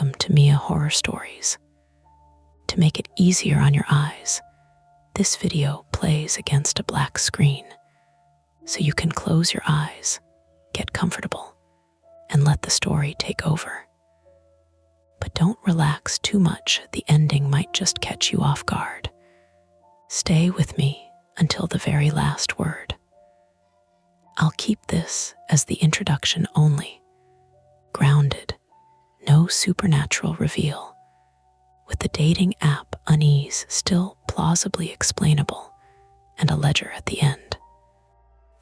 Welcome to Mia Horror Stories. To make it easier on your eyes, this video plays against a black screen, so you can close your eyes, get comfortable, and let the story take over. But don't relax too much, the ending might just catch you off guard. Stay with me until the very last word. I'll keep this as the introduction only, grounded, no supernatural reveal, with the dating app unease still plausibly explainable and a ledger at the end.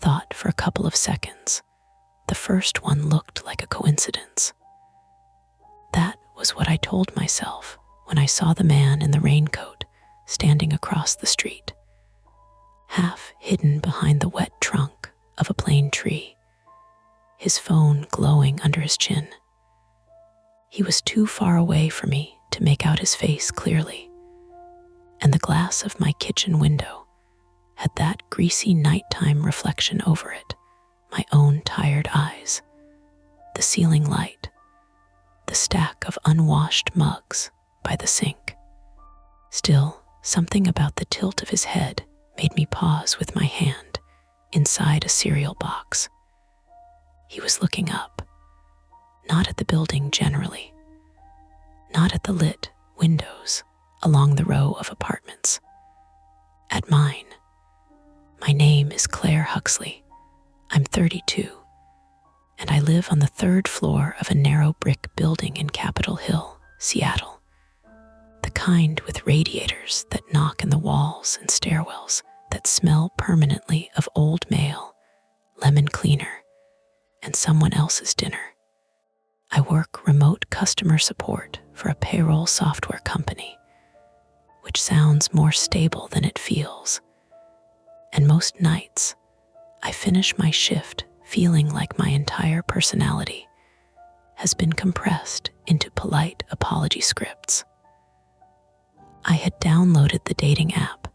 Thought for a couple of seconds, the first one looked like a coincidence. That was what I told myself when I saw the man in the raincoat standing across the street, half hidden behind the wet trunk of a plane tree, his phone glowing under his chin. He was too far away for me to make out his face clearly, and the glass of my kitchen window had that greasy nighttime reflection over it, my own tired eyes, the ceiling light, the stack of unwashed mugs by the sink. Still, something about the tilt of his head made me pause with my hand inside a cereal box. He was looking up, not at the building generally, not at the lit windows along the row of apartments, at mine. My name is Claire Huxley. I'm 32, and I live on the third floor of a narrow brick building in Capitol Hill, Seattle. The kind with radiators that knock in the walls and stairwells that smell permanently of old mail, lemon cleaner, and someone else's dinner. I work remote customer support for a payroll software company, which sounds more stable than it feels. And most nights, I finish my shift feeling like my entire personality has been compressed into polite apology scripts. I had downloaded the dating app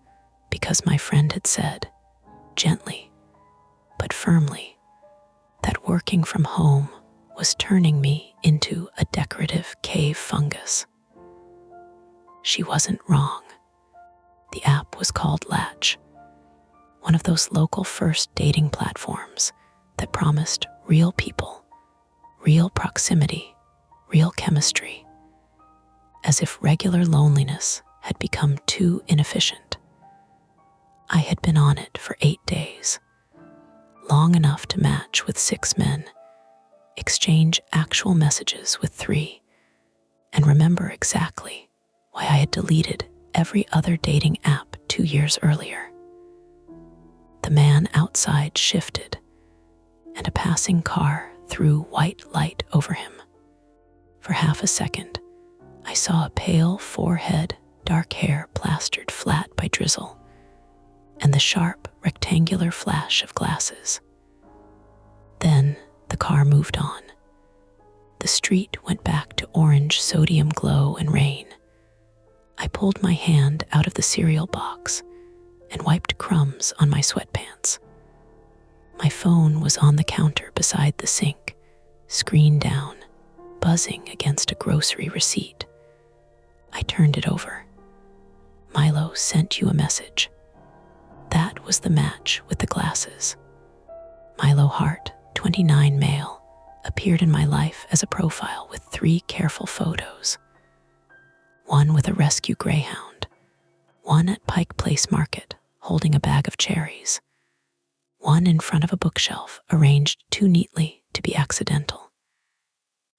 because my friend had said, gently but firmly, that working from home was turning me into a decorative cave fungus. She wasn't wrong. The app was called Latch, one of those local first dating platforms that promised real people, real proximity, real chemistry, as if regular loneliness had become too inefficient. I had been on it for 8 days, long enough to match with 6 men, exchange actual messages with 3, and remember exactly why I had deleted every other dating app 2 years earlier. The man outside shifted, and a passing car threw white light over him. For half a second, I saw a pale forehead, dark hair plastered flat by drizzle, and the sharp, rectangular flash of glasses. Then the car moved on. The street went back to orange sodium glow and rain. I pulled my hand out of the cereal box and wiped crumbs on my sweatpants. My phone was on the counter beside the sink, screen down, buzzing against a grocery receipt. I turned it over. Milo sent you a message. That was the match with the glasses. Milo Hart, 29 male, appeared in my life as a profile with 3 careful photos. One with a rescue greyhound, one at Pike Place Market holding a bag of cherries, one in front of a bookshelf arranged too neatly to be accidental.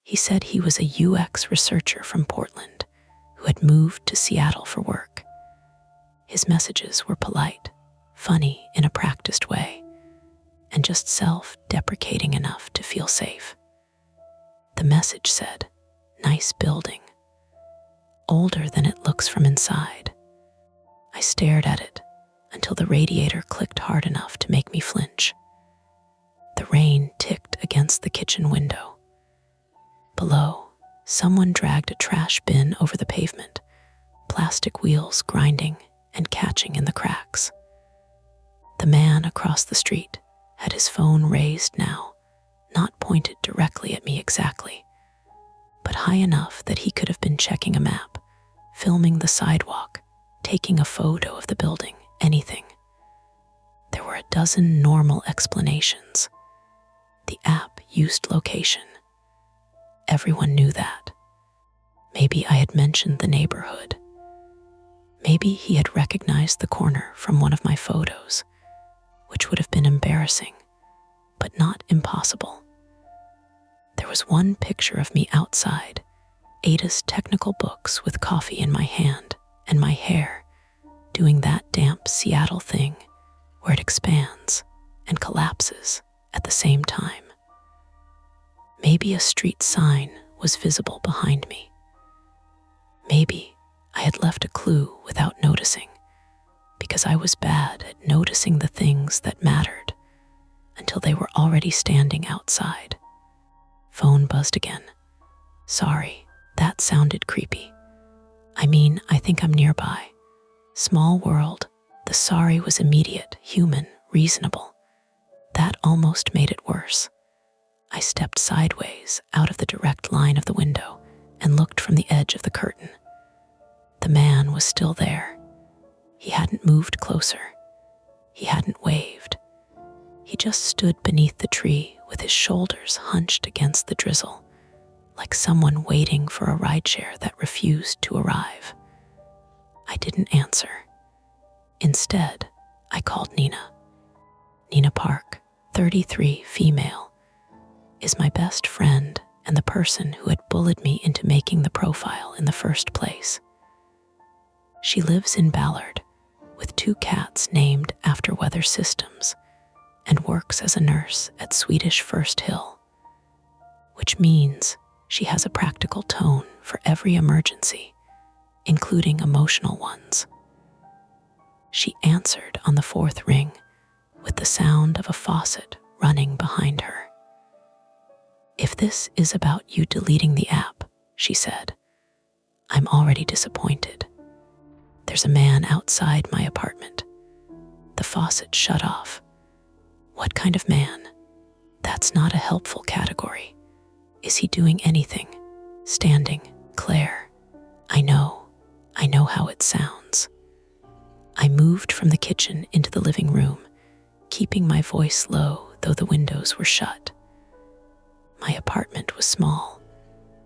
He said he was a UX researcher from Portland who had moved to Seattle for work. His messages were polite, funny in a practiced way, and just self-deprecating enough to feel safe. The message said, "Nice building. Older than it looks from inside." I stared at it until the radiator clicked hard enough to make me flinch. The rain ticked against the kitchen window. Below, someone dragged a trash bin over the pavement, plastic wheels grinding and catching in the cracks. The man across the street had his phone raised now, not pointed directly at me exactly, but high enough that he could have been checking a map, filming the sidewalk, taking a photo of the building, anything. There were a dozen normal explanations. The app used location. Everyone knew that. Maybe I had mentioned the neighborhood. Maybe he had recognized the corner from one of my photos, which would have been embarrassing, but not impossible. There was one picture of me outside, Ada's technical books with coffee in my hand and my hair, doing that damp Seattle thing where it expands and collapses at the same time. Maybe a street sign was visible behind me. Maybe I had left a clue without noticing, because I was bad at noticing the things that mattered until they were already standing outside. Phone buzzed again. Sorry, that sounded creepy. I mean, I think I'm nearby. Small world. The sorry was immediate, human, reasonable. That almost made it worse. I stepped sideways out of the direct line of the window and looked from the edge of the curtain. The man was still there. He hadn't moved closer. He hadn't waved. He just stood beneath the tree with his shoulders hunched against the drizzle, like someone waiting for a rideshare that refused to arrive. I didn't answer. Instead, I called Nina. Nina Park, 33, female, is my best friend and the person who had bullied me into making the profile in the first place. She lives in Ballard with 2 cats named after weather systems and works as a nurse at Swedish First Hill, which means she has a practical tone for every emergency, including emotional ones. She answered on the 4th ring with the sound of a faucet running behind her. If this is about you deleting the app, she said, I'm already disappointed. There's a man outside my apartment. The faucet shut off. What kind of man? That's not a helpful category. Is he doing anything? Standing, Claire. I know how it sounds. I moved from the kitchen into the living room, keeping my voice low though the windows were shut. My apartment was small,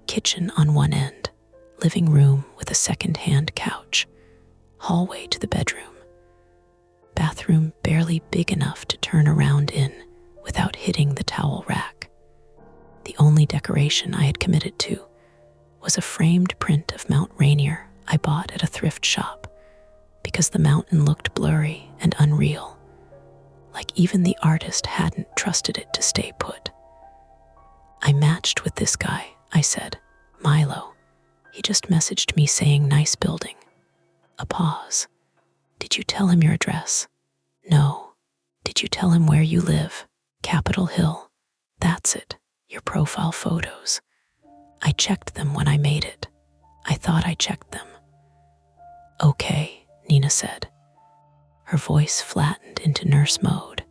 kitchen on one end, living room with a second-hand couch, hallway to the bedroom, bathroom barely big enough to turn around in without hitting the towel rack. The only decoration I had committed to was a framed print of Mount Rainier I bought at a thrift shop because the mountain looked blurry and unreal, like even the artist hadn't trusted it to stay put. I matched with this guy, I said, Milo. He just messaged me saying nice building. A pause. Did you tell him your address? No. Did you tell him where you live? Capitol Hill. That's it, your profile photos. I checked them when I made it. I thought I checked them. Okay, Nina said. Her voice flattened into nurse mode.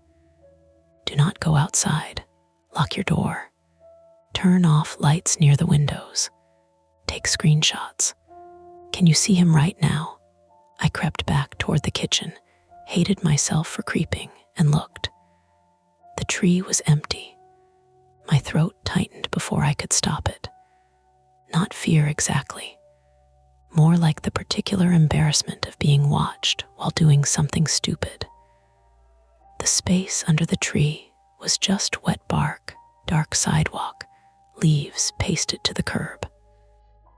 Do not go outside. Lock your door. Turn off lights near the windows. Take screenshots. Can you see him right now? I crept back toward the kitchen, hated myself for creeping, and looked. The tree was empty. My throat tightened before I could stop it. Not fear exactly. More like the particular embarrassment of being watched while doing something stupid. The space under the tree was just wet bark, dark sidewalk, leaves pasted to the curb.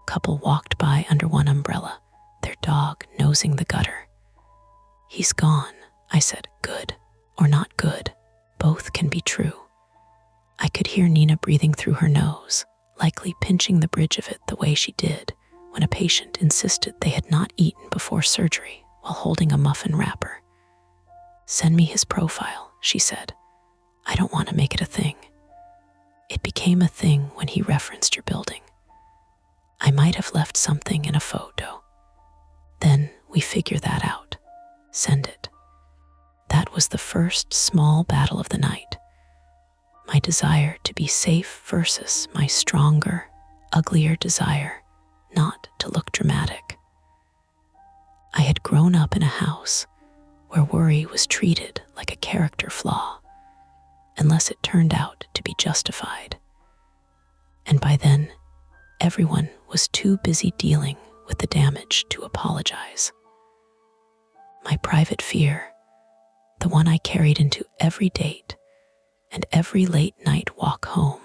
Couple walked by under one umbrella, their dog nosing the gutter. He's gone, I said. Good or not good, both can be true. I could hear Nina breathing through her nose, likely pinching the bridge of it the way she did when a patient insisted they had not eaten before surgery while holding a muffin wrapper. Send me his profile, she said. I don't want to make it a thing. It became a thing when he referenced your building. I might have left something in a photo. Then we figure that out. Send it. That was the first small battle of the night. My desire to be safe versus my stronger, uglier desire not to look dramatic. I had grown up in a house where worry was treated like a character flaw, unless it turned out to be justified. And by then, everyone was too busy dealing with the damage to apologize. My private fear, the one I carried into every date and every late night walk home,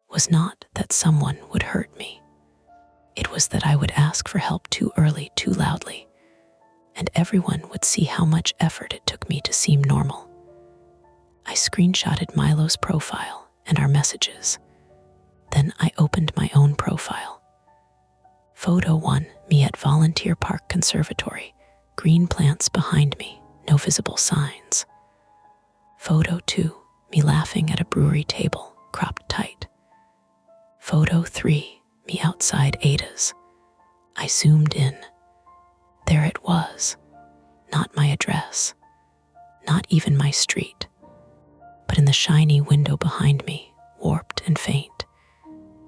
was not that someone would hurt me. It was that I would ask for help too early, too loudly, and everyone would see how much effort it took me to seem normal. I screenshotted Milo's profile and our messages. Then I opened my own profile. Photo 1, me at Volunteer Park Conservatory, green plants behind me, no visible signs. Photo 2, me laughing at a brewery table, cropped tight. Photo 3, me outside Ada's. I zoomed in. There it was. Not my address, not even my street, but in the shiny window behind me, warped and faint,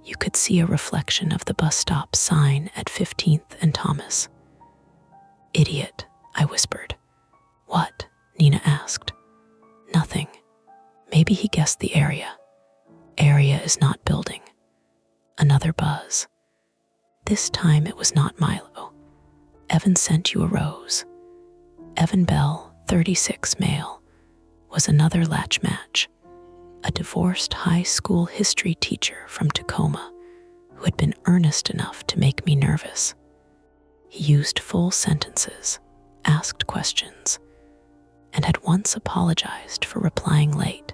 you could see a reflection of the bus stop sign at 15th and Thomas. Idiot, I whispered. What? Nina asked. Nothing. Maybe he guessed the area. Area is not building. Another buzz. This time it was not Milo. Evan sent you a rose. Evan Bell, 36 male, was another latch match, a divorced high school history teacher from Tacoma who had been earnest enough to make me nervous. He used full sentences, asked questions, and had once apologized for replying late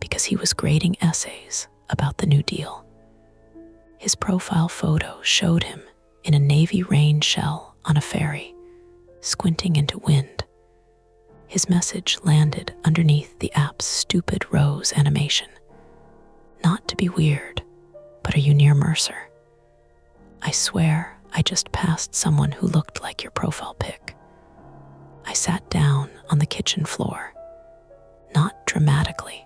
because he was grading essays about the New Deal. His profile photo showed him in a navy rain shell on a ferry, squinting into wind. His message landed underneath the app's stupid rose animation. Not to be weird, but are you near Mercer? I swear I just passed someone who looked like your profile pic. I sat down on the kitchen floor, not dramatically.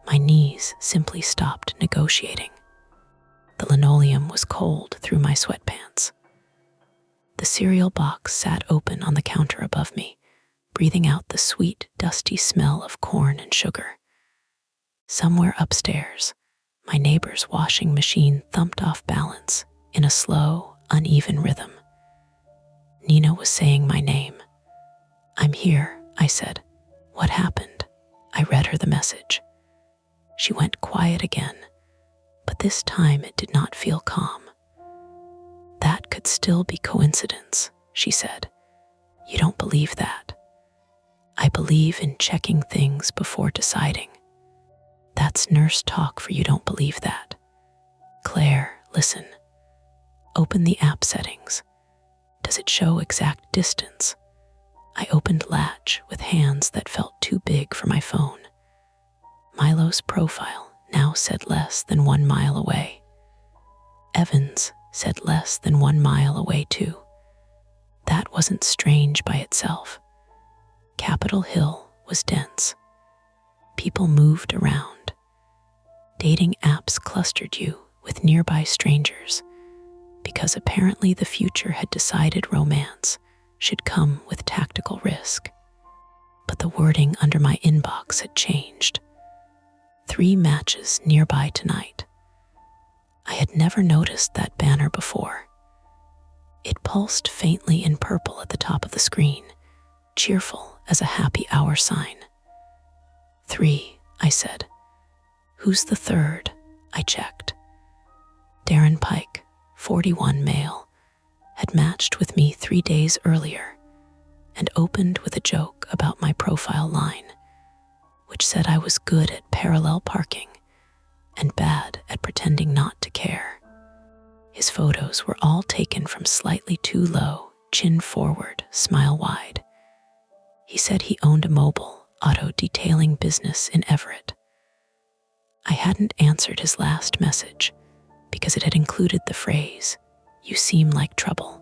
My knees simply stopped negotiating. The linoleum was cold through my sweatpants. The cereal box sat open on the counter above me, breathing out the sweet, dusty smell of corn and sugar. Somewhere upstairs, my neighbor's washing machine thumped off balance in a slow, uneven rhythm. Nina was saying my name. I'm here, I said. What happened? I read her the message. She went quiet again, but this time it did not feel calm. That could still be coincidence, she said. You don't believe that. I believe in checking things before deciding. That's nurse talk for you don't believe that. Claire, listen. Open the app settings. Does it show exact distance? I opened latch with hands that felt too big for my phone. Milo's profile now said less than 1 mile away. Evans said less than 1 mile away too. That wasn't strange by itself. Capitol Hill was dense. People moved around. Dating apps clustered you with nearby strangers because apparently the future had decided romance should come with tactical risk. But the wording under my inbox had changed. 3 matches nearby tonight. I had never noticed that banner before. It pulsed faintly in purple at the top of the screen, cheerful as a happy hour sign. 3, I said. Who's the third? I checked. Darren Pike, 41 male, had matched with me 3 days earlier and opened with a joke about my profile line, which said I was good at parallel parking and bad at pretending not to care. His photos were all taken from slightly too low, chin forward, smile wide. He said he owned a mobile auto detailing business in Everett. I hadn't answered his last message because it had included the phrase, "You seem like trouble,"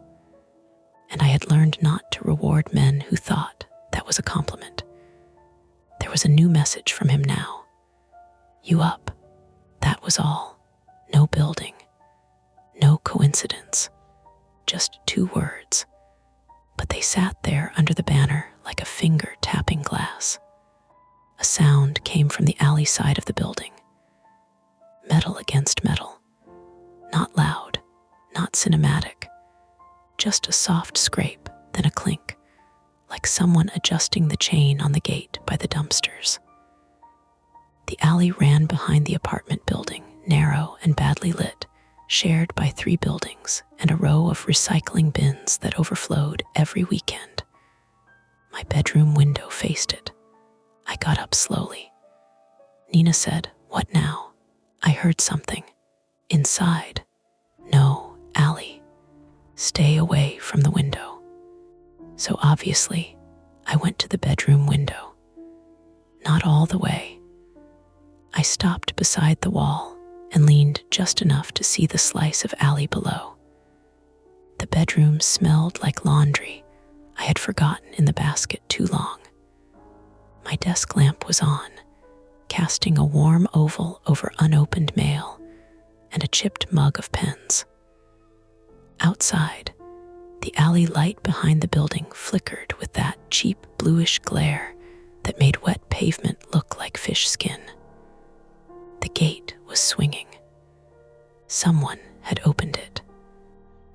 and I had learned not to reward men who thought that was a compliment. There was a new message from him now. You up? That was all. No building, no coincidence, just 2 words. But they sat there under the banner like a finger tapping glass. A sound came from the alley side of the building. Metal against metal. Not loud, not cinematic. Just a soft scrape, then a clink, like someone adjusting the chain on the gate by the dumpsters. The alley ran behind the apartment building, narrow and badly lit, shared by 3 buildings and a row of recycling bins that overflowed every weekend. My bedroom window faced it. I got up slowly. Nina said, "What now?" I heard something. Inside. No, Allie. Stay away from the window. So obviously, I went to the bedroom window. Not all the way. I stopped beside the wall and leaned just enough to see the slice of alley below. The bedroom smelled like laundry I had forgotten in the basket too long. My desk lamp was on, casting a warm oval over unopened mail and a chipped mug of pens. Outside, the alley light behind the building flickered with that cheap bluish glare that made wet pavement look like fish skin. The gate was swinging. Someone had opened it.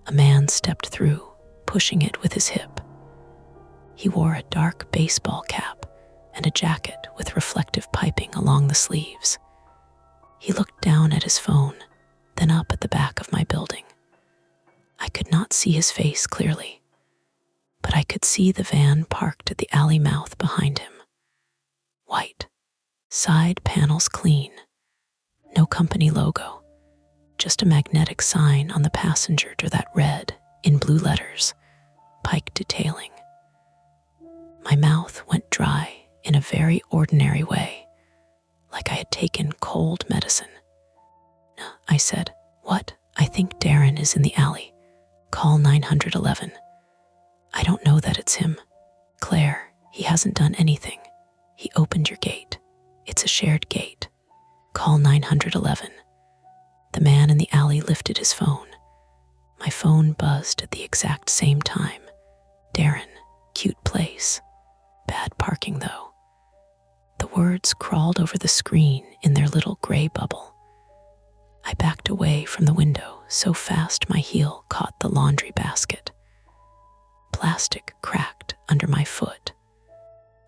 A man stepped through, pushing it with his hip. He wore a dark baseball cap and a jacket with reflective piping along the sleeves. He looked down at his phone, then up at the back of my building. I could not see his face clearly, but I could see the van parked at the alley mouth behind him. White, side panels clean, no company logo, just a magnetic sign on the passenger door that read, in blue letters, Pike Detailing. My mouth went dry in a very ordinary way, like I had taken cold medicine. I said, "What? I think Darren is in the alley. Call 911. I don't know that it's him. Claire, he hasn't done anything. He opened your gate. It's a shared gate. Call 911. The man in the alley lifted his phone. My phone buzzed at the exact same time. Darren, cute place. Bad parking though. The words crawled over the screen in their little gray bubble. I backed away from the window so fast my heel caught the laundry basket. Plastic cracked under my foot.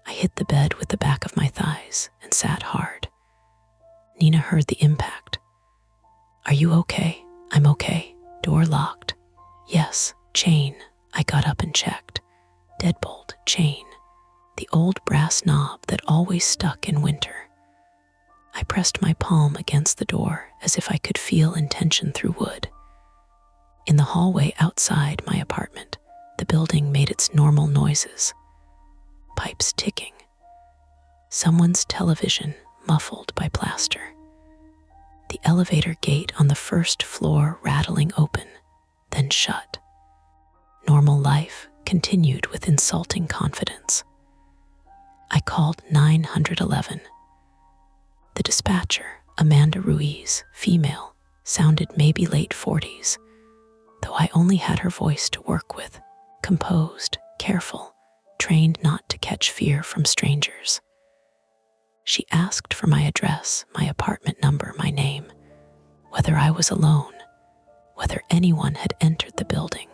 I hit the bed with the back of my thighs and sat hard. Nina heard the impact. "Are you okay?" "I'm okay." Door locked. "Yes, chain." I got up and checked. Deadbolt, chain. The old brass knob that always stuck in winter. I pressed my palm against the door as if I could feel intention through wood. In the hallway outside my apartment, the building made its normal noises. Pipes ticking. Someone's television muffled by plaster. The elevator gate on the first floor rattling open, then shut. Normal life continued with insulting confidence. I called 911. The dispatcher, Amanda Ruiz, female, sounded maybe late 40s, though I only had her voice to work with, composed, careful, trained not to catch fear from strangers. She asked for my address, my apartment number, my name, whether I was alone, whether anyone had entered the building,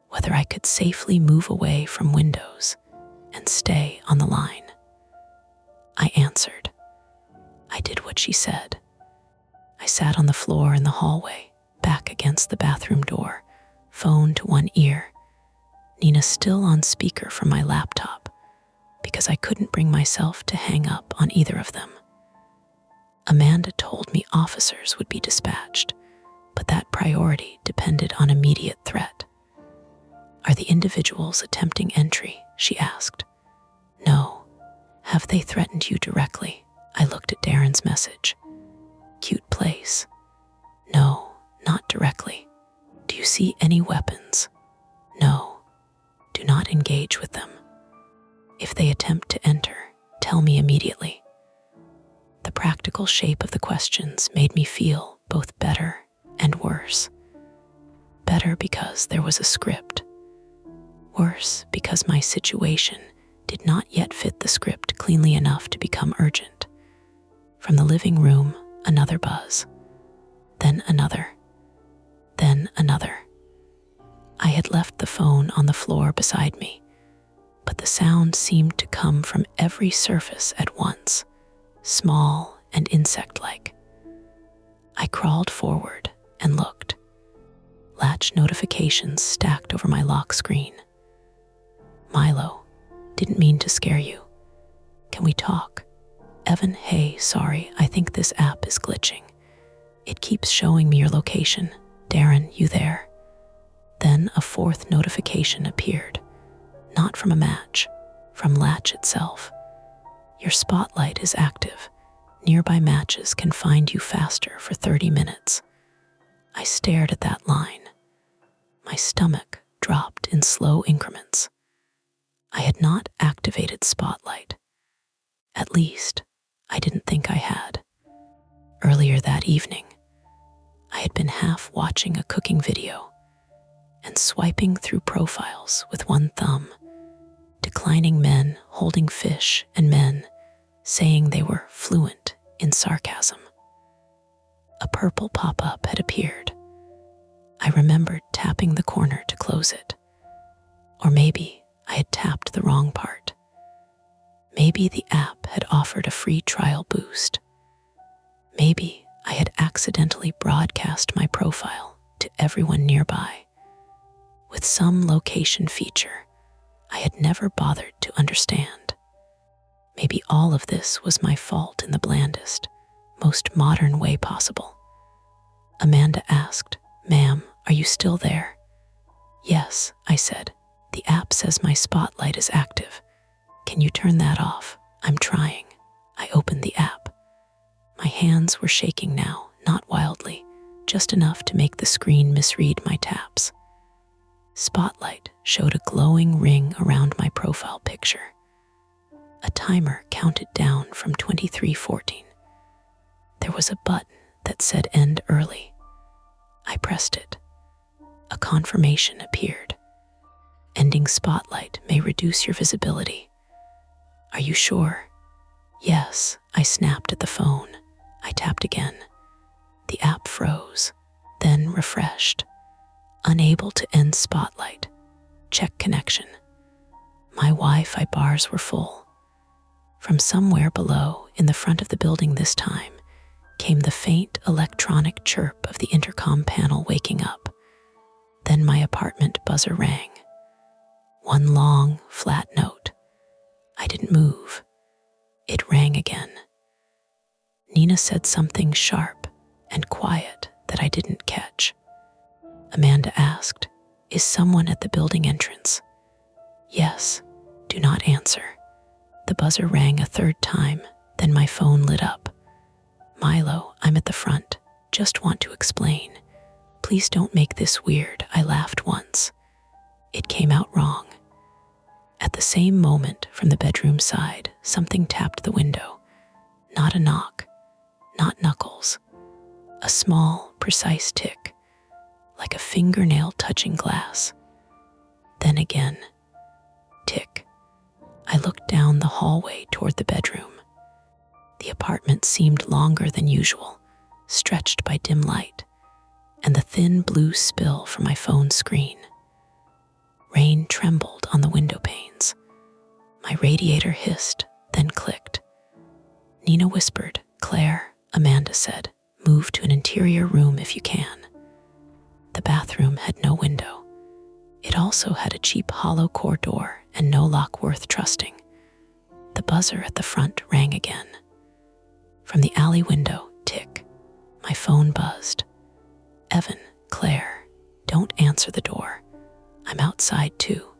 whether I could safely move away from windows and stay on the line. I answered. I did what she said. I sat on the floor in the hallway, back against the bathroom door, phone to one ear, Nina still on speaker from my laptop, because I couldn't bring myself to hang up on either of them. Amanda told me officers would be dispatched, but that priority depended on immediate threat. "Are the individuals attempting entry?" she asked. "No. Have they threatened you directly?" I looked at Darren's message. "Cute place." "No, not directly." "Do you see any weapons?" "No. Do not engage with them. If they attempt to enter, tell me immediately." The practical shape of the questions made me feel both better and worse. Better because there was a script. Worse because my situation did not yet fit the script cleanly enough to become urgent. From the living room, another buzz. Then another. Then another. I had left the phone on the floor beside me, but the sound seemed to come from every surface at once, small and insect-like. I crawled forward and looked. Latch notifications stacked over my lock screen. Milo, didn't mean to scare you. Can we talk? Evan, hey, sorry, I think this app is glitching. It keeps showing me your location. Darren, you there? Then a fourth notification appeared. Not from a match, from Latch itself. Your spotlight is active. Nearby matches can find you faster for 30 minutes. I stared at that line. My stomach dropped in slow increments. I had not activated Spotlight. At least, I didn't think I had. Earlier that evening, I had been half watching a cooking video and swiping through profiles with one thumb, declining men holding fish and men saying they were fluent in sarcasm. A purple pop-up had appeared. I remembered tapping the corner to close it. Or maybe I had tapped the wrong part. Maybe the app had offered a free trial boost. Maybe I had accidentally broadcast my profile to everyone nearby. With some location feature I had never bothered to understand. Maybe all of this was my fault in the blandest, most modern way possible. Amanda asked, "Ma'am, are you still there?" "Yes," I said. "The app says my spotlight is active. Can you turn that off? I'm trying." I opened the app. My hands were shaking now, not wildly, just enough to make the screen misread my taps. Spotlight showed a glowing ring around my profile picture. A timer counted down from 23:14. There was a button that said end early. I pressed it. A confirmation appeared. Ending Spotlight may reduce your visibility. Are you sure? Yes, I snapped at the phone. I tapped again. The app froze, then refreshed. Unable to end Spotlight. Check connection. My Wi-Fi bars were full. From somewhere below, in the front of the building this time, came the faint electronic chirp of the intercom panel waking up. Then my apartment buzzer rang. One long, flat note. I didn't move. It rang again. Nina said something sharp and quiet that I didn't catch. Amanda asked, "Is someone at the building entrance?" "Yes, do not answer." The buzzer rang a third time, then my phone lit up. "Milo, I'm at the front. Just want to explain. Please don't make this weird." I laughed once. It came out wrong. At the same moment, from the bedroom side, something tapped the window. Not a knock, not knuckles. A small, precise tick, like a fingernail touching glass. Then again, tick. I looked down the hallway toward the bedroom. The apartment seemed longer than usual, stretched by dim light, and the thin blue spill from my phone screen. Rain trembled on the window panes. My radiator hissed, then clicked. Nina whispered, "Claire," Amanda said, "move to an interior room if you can." The bathroom had no window. It also had a cheap hollow core door and no lock worth trusting. The buzzer at the front rang again. From the alley window, tick. My phone buzzed. "Evan, Claire, don't answer the door. I'm outside too.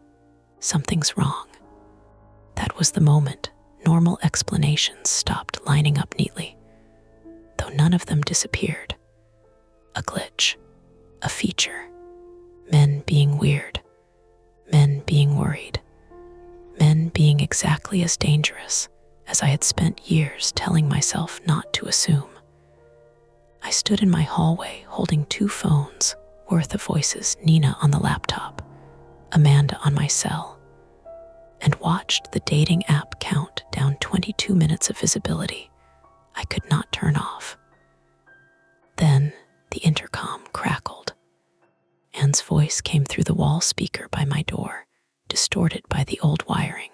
Something's wrong." That was the moment normal explanations stopped lining up neatly, though none of them disappeared. A glitch, a feature, men being weird, men being worried, men being exactly as dangerous as I had spent years telling myself not to assume. I stood in my hallway holding 2 phones worth of voices, Nina on the laptop, Amanda on my cell, and watched the dating app count down 22 minutes of visibility I could not turn off. Then the intercom crackled. Anne's voice came through the wall speaker by my door, distorted by the old wiring.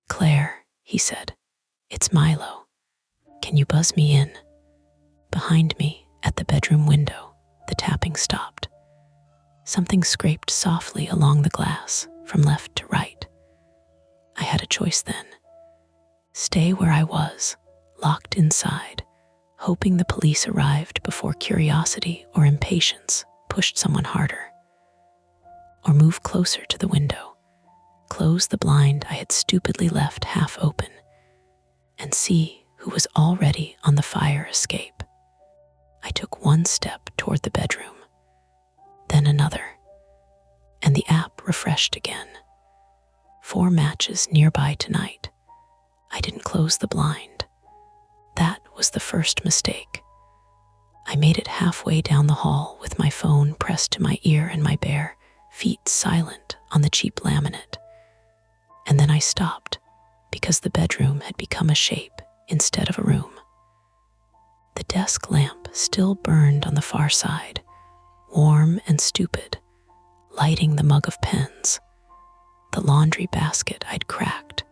"Claire," he said, "it's Milo. Can you buzz me in?" Behind me, at the bedroom window, the tapping stopped. Something scraped softly along the glass from left to right. I had a choice then. Stay where I was, locked inside, hoping the police arrived before curiosity or impatience pushed someone harder. Or move closer to the window, close the blind I had stupidly left half open, and see who was already on the fire escape. I took 1 step toward the bedroom, then another, and the app refreshed again. 4 matches nearby tonight. I didn't close the blind. That was the first mistake. I made it halfway down the hall with my phone pressed to my ear and my bare feet silent on the cheap laminate. And then I stopped because the bedroom had become a shape instead of a room. The desk lamp still burned on the far side, warm and stupid, lighting the mug of pens, the laundry basket I'd cracked,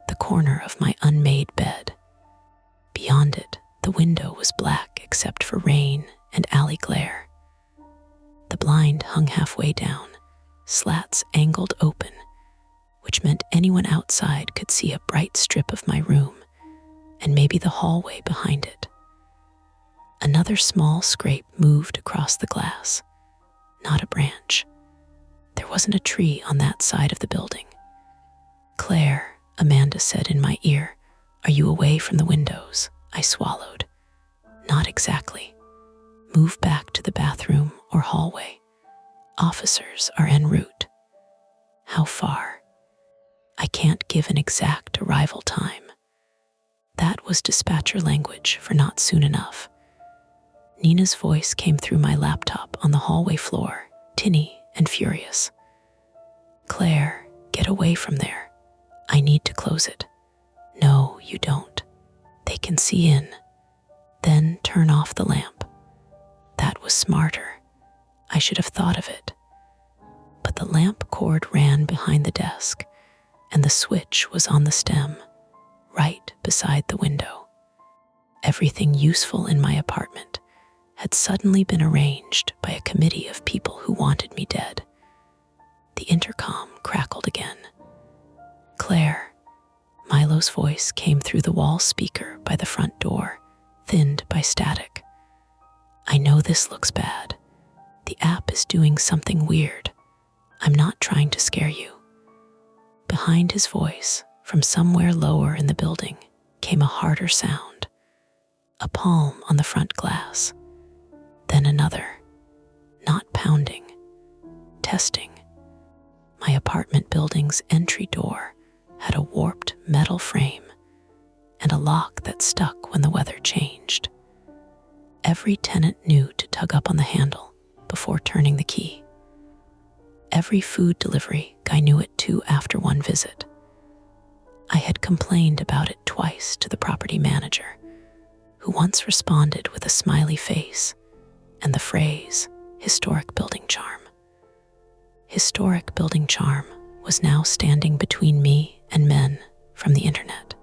the corner of my unmade bed. Beyond it, the window was black except for rain and alley glare. The blind hung halfway down, slats angled open, which meant anyone outside could see a bright strip of my room and maybe the hallway behind it. Another small scrape moved across the glass, not a branch. There wasn't a tree on that side of the building. "Claire," Amanda said in my ear, "are you away from the windows?" I swallowed. "Not exactly. Move back to the bathroom or hallway. Officers are en route." "How far?" "I can't give an exact arrival time." That was dispatcher language for not soon enough. Nina's voice came through my laptop on the hallway floor, tinny and furious. "Claire, get away from there. I need to close it." "No, you don't. They can see in." "Then turn off the lamp." That was smarter. I should have thought of it. But the lamp cord ran behind the desk, and the switch was on the stem, right beside the window. Everything useful in my apartment had suddenly been arranged by a committee of people who wanted me dead. The intercom crackled again. "Claire," Milo's voice came through the wall speaker by the front door, thinned by static. "I know this looks bad. The app is doing something weird. I'm not trying to scare you." Behind his voice, from somewhere lower in the building, came a harder sound. A palm on the front glass. Then another. Not pounding. Testing. My apartment building's entry door had a warped metal frame and a lock that stuck when the weather changed. Every tenant knew to tug up on the handle before turning the key. Every food delivery guy knew it too after one visit. I had complained about it twice to the property manager, who once responded with a smiley face and the phrase, "historic building charm." Historic building charm was now standing between me and men from the internet.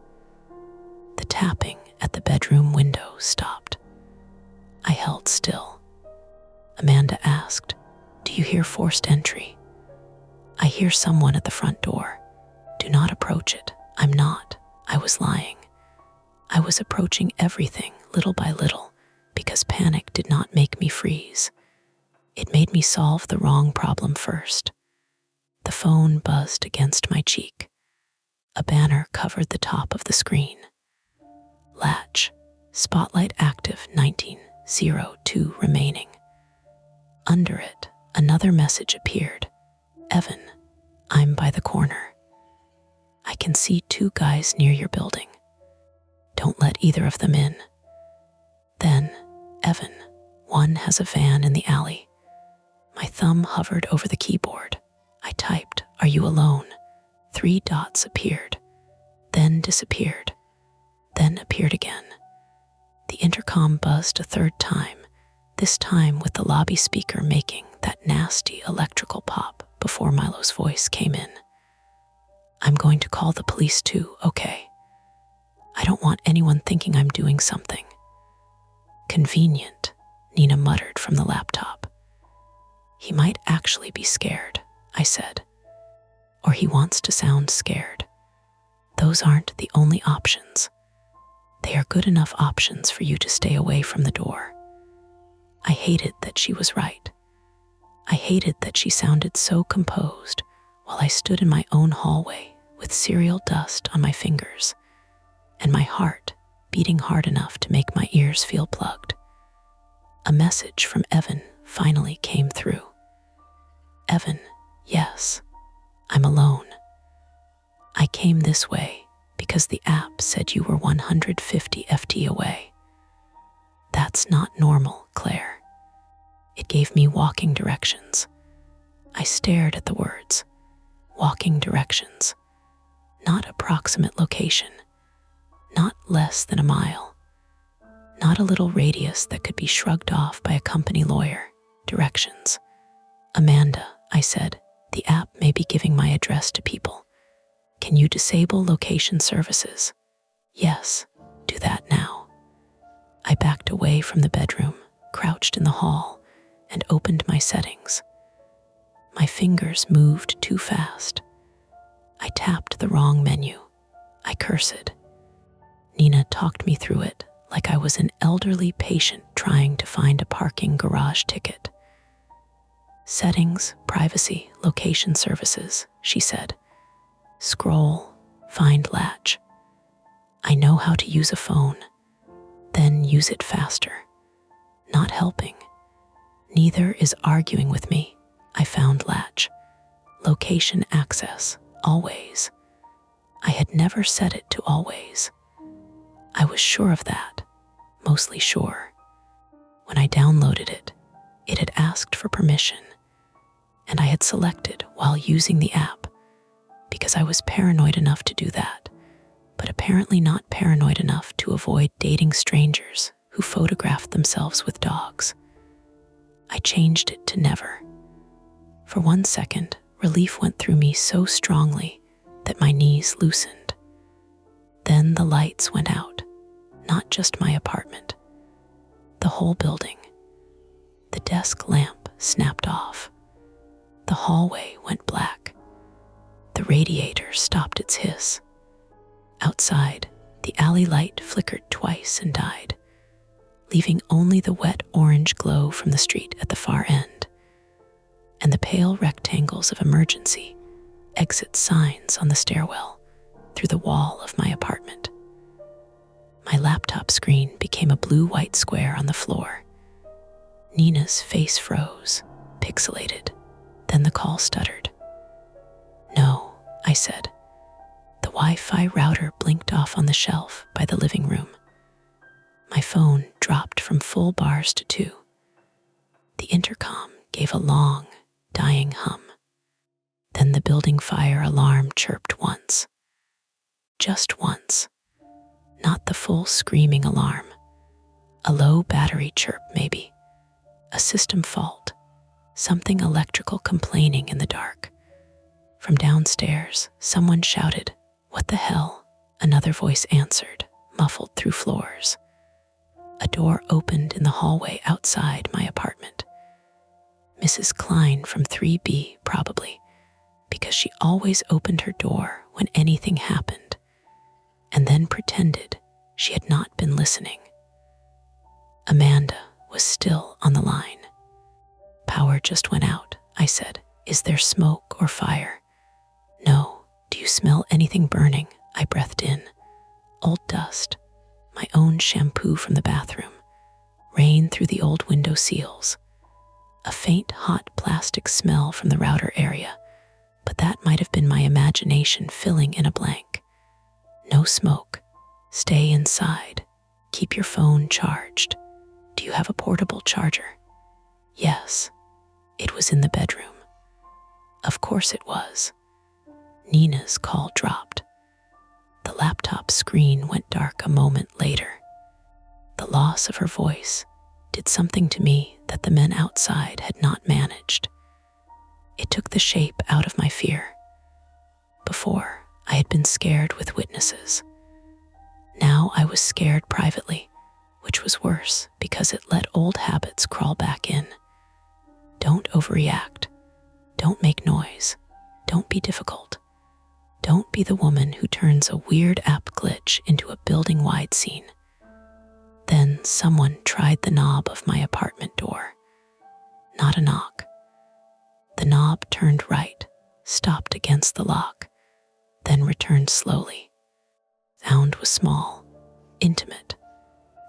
The tapping at the bedroom window stopped. I held still. Amanda asked, "Do you hear forced entry?" "I hear someone at the front door. Do not approach it." I'm not. I was lying. I was approaching everything little by little because panic did not make me freeze. It made me solve the wrong problem first. The phone buzzed against my cheek. A banner covered the top of the screen. Latch, spotlight active 1902 remaining. Under it, another message appeared. "Evan, I'm by the corner. I can see 2 guys near your building. Don't let either of them in." Then, One has a van in the alley. My thumb hovered over the keyboard. I typed, "Are you alone?" 3 dots appeared, then disappeared, then appeared again. The intercom buzzed a 3rd time, this time with the lobby speaker making that nasty electrical pop before Milo's voice came in. "I'm going to call the police too, okay? I don't want anyone thinking I'm doing something." "Convenient," Nina muttered from the laptop. "He might actually be scared," I said. "Or he wants to sound scared. Those aren't the only options. They are good enough options for you to stay away from the door." I hated that she was right. I hated that she sounded so composed while I stood in my own hallway with cereal dust on my fingers and my heart beating hard enough to make my ears feel plugged. A message from Evan finally came through. "Evan, yes, I'm alone. I came this way because the app said you were 150 FT away. That's not normal, Claire." It gave me walking directions. I stared at the words. Walking directions. Not approximate location. Not less than a mile. Not a little radius that could be shrugged off by a company lawyer. Directions. "Amanda," I said, "the app may be giving my address to people. Can you disable location services?" "Yes, do that now." I backed away from the bedroom, crouched in the hall, and opened my settings. My fingers moved too fast. I tapped the wrong menu. I cursed. Nina talked me through it like I was an elderly patient trying to find a parking garage ticket. "Settings, privacy, location services," she said. "Scroll, find latch." I know how to use a phone, then use it faster. Not helping. Neither is arguing with me. I found latch. Location access, always. I had never set it to always. I was sure of that, mostly sure. When I downloaded it, it had asked for permission, and I had selected while using the app because I was paranoid enough to do that, but apparently not paranoid enough to avoid dating strangers who photographed themselves with dogs. I changed it to never. For 1 second, relief went through me so strongly that my knees loosened. Then the lights went out, not just my apartment, the whole building. The desk lamp snapped off. The hallway went black. The radiator stopped its hiss. Outside, the alley light flickered twice and died, leaving only the wet orange glow from the street at the far end, and the pale rectangles of emergency exit signs on the stairwell through the wall of my apartment. My laptop screen became a blue-white square on the floor. Nina's face froze, pixelated. Then the call stuttered. "No," I said. The Wi-Fi router blinked off on the shelf by the living room. My phone dropped from full bars to 2. The intercom gave a long, dying hum. Then the building fire alarm chirped once. Just once. Not the full screaming alarm. A low battery chirp, maybe. A system fault. Something electrical complaining in the dark. From downstairs, someone shouted, "What the hell?" Another voice answered, muffled through floors. A door opened in the hallway outside my apartment. Mrs. Klein from 3B, probably, because she always opened her door when anything happened, and then pretended she had not been listening. Amanda was still on the line. "Power just went out," I said. "Is there smoke or fire?" "No. Do you smell anything burning?" I breathed in. Old dust, my own shampoo from the bathroom, rain through the old window seals. A faint hot plastic smell from the router area, but that might have been my imagination filling in a blank. No smoke. Stay inside. Keep your phone charged. Do you have a portable charger?" Yes, it was in the bedroom. Of course it was. Nina's call dropped. The laptop screen went dark a moment later. The loss of her voice did something to me that the men outside had not managed. It took the shape out of my fear. Before, I had been scared with witnesses. Now I was scared privately, which was worse because it let old habits crawl back in. Don't overreact. Don't make noise. Don't be difficult. Don't be the woman who turns a weird app glitch into a building-wide scene. Then someone tried the knob of my apartment door. Not a knock. The knob turned right, stopped against the lock, then returned slowly. Sound was small, intimate,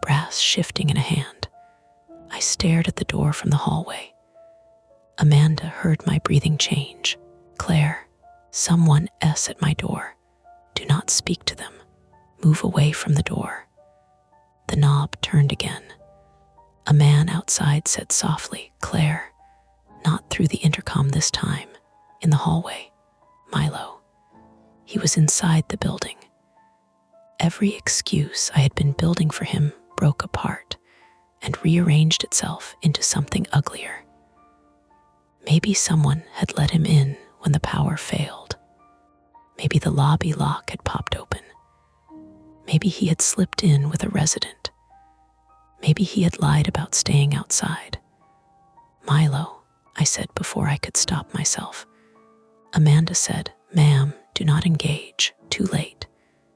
brass shifting in a hand. I stared at the door from the hallway. Amanda heard my breathing change. "Claire, someone is at my door. Do not speak to them. Move away from the door." The knob turned again. A man outside said softly, "Claire," not through the intercom this time, in the hallway. Milo. He was inside the building. Every excuse I had been building for him broke apart and rearranged itself into something uglier. Maybe someone had let him in when the power failed. Maybe the lobby lock had popped open. Maybe he had slipped in with a resident. Maybe he had lied about staying outside. "Milo," I said before I could stop myself. Amanda said, "Ma'am, do not engage. Too late."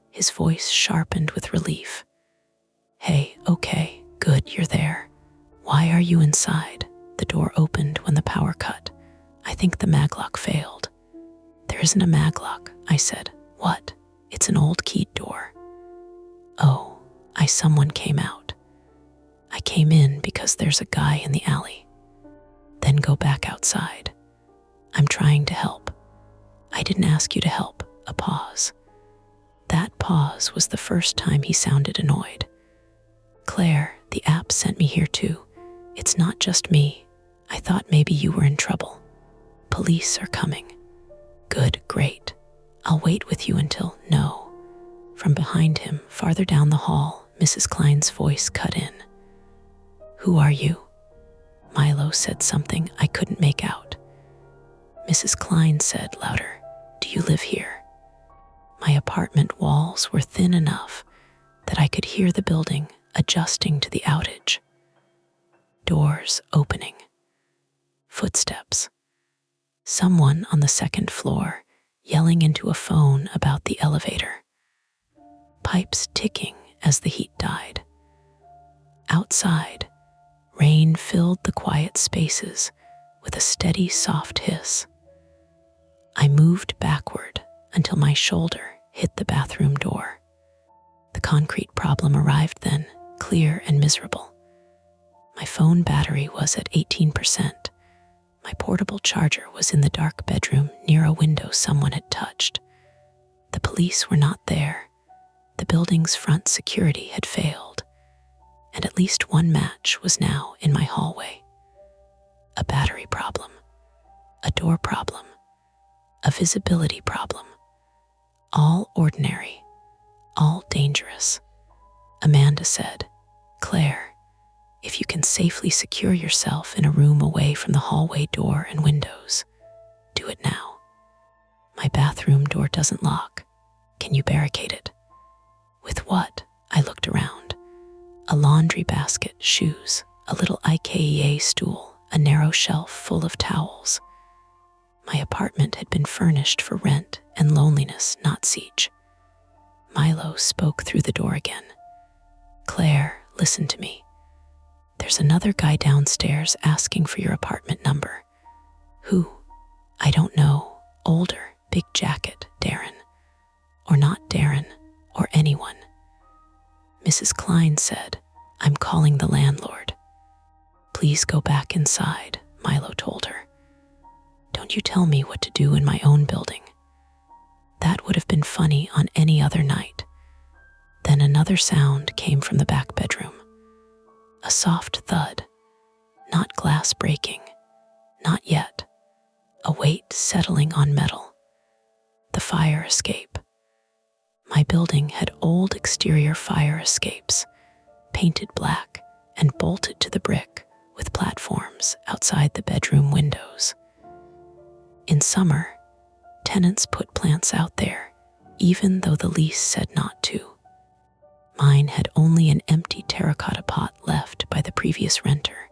His voice sharpened with relief. "Hey, okay, good, you're there. Why are you inside?" The door opened when the power cut. "I think the maglock failed." "There isn't a maglock," I said. "What? It's an old keyed door." "Oh," someone came out. "I came in because there's a guy in the alley." "Then go back outside. I'm trying to help." "I didn't ask you to help." A pause. That pause was the first time he sounded annoyed. "Claire, the app sent me here too. It's not just me. I thought maybe you were in trouble. Police are coming." "Good, great. I'll wait with you until—" "No." From behind him, farther down the hall, Mrs. Klein's voice cut in. "Who are you?" Milo said something I couldn't make out. Mrs. Klein said louder, "Do you live here?" My apartment walls were thin enough that I could hear the building adjusting to the outage. Doors opening. Footsteps. Someone on the second floor yelling into a phone about the elevator. Pipes ticking as the heat died. Outside, rain filled the quiet spaces with a steady, soft hiss. I moved backward until my shoulder hit the bathroom door. The concrete problem arrived then, clear and miserable. My phone battery was at 18%. My portable charger was in the dark bedroom near a window someone had touched. The police were not there. The building's front security had failed, and at least one match was now in my hallway. A battery problem, a door problem, a visibility problem. All ordinary, all dangerous. Amanda said, "Claire, if you can safely secure yourself in a room away from the hallway door and windows, do it now. My bathroom door doesn't lock. Can you barricade it?" "With what?" I looked around. A laundry basket, shoes, a little IKEA stool, a narrow shelf full of towels. My apartment had been furnished for rent and loneliness, not siege. Milo spoke through the door again. "Claire, listen to me. There's another guy downstairs asking for your apartment number." "Who?" "I don't know. Older, big jacket, Darren. Or not Darren, or anyone." Mrs. Klein said, "I'm calling the landlord." "Please go back inside," Milo told her. "Don't you tell me what to do in my own building." That would have been funny on any other night. Then another sound came from the back bedroom. A soft thud, not glass breaking, not yet. A weight settling on metal. The fire escape. My building had old exterior fire escapes, painted black and bolted to the brick with platforms outside the bedroom windows. In summer, tenants put plants out there, even though the lease said not to. Mine had only an empty terracotta pot left by the previous renter,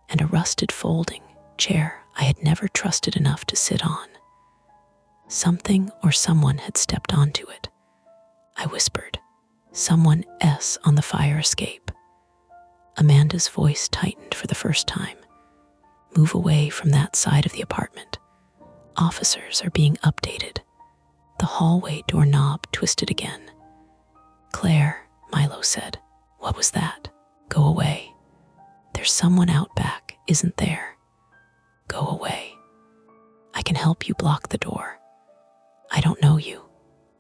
and a rusted folding chair I had never trusted enough to sit on. Something or someone had stepped onto it. I whispered, "Someone S on the fire escape." Amanda's voice tightened for the first time. "Move away from that side of the apartment. Officers are being updated." The hallway doorknob twisted again. "Claire," Milo said. "What was that? Go away. There's someone out back, isn't there? Go away. I can help you block the door. I don't know you.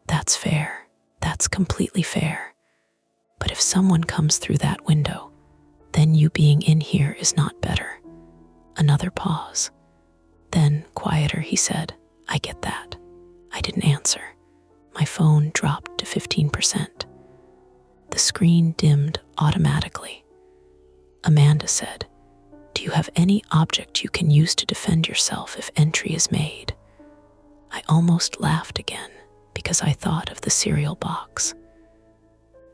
That's fair. That's completely fair. But if someone comes through that window, then you being in here is not better." Another pause. Then, quieter, he said, "I get that." I didn't answer. My phone dropped to 15%. The screen dimmed automatically. Amanda said, "Do you have any object you can use to defend yourself if entry is made?" I almost laughed again because I thought of the cereal box.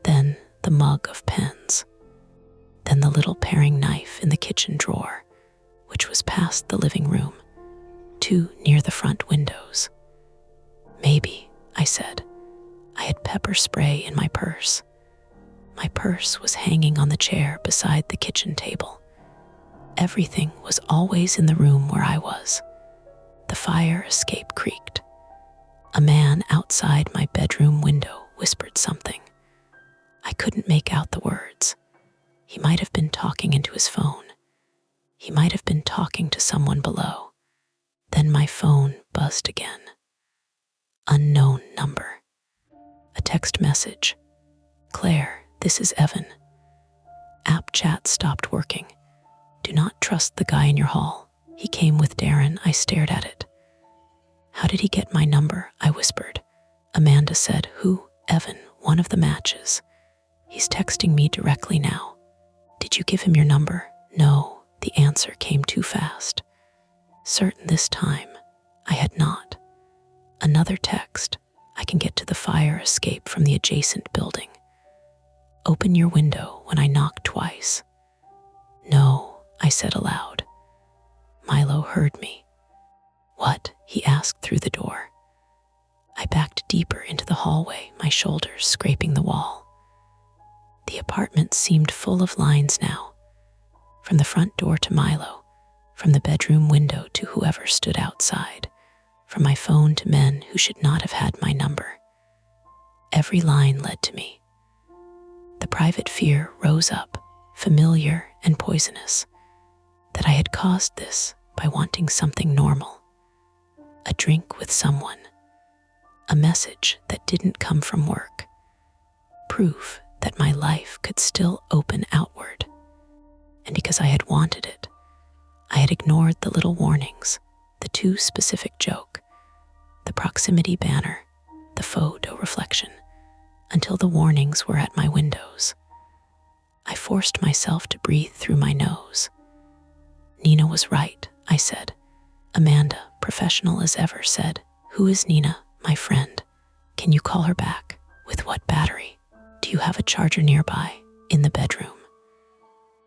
Then the mug of pens. Then the little paring knife in the kitchen drawer, which was past the living room, too near the front windows. "Maybe," I said. I had pepper spray in my purse. My purse was hanging on the chair beside the kitchen table. Everything was always in the room where I was. The fire escape creaked. A man outside my bedroom window whispered something. I couldn't make out the words. He might have been talking into his phone. He might have been talking to someone below. Then my phone buzzed again. Unknown number. A text message. "Claire, this is Evan. App chat stopped working. Do not trust the guy in your hall. He came with Darren." I stared at it. "How did he get my number?" I whispered. Amanda said, "Who?" "Evan, one of the matches. He's texting me directly now." "Did you give him your number?" "No." The answer came too fast. Certain this time, I had not. Another text. "I can get to the fire escape from the adjacent building. Open your window when I knock twice." "No," I said aloud. Milo heard me. "What?" he asked through the door. I backed deeper into the hallway, my shoulders scraping the wall. The apartment seemed full of lines now, from the front door to Milo, from the bedroom window to whoever stood outside, from my phone to men who should not have had my number. Every line led to me. The private fear rose up, familiar and poisonous, that I had caused this by wanting something normal. A drink with someone. A message that didn't come from work. Proof that my life could still open outward. And because I had wanted it, I had ignored the little warnings, the too specific joke, the proximity banner, the photo reflection, until the warnings were at my windows. I forced myself to breathe through my nose. "Nina was right," I said. Amanda, professional as ever, said, "Who is Nina?" "My friend. Can you call her back?" "With what battery?" "Do you have a charger nearby?" "In the bedroom."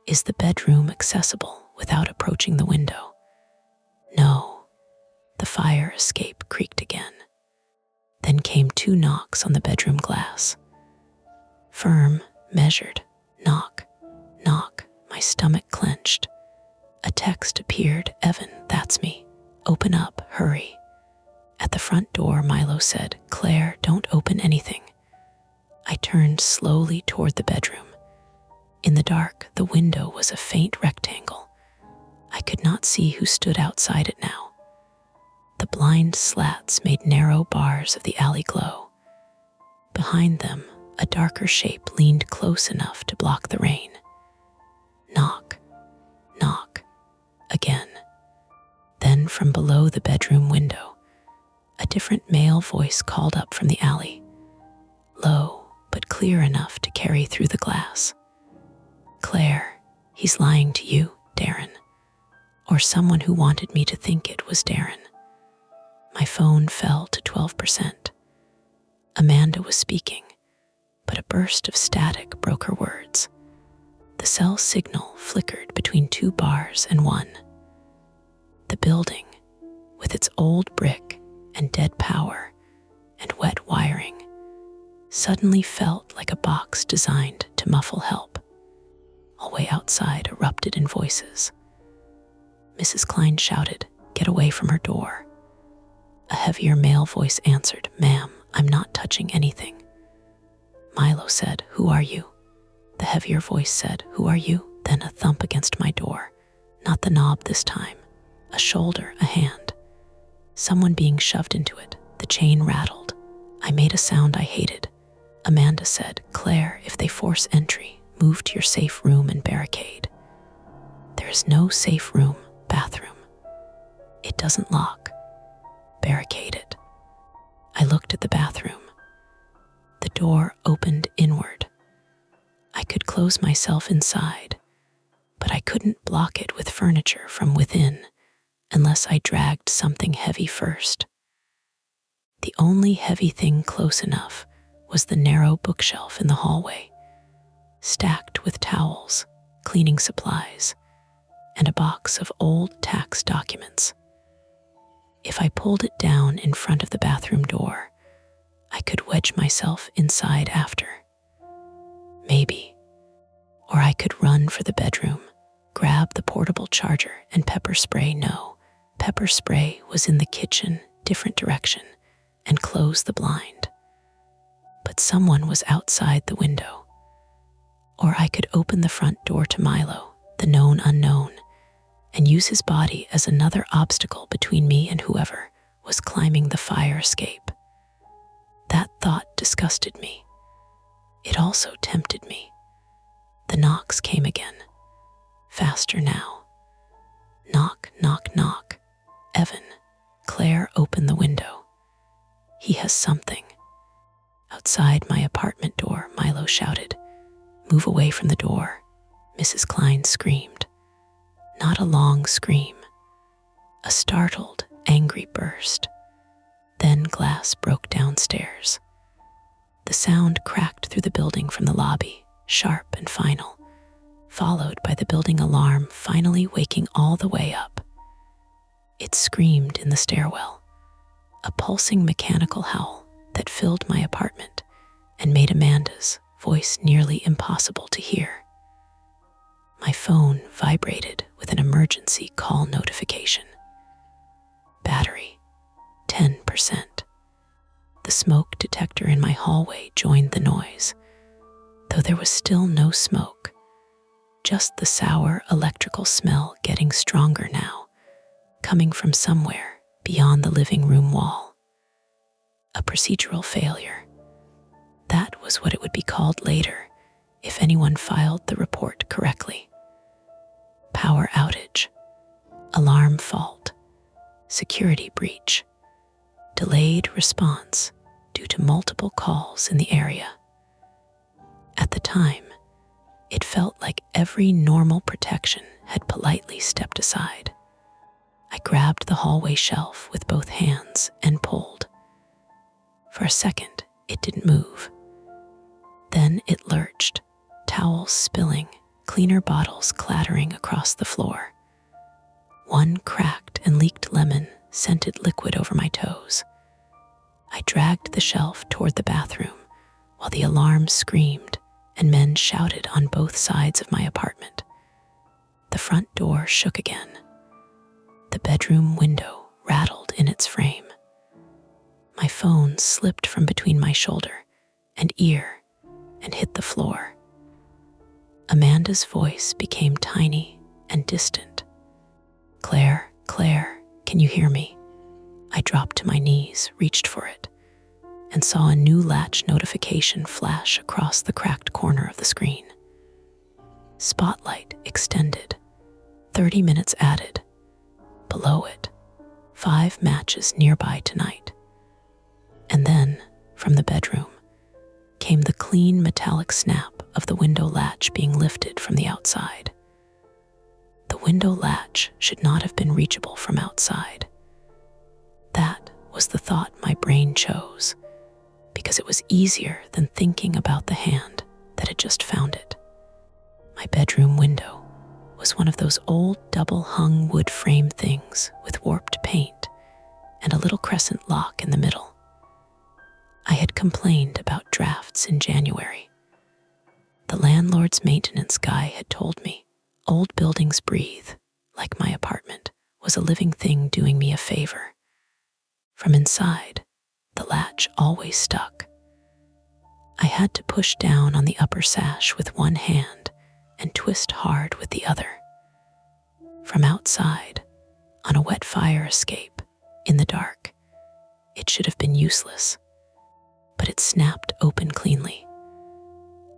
"Is the bedroom accessible without approaching the window?" "No." The fire escape creaked again. Then came 2 knocks on the bedroom glass. Firm, measured, knock, knock. My stomach clenched. A text appeared. "Evan, that's me. Open up, hurry." At the front door, Milo said, "Claire, don't open anything." I turned slowly toward the bedroom. In the dark, the window was a faint rectangle. I could not see who stood outside it now. The blind slats made narrow bars of the alley glow. Behind them, a darker shape leaned close enough to block the rain. Knock, knock, again. Then from below the bedroom window, a different male voice called up from the alley, low but clear enough to carry through the glass. "Claire, he's lying to you, Darren." Or someone who wanted me to think it was Darren. My phone fell to 12%. Amanda was speaking, but a burst of static broke her words. The cell signal flickered between 2 bars and 1. The building, with its old brick and dead power and wet wiring, suddenly felt like a box designed to muffle help. Hallway outside erupted in voices. Mrs. Klein shouted, "Get away from her door." A heavier male voice answered, "Ma'am, I'm not touching anything." Milo said, "Who are you?" The heavier voice said, "Who are you?" Then a thump against my door. Not the knob this time. A shoulder, a hand. Someone being shoved into it. The chain rattled. I made a sound I hated. Amanda said, "Claire, if they force entry, move to your safe room and barricade." There is no safe room, bathroom. It doesn't lock. Barricade it. I looked at the bathroom. The door opened inward. I could close myself inside, but I couldn't block it with furniture from within unless I dragged something heavy first. The only heavy thing close enough was the narrow bookshelf in the hallway, stacked with towels, cleaning supplies, and a box of old tax documents. If I pulled it down in front of the bathroom door, I could wedge myself inside after. Maybe. Or I could run for the bedroom, grab the portable charger and pepper spray. No, pepper spray was in the kitchen, different direction, and close the blind. But someone was outside the window. Or I could open the front door to Milo, the known unknown, and use his body as another obstacle between me and whoever was climbing the fire escape. That thought disgusted me. It also tempted me. The knocks came again, faster now. Knock, knock, knock. Evan. Claire opened the window. "He has something." Outside my apartment door, Milo shouted, "Move away from the door." Mrs. Klein screamed. Not a long scream. A startled, angry burst. Then glass broke downstairs. The sound cracked through the building from the lobby, sharp and final, followed by the building alarm finally waking all the way up. It screamed in the stairwell, a pulsing mechanical howl that filled my apartment and made Amanda's voice nearly impossible to hear. My phone vibrated with an emergency call notification. Battery, 10%. The smoke detector in my hallway joined the noise, though there was still no smoke, just the sour electrical smell getting stronger now, coming from somewhere beyond the living room wall. A procedural failure. That was what it would be called later if anyone filed the report correctly. Power outage, alarm fault, security breach, delayed response due to multiple calls in the area. At the time, it felt like every normal protection had politely stepped aside. I grabbed the hallway shelf with both hands and pulled. For a second, it didn't move. Then it lurched, towels spilling, cleaner bottles clattering across the floor. One cracked and leaked lemon scented liquid over my toes. I dragged the shelf toward the bathroom while the alarm screamed and men shouted on both sides of my apartment. The front door shook again. The bedroom window rattled in its frame. My phone slipped from between my shoulder and ear and hit the floor. Amanda's voice became tiny and distant. "Claire, Claire, can you hear me?" I dropped to my knees, reached for it, and saw a new latch notification flash across the cracked corner of the screen. Spotlight extended. 30 minutes added. Below it, 5 matches nearby tonight. And then, from the bedroom, came the clean metallic snap of the window latch being lifted from the outside. The window latch should not have been reachable from outside. That was the thought my brain chose, because it was easier than thinking about the hand that had just found it. My bedroom window was one of those old double-hung wood frame things with warped paint and a little crescent lock in the middle. I had complained about drafts in January. The landlord's maintenance guy had told me old buildings breathe, like my apartment was a living thing doing me a favor. From inside, the latch always stuck. I had to push down on the upper sash with one hand and twist hard with the other. From outside, on a wet fire escape, in the dark, it should have been useless, but it snapped open cleanly.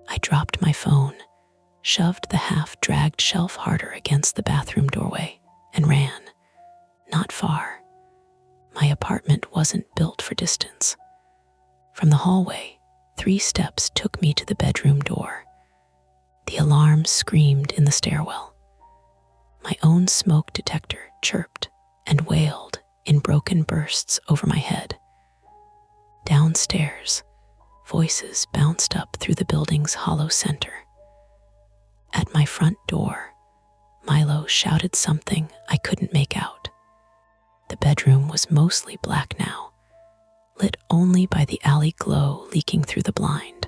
I dropped my phone, shoved the half-dragged shelf harder against the bathroom doorway, and ran. Not far. My apartment wasn't built for distance. From the hallway, 3 steps took me to the bedroom door. The alarm screamed in the stairwell. My own smoke detector chirped and wailed in broken bursts over my head. Downstairs, voices bounced up through the building's hollow center. At my front door, Milo shouted something I couldn't make out. The bedroom was mostly black now, lit only by the alley glow leaking through the blind.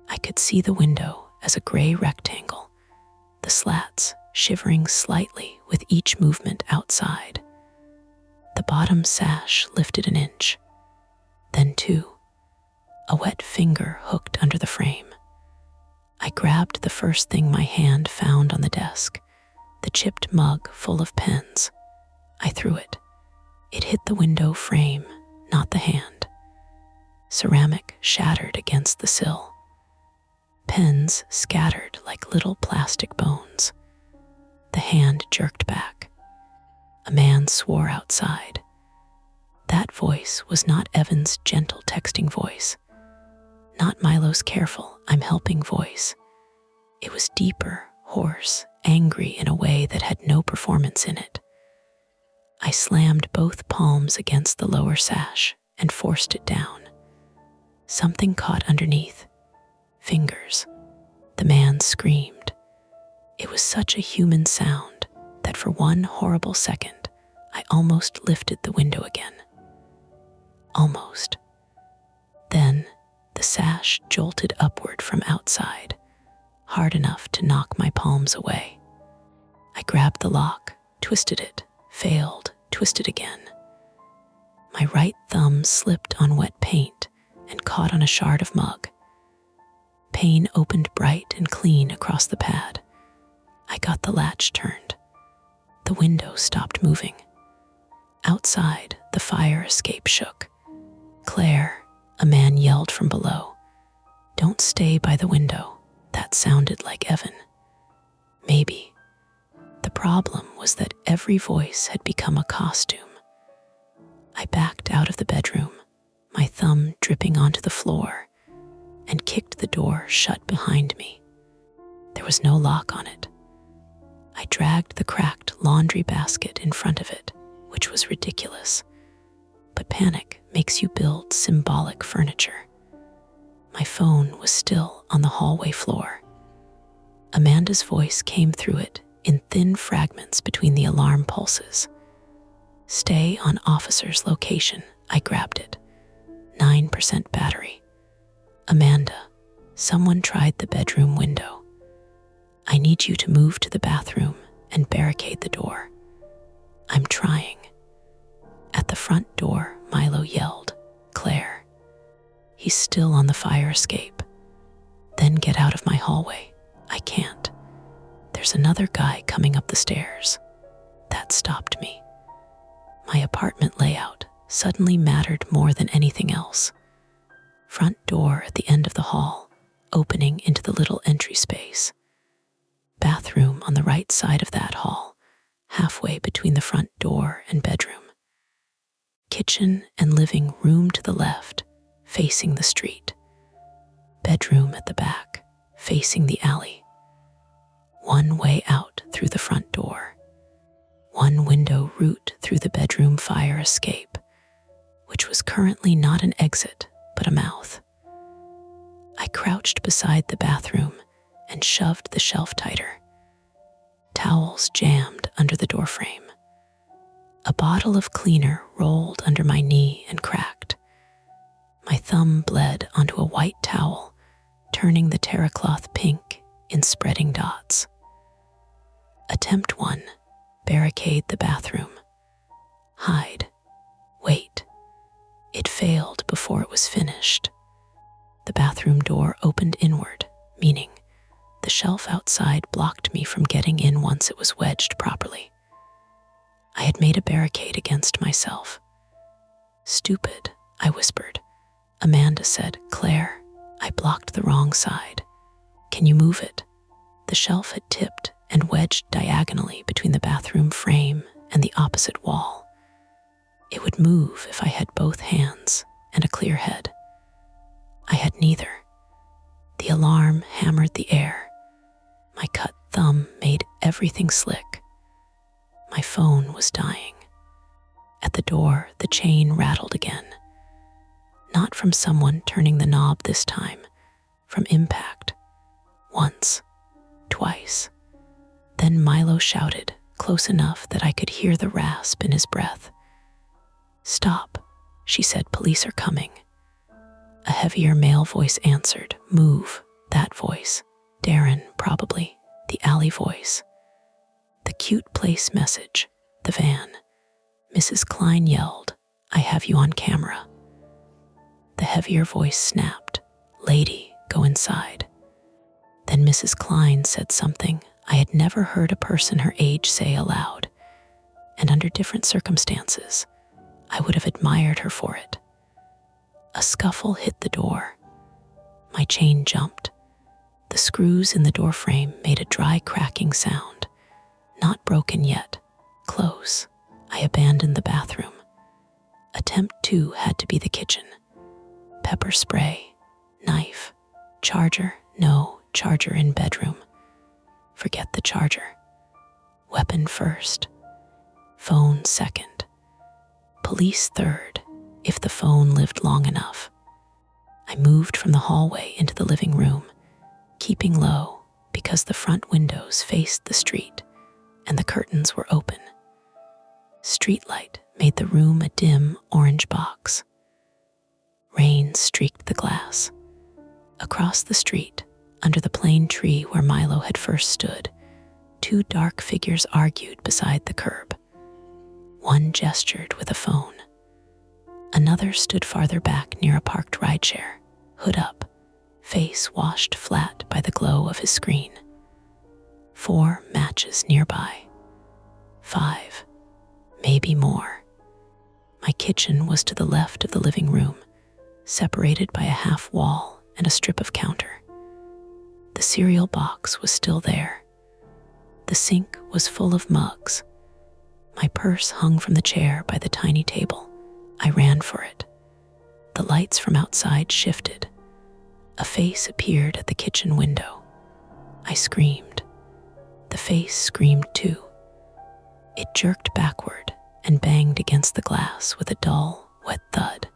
I could see the window as a gray rectangle, the slats shivering slightly with each movement outside. The bottom sash lifted an inch, then 2. A wet finger hooked under the frame. I grabbed the first thing my hand found on the desk, the chipped mug full of pens. I threw it. It hit the window frame, not the hand. Ceramic shattered against the sill. Pens scattered like little plastic bones. The hand jerked back. A man swore outside. That voice was not Evan's gentle texting voice, not Milo's careful, I'm helping voice. It was deeper, hoarse, angry in a way that had no performance in it. I slammed both palms against the lower sash and forced it down. Something caught underneath. Fingers. The man screamed. It was such a human sound that for one horrible second, I almost lifted the window again. Almost. Then, the sash jolted upward from outside, hard enough to knock my palms away. I grabbed the lock, twisted it, failed, twisted again. My right thumb slipped on wet paint and caught on a shard of mug. Pane opened bright and clean across the pad. I got the latch turned. The window stopped moving. Outside, the fire escape shook. "Claire," a man yelled from below. "Don't stay by the window." That sounded like Evan. Maybe. The problem was that every voice had become a costume. I backed out of the bedroom, my thumb dripping onto the floor, and kicked the door shut behind me. There was no lock on it. I dragged the cracked laundry basket in front of it, which was ridiculous. But panic makes you build symbolic furniture. My phone was still on the hallway floor. Amanda's voice came through it in thin fragments between the alarm pulses. "Stay on officer's location." I grabbed it. 9% battery. "Amanda, someone tried the bedroom window. I need you to move to the bathroom and barricade the door." "I'm trying." At the front door, Milo yelled, "Claire." "He's still on the fire escape." "Then get out of my hallway." "I can't. There's another guy coming up the stairs." That stopped me. My apartment layout suddenly mattered more than anything else. Front door at the end of the hall, opening into the little entry space. Bathroom on the right side of that hall, halfway between the front door and bedroom. Kitchen and living room to the left, facing the street. Bedroom at the back, facing the alley. One way out through the front door. One window route through the bedroom fire escape, which was currently not an exit, but a mouth. I crouched beside the bathroom and shoved the shelf tighter. Towels jammed under the doorframe. A bottle of cleaner rolled under my knee and cracked. My thumb bled onto a white towel, turning the terracloth pink in spreading dots. Attempt 1. Barricade the bathroom. Hide. Wait. It failed before it was finished. The bathroom door opened inward, meaning the shelf outside blocked me from getting in once it was wedged properly. I had made a barricade against myself. Stupid, I whispered. Amanda said, Claire, I blocked the wrong side. Can you move it? The shelf had tipped and wedged diagonally between the bathroom frame and the opposite wall. It would move if I had both hands and a clear head. I had neither. The alarm hammered the air. My cut thumb made everything slick. My phone was dying. At the door, the chain rattled again. Not from someone turning the knob this time, from impact. Once, twice. Then Milo shouted, close enough that I could hear the rasp in his breath. Stop, she said, police are coming. A heavier male voice answered, move, that voice. Darren, probably, the alley voice. The cute place message, the van. Mrs. Klein yelled, I have you on camera. The heavier voice snapped, lady, go inside. Then Mrs. Klein said something I had never heard a person her age say aloud, and under different circumstances, I would have admired her for it. A scuffle hit the door. My chain jumped. The screws in the doorframe made a dry cracking sound. Not broken yet. Close. I abandoned the bathroom. Attempt 2 had to be the kitchen. Pepper spray. Knife. Charger. No, charger in bedroom. Forget the charger. Weapon first. Phone second. Police third, if the phone lived long enough. I moved from the hallway into the living room, keeping low because the front windows faced the street and the curtains were open. Streetlight made the room a dim orange box. Rain streaked the glass. Across the street, under the plane tree where Milo had first stood, 2 dark figures argued beside the curb. One gestured with a phone. Another stood farther back near a parked rideshare, hood up, face washed flat by the glow of his screen. 4 matches nearby. 5, maybe more. My kitchen was to the left of the living room, separated by a half wall and a strip of counter. The cereal box was still there. The sink was full of mugs. My purse hung from the chair by the tiny table. I ran for it. The lights from outside shifted. A face appeared at the kitchen window. I screamed. The face screamed too. It jerked backward and banged against the glass with a dull, wet thud.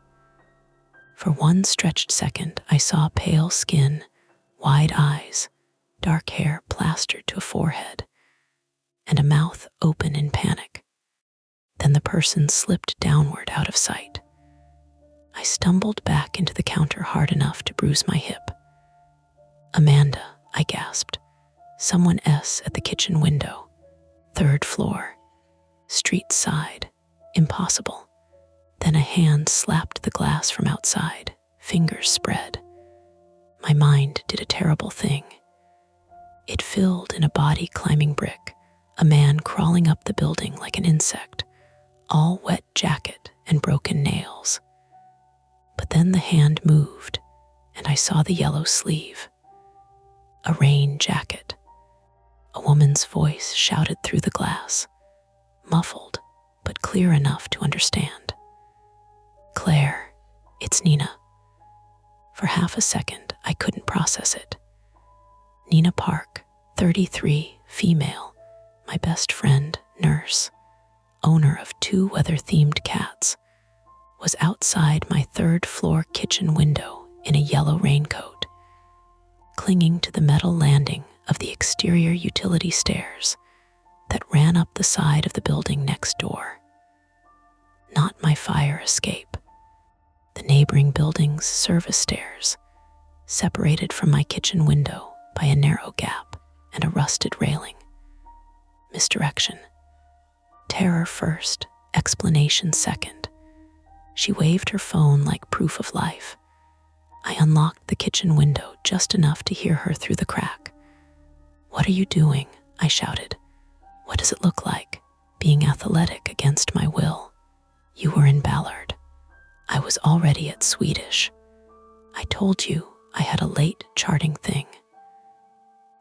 For one stretched second, I saw pale skin, wide eyes, dark hair plastered to a forehead, and a mouth open in panic. Then the person slipped downward out of sight. I stumbled back into the counter hard enough to bruise my hip. Amanda, I gasped. Someone S at the kitchen window. 3rd floor. Street side. Impossible. Then a hand slapped the glass from outside, fingers spread. My mind did a terrible thing. It filled in a body climbing brick, a man crawling up the building like an insect, all wet jacket and broken nails. But then the hand moved, and I saw the yellow sleeve. A rain jacket. A woman's voice shouted through the glass, muffled but clear enough to understand. "Claire, it's Nina." For half a second, I couldn't process it. Nina Park, 33, female, my best friend, nurse, owner of 2 weather-themed cats, was outside my 3rd-floor kitchen window in a yellow raincoat, clinging to the metal landing of the exterior utility stairs that ran up the side of the building next door. Not my fire escape. The neighboring building's service stairs, separated from my kitchen window by a narrow gap and a rusted railing. Misdirection. Terror first, explanation second. She waved her phone like proof of life. I unlocked the kitchen window just enough to hear her through the crack. "What are you doing?" I shouted. "What does it look like, being athletic against my will?" "You were in Ballard." I was already at Swedish. "I told you I had a late charting thing."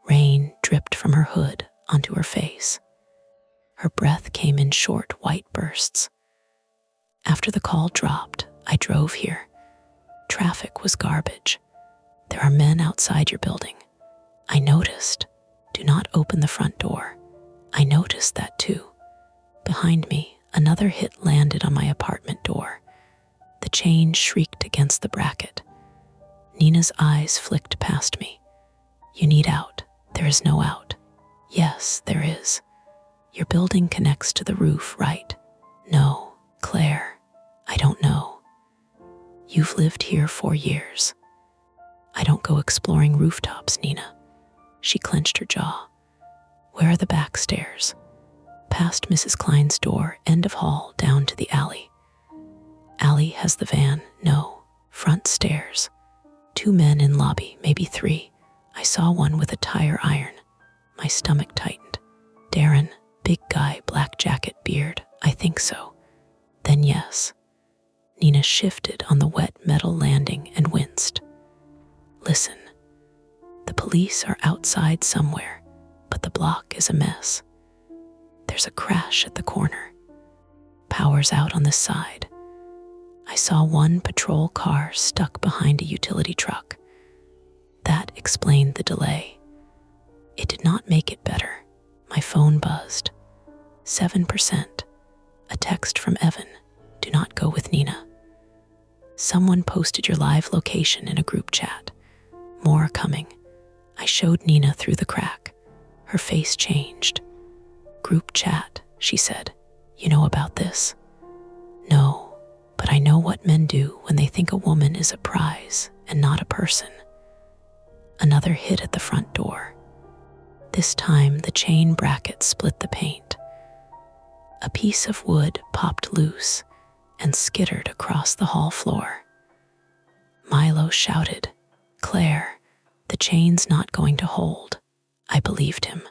Rain dripped from her hood onto her face. Her breath came in short white bursts. After the call dropped, I drove here. Traffic was garbage. "There are men outside your building." I noticed. "Do not open the front door." I noticed that too. Behind me, another hit landed on my apartment door. The chain shrieked against the bracket. Nina's eyes flicked past me. "You need out. There is no out." "Yes, there is. Your building connects to the roof, right?" "No, Claire, I don't know." "You've lived here 4 years." "I don't go exploring rooftops, Nina." She clenched her jaw. "Where are the back stairs?" "Past Mrs. Klein's door, end of hall, down to the alley." "Alley has the van." "No, front stairs. 2 men in lobby, maybe 3. I saw one with a tire iron." My stomach tightened. "Darren, big guy, black jacket, beard." "I think so." "Then yes." Nina shifted on the wet metal landing and winced. "Listen, the police are outside somewhere, but the block is a mess. There's a crash at the corner. Power's out on this side. I saw one patrol car stuck behind a utility truck. That explained the delay." It did not make it better. My phone buzzed. 7%. A text from Evan. "Do not go with Nina." "Someone posted your live location in a group chat. More coming." I showed Nina through the crack. Her face changed. "Group chat," she said. "You know about this?" "No, but I know what men do when they think a woman is a prize and not a person." Another hit at the front door. This time, the chain bracket split the paint. A piece of wood popped loose and skittered across the hall floor. Milo shouted, "Claire, the chain's not going to hold." I believed him.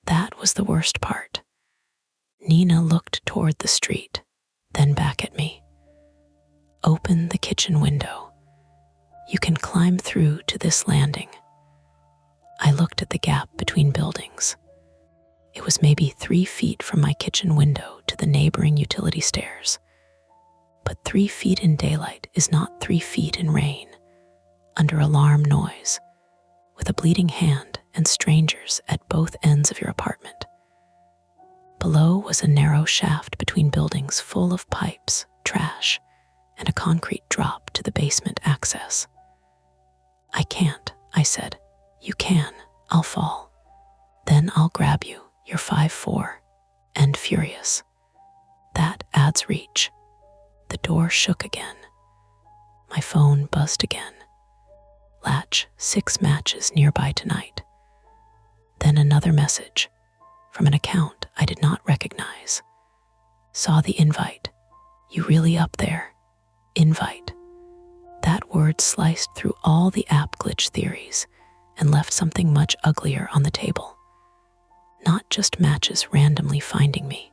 That was the worst part. Nina looked toward the street, then back at me. "Open the kitchen window. You can climb through to this landing." I looked at the gap between buildings. It was maybe 3 feet from my kitchen window to the neighboring utility stairs. But 3 feet in daylight is not 3 feet in rain, under alarm noise, with a bleeding hand and strangers at both ends of your apartment. Below was a narrow shaft between buildings full of pipes, trash, and a concrete drop to the basement access. "I can't," I said. "You can. I'll fall. Then I'll grab you. You're 5'4", and furious. That adds reach." The door shook again. My phone buzzed again. "Latch 6 matches nearby tonight." Then another message, from an account I did not recognize. "Saw the invite. You really up there? Invite." That word sliced through all the app glitch theories and left something much uglier on the table. Not just matches randomly finding me.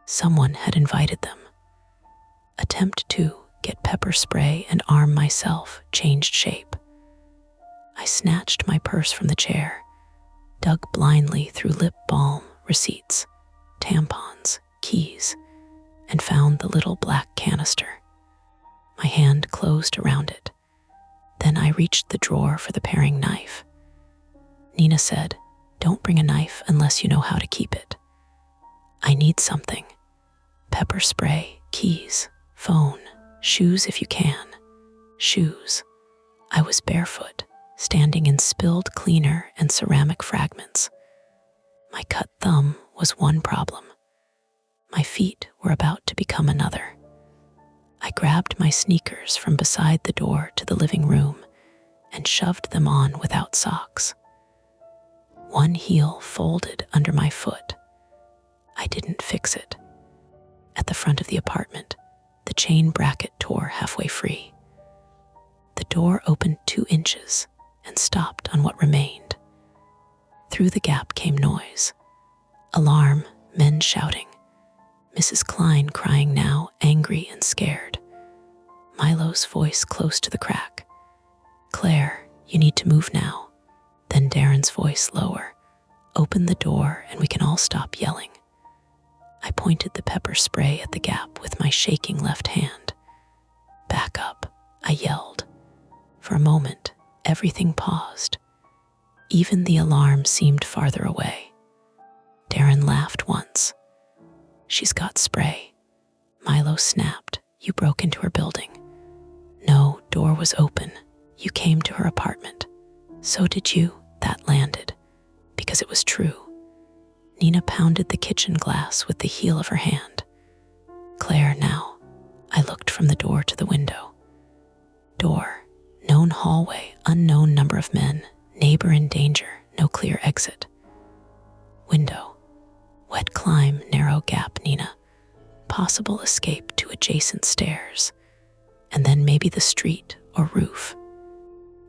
Someone had invited them. Attempt to get pepper spray and arm myself changed shape. I snatched my purse from the chair, dug blindly through lip balm, receipts, tampons, keys, and found the little black canister. My hand closed around it. Then I reached the drawer for the paring knife. Nina said, "Don't bring a knife unless you know how to keep it." "I need something. Pepper spray, keys, phone, shoes if you can." Shoes. I was barefoot, standing in spilled cleaner and ceramic fragments. My cut thumb was one problem. My feet were about to become another. I grabbed my sneakers from beside the door to the living room and shoved them on without socks. One heel folded under my foot. I didn't fix it. At the front of the apartment, the chain bracket tore halfway free. The door opened 2 inches and stopped on what remained. Through the gap came noise. Alarm, men shouting. Mrs. Klein crying now, angry and scared. Milo's voice close to the crack. "Claire, you need to move now." Then Darren's voice lower. "Open the door and we can all stop yelling." I pointed the pepper spray at the gap with my shaking left hand. "Back up," I yelled. For a moment, everything paused. Even the alarm seemed farther away. Darren laughed once. "She's got spray." Milo snapped. "You broke into her building." "No, door was open. You came to her apartment." "So did you." That landed, because it was true. Nina pounded the kitchen glass with the heel of her hand. "Claire, now." I looked from the door to the window. Door, known hallway, unknown number of men, neighbor in danger, no clear exit. Window, wet climb, narrow gap, Nina. Possible escape to adjacent stairs, and then maybe the street or roof.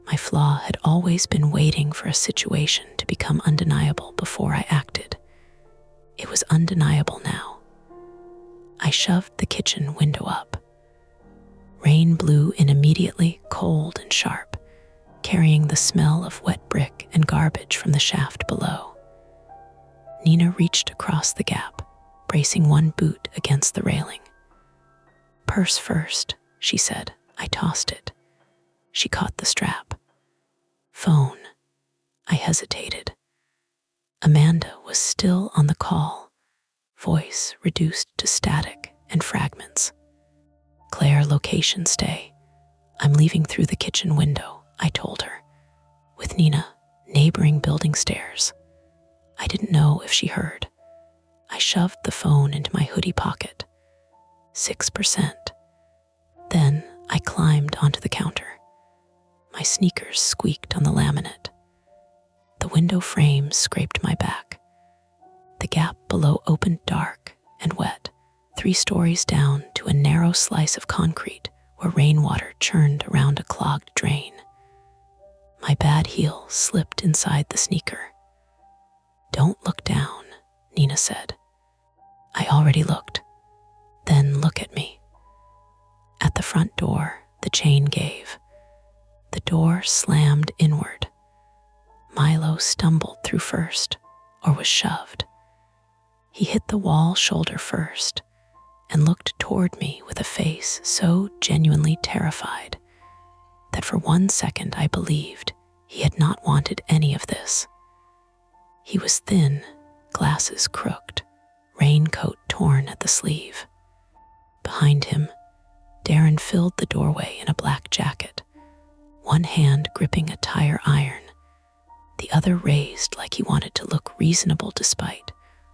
My flaw had always been waiting for a situation to become undeniable before I acted. It was undeniable now. I shoved the kitchen window up. Rain blew in immediately, cold and sharp, carrying the smell of wet brick and garbage from the shaft below. Nina reached across the gap, bracing one boot against the railing. "Purse first," she said. I tossed it. She caught the strap. "Phone." I hesitated. Amanda was still on the call, voice reduced to static and fragments. "Claire, location stay. I'm leaving through the kitchen window," I told her. "With Nina, neighboring building stairs." I didn't know if she heard. I shoved the phone into my hoodie pocket. 6%. Then I climbed onto the counter. My sneakers squeaked on the laminate. The window frame scraped my back. The gap below opened dark and wet, 3 stories down to a narrow slice of concrete where rainwater churned around a clogged drain. My bad heel slipped inside the sneaker. "Don't look down," Nina said. I already looked. "Then look at me." At the front door, the chain gave. The door slammed inward. Milo stumbled through first, or was shoved. He hit the wall shoulder first and looked toward me with a face so genuinely terrified that for 1 second I believed he had not wanted any of this. He was thin, glasses crooked, raincoat torn at the sleeve. Behind him, Darren filled the doorway in a black jacket, one hand gripping a tire iron, the other raised like he wanted to look reasonable despite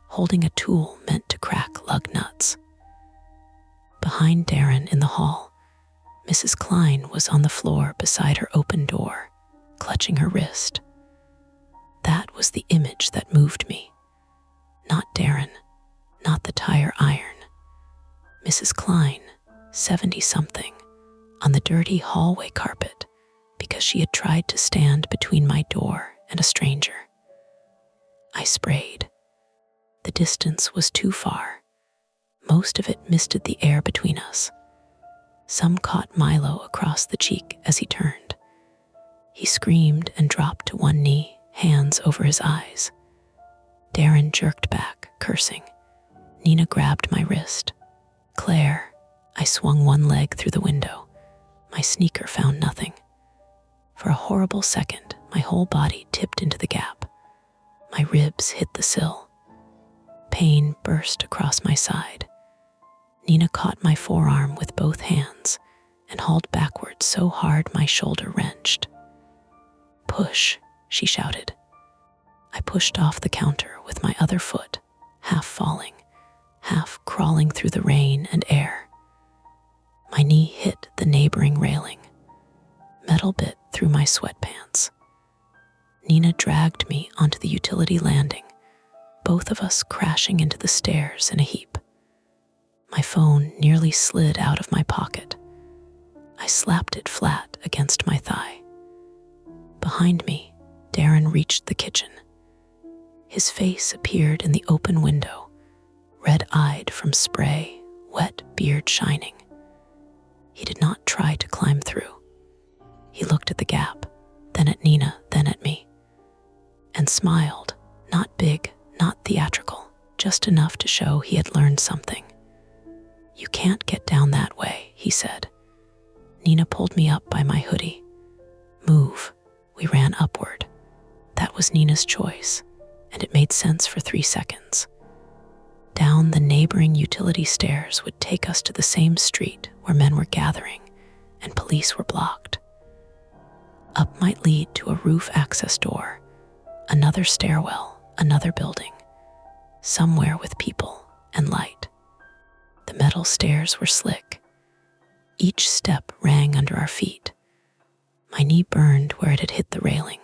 holding a tool meant to crack lug nuts. Behind Darren in the hall, Mrs. Klein was on the floor beside her open door, clutching her wrist. That was the image that moved me. Not Darren, not the tire iron. Mrs. Klein, 70-something, on the dirty hallway carpet because she had tried to stand between my door and a stranger. I sprayed. The distance was too far. Most of it misted the air between us. Some caught Milo across the cheek as he turned. He screamed and dropped to one knee, hands over his eyes. Darren jerked back, cursing. Nina grabbed my wrist. Claire, I swung one leg through the window. My sneaker found nothing. For a horrible second, my whole body tipped into the gap. My ribs hit the sill. Pain burst across my side. Nina caught my forearm with both hands and hauled backward so hard my shoulder wrenched. "Push," she shouted. I pushed off the counter with my other foot, half falling, half crawling through the rain and air. My knee hit the neighboring railing. Metal bit through my sweatpants. Nina dragged me onto the utility landing, both of us crashing into the stairs in a heap. My phone nearly slid out of my pocket. I slapped it flat against my thigh. Behind me, Darren reached the kitchen. His face appeared in the open window, red-eyed from spray, wet beard shining. He did not try to climb through. He looked at the gap, then at Nina, then at me, and smiled, not big, not theatrical, just enough to show he had learned something. "You can't get down that way," he said. Nina pulled me up by my hoodie. "Move." We ran upward. That was Nina's choice, and it made sense for 3 seconds. Down the neighboring utility stairs would take us to the same street where men were gathering and police were blocked. Up might lead to a roof access door, another stairwell, another building, somewhere with people and light. The metal stairs were slick. Each step rang under our feet. My knee burned where it had hit the railing.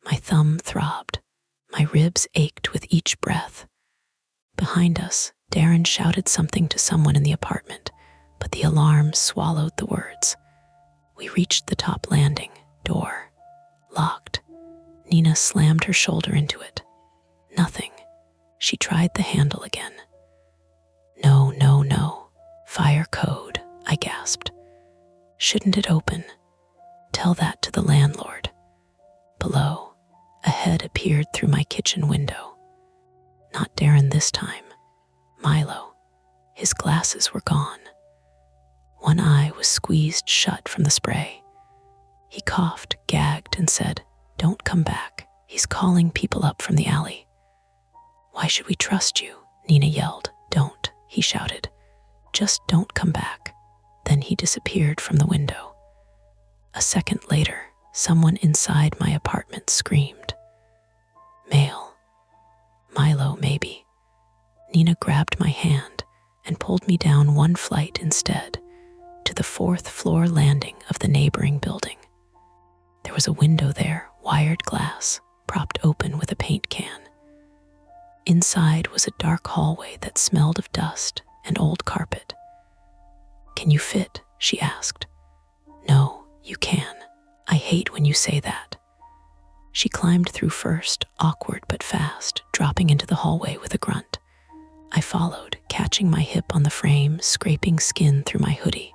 My thumb throbbed. My ribs ached with each breath. Behind us, Darren shouted something to someone in the apartment, but the alarm swallowed the words. We reached the top landing, door locked. Nina slammed her shoulder into it. Nothing. She tried the handle again. No, no, no. Fire code, I gasped. Shouldn't it open? Tell that to the landlord. Below, a head appeared through my kitchen window. Not Darren this time. Milo. His glasses were gone. One eye was squeezed shut from the spray. He coughed, gagged, and said, "Don't come back. He's calling people up from the alley." "Why should we trust you?" Nina yelled. "Don't," he shouted. "Just don't come back." Then he disappeared from the window. A second later, someone inside my apartment screamed. Male. Milo, maybe. Nina grabbed my hand and pulled me down one flight instead, to the 4th floor landing of the neighboring building. There was a window there, wired glass, propped open with a paint can. Inside was a dark hallway that smelled of dust and old carpet. "Can you fit?" she asked. "No, you can. I hate when you say that." She climbed through first, awkward but fast, dropping into the hallway with a grunt. I followed, catching my hip on the frame, scraping skin through my hoodie.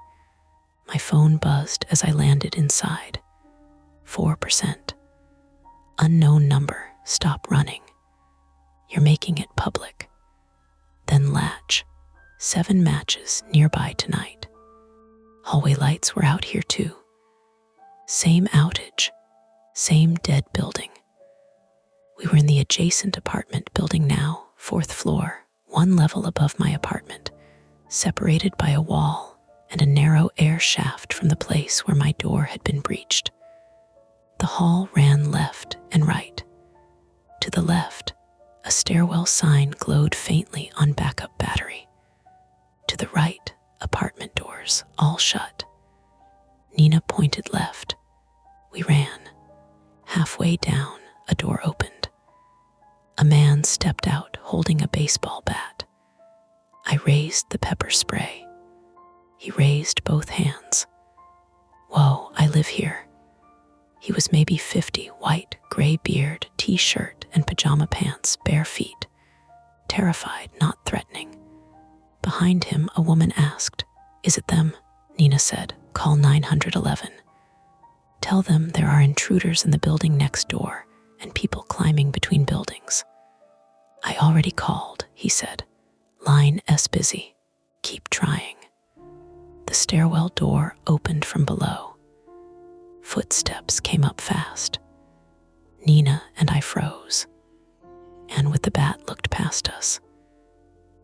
My phone buzzed as I landed inside. 4%. Unknown number, stop running. You're making it public. Then latch. 7 matches nearby tonight. Hallway lights were out here too. Same outage, same dead building. We were in the adjacent apartment building now, 4th floor, 1 level above my apartment, separated by a wall and a narrow air shaft from the place where my door had been breached. The hall ran left and right. To the left, a stairwell sign glowed faintly on backup battery. To the right, apartment doors, all shut. Nina pointed left. We ran. Halfway down, a door opened. A man stepped out holding a baseball bat. I raised the pepper spray. He raised both hands. "Whoa, I live here." He was maybe 50, white, gray beard, t-shirt, and pajama pants, bare feet. Terrified, not threatening. Behind him, a woman asked, "Is it them?" Nina said, "Call 911. Tell them there are intruders in the building next door and people climbing between buildings. "I already called," he said. "Line S busy. Keep trying." The stairwell door opened from below. Footsteps came up fast. Nina and I froze. Anne with the bat looked past us.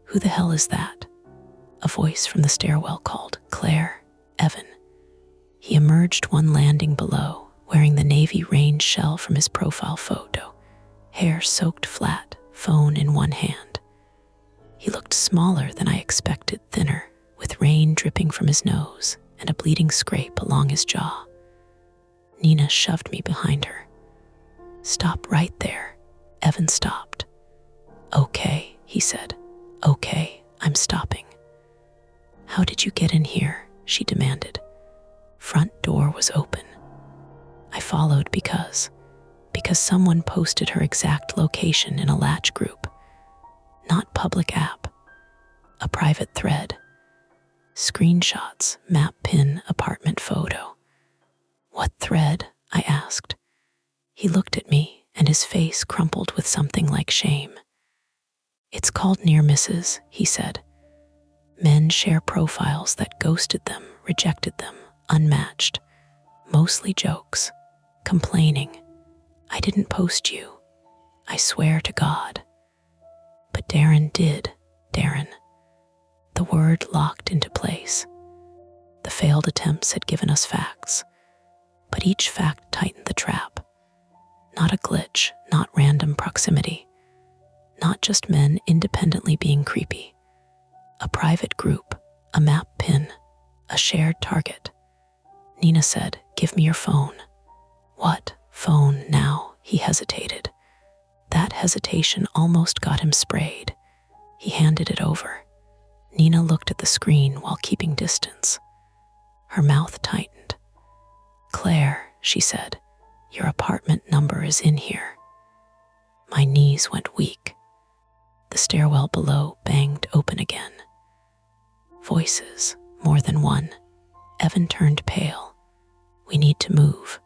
"Who the hell is that?" A voice from the stairwell called. "Claire, Evan." He emerged one landing below, wearing the navy range shell from his profile photo, hair soaked flat, phone in one hand. He looked smaller than I expected, thinner, with rain dripping from his nose and a bleeding scrape along his jaw. Nina shoved me behind her. "Stop right there." Evan stopped. "Okay," he said. "Okay, I'm stopping." "How did you get in here?" she demanded. "Front door was open." I followed because someone posted her exact location in a Latch group. Not public app, a private thread. Screenshots, map pin, apartment photo. "What thread?" I asked. He looked at me, and his face crumpled with something like shame. "It's called near misses," he said. "Men share profiles that ghosted them, rejected them, unmatched. Mostly jokes, complaining. I didn't post you. I swear to God." "But Darren did, Darren." The word locked into place. The failed attempts had given us facts, but each fact tightened the trap. Not a glitch, not random proximity, not just men independently being creepy. A private group, a map pin, a shared target. Nina said, "Give me your phone." "What phone now?" He hesitated. That hesitation almost got him sprayed. He handed it over. Nina looked at the screen while keeping distance. Her mouth tightened. "Claire," she said, "your apartment number is in here." My knees went weak. The stairwell below banged open again. Voices, more than one. Evan turned pale. "We need to move."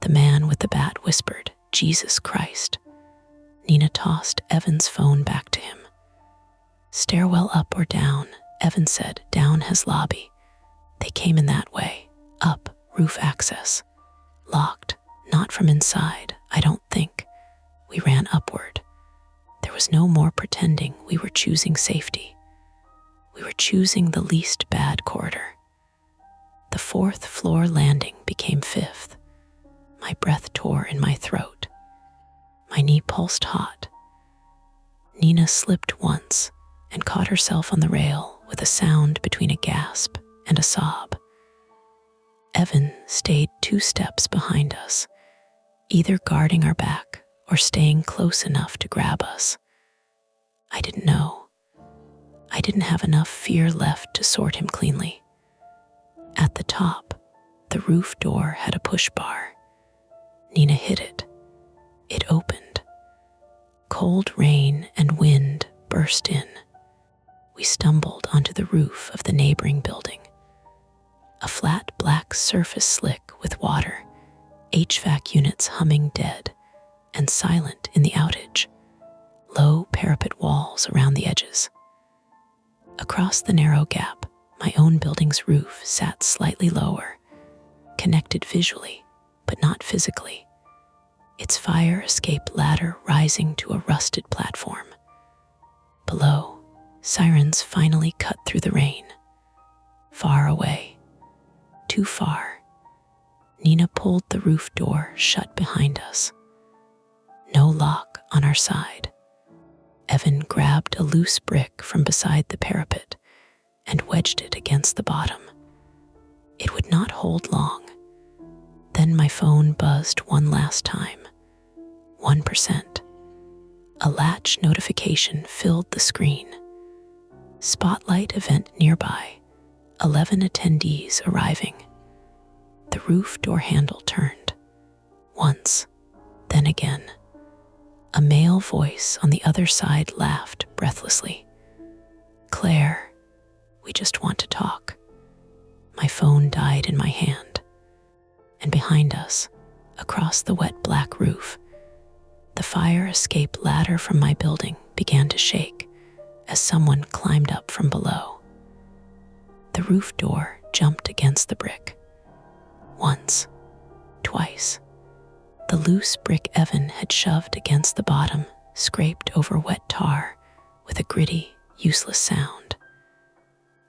The man with the bat whispered, "Jesus Christ." Nina tossed Evan's phone back to him. "Stairwell up or down?" Evan said. "Down has lobby." They came in that way. Up, roof access. Locked, not from inside, I don't think. We ran upward. There was no more pretending we were choosing safety. We were choosing the least bad corridor. The fourth floor landing became fifth. My breath tore in my throat. My knee pulsed hot. Nina slipped once and caught herself on the rail with a sound between a gasp and a sob. Evan stayed 2 steps behind us, either guarding our back or staying close enough to grab us. I didn't know. I didn't have enough fear left to sort him cleanly. At the top, the roof door had a push bar. Nina hit it. It opened. Cold rain and wind burst in. We stumbled onto the roof of the neighboring building. A flat black surface slick with water, HVAC units humming dead and silent in the outage, low parapet walls around the edges. Across the narrow gap, my own building's roof sat slightly lower, connected visually, but not physically. Its fire escape ladder rising to a rusted platform. Below, sirens finally cut through the rain. Far away, too far, Nina pulled the roof door shut behind us. No lock on our side. Evan grabbed a loose brick from beside the parapet and wedged it against the bottom. It would not hold long. Then my phone buzzed one last time. 1%. A latch notification filled the screen. Spotlight event nearby. 11 attendees arriving. The roof door handle turned. Once, then again. A male voice on the other side laughed breathlessly. "Claire, we just want to talk." My phone died in my hand. And behind us, across the wet black roof, The fire escape ladder from my building began to shake as someone climbed up from below. The roof door jumped against the brick. Once, twice. The loose brick Evan had shoved against the bottom scraped over wet tar with a gritty, useless sound.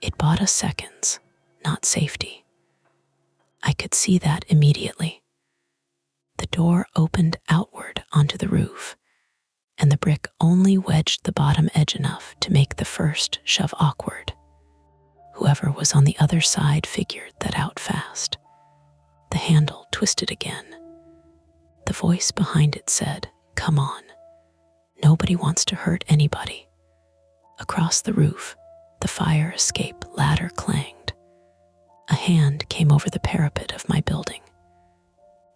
It bought us seconds, not safety. I could see that immediately. The door opened outward onto the roof, and the brick only wedged the bottom edge enough to make the first shove awkward. Whoever was on the other side figured that out fast. The handle twisted again. The voice behind it said, "Come on. Nobody wants to hurt anybody." Across the roof, the fire escape ladder clanged. A hand came over the parapet of my building.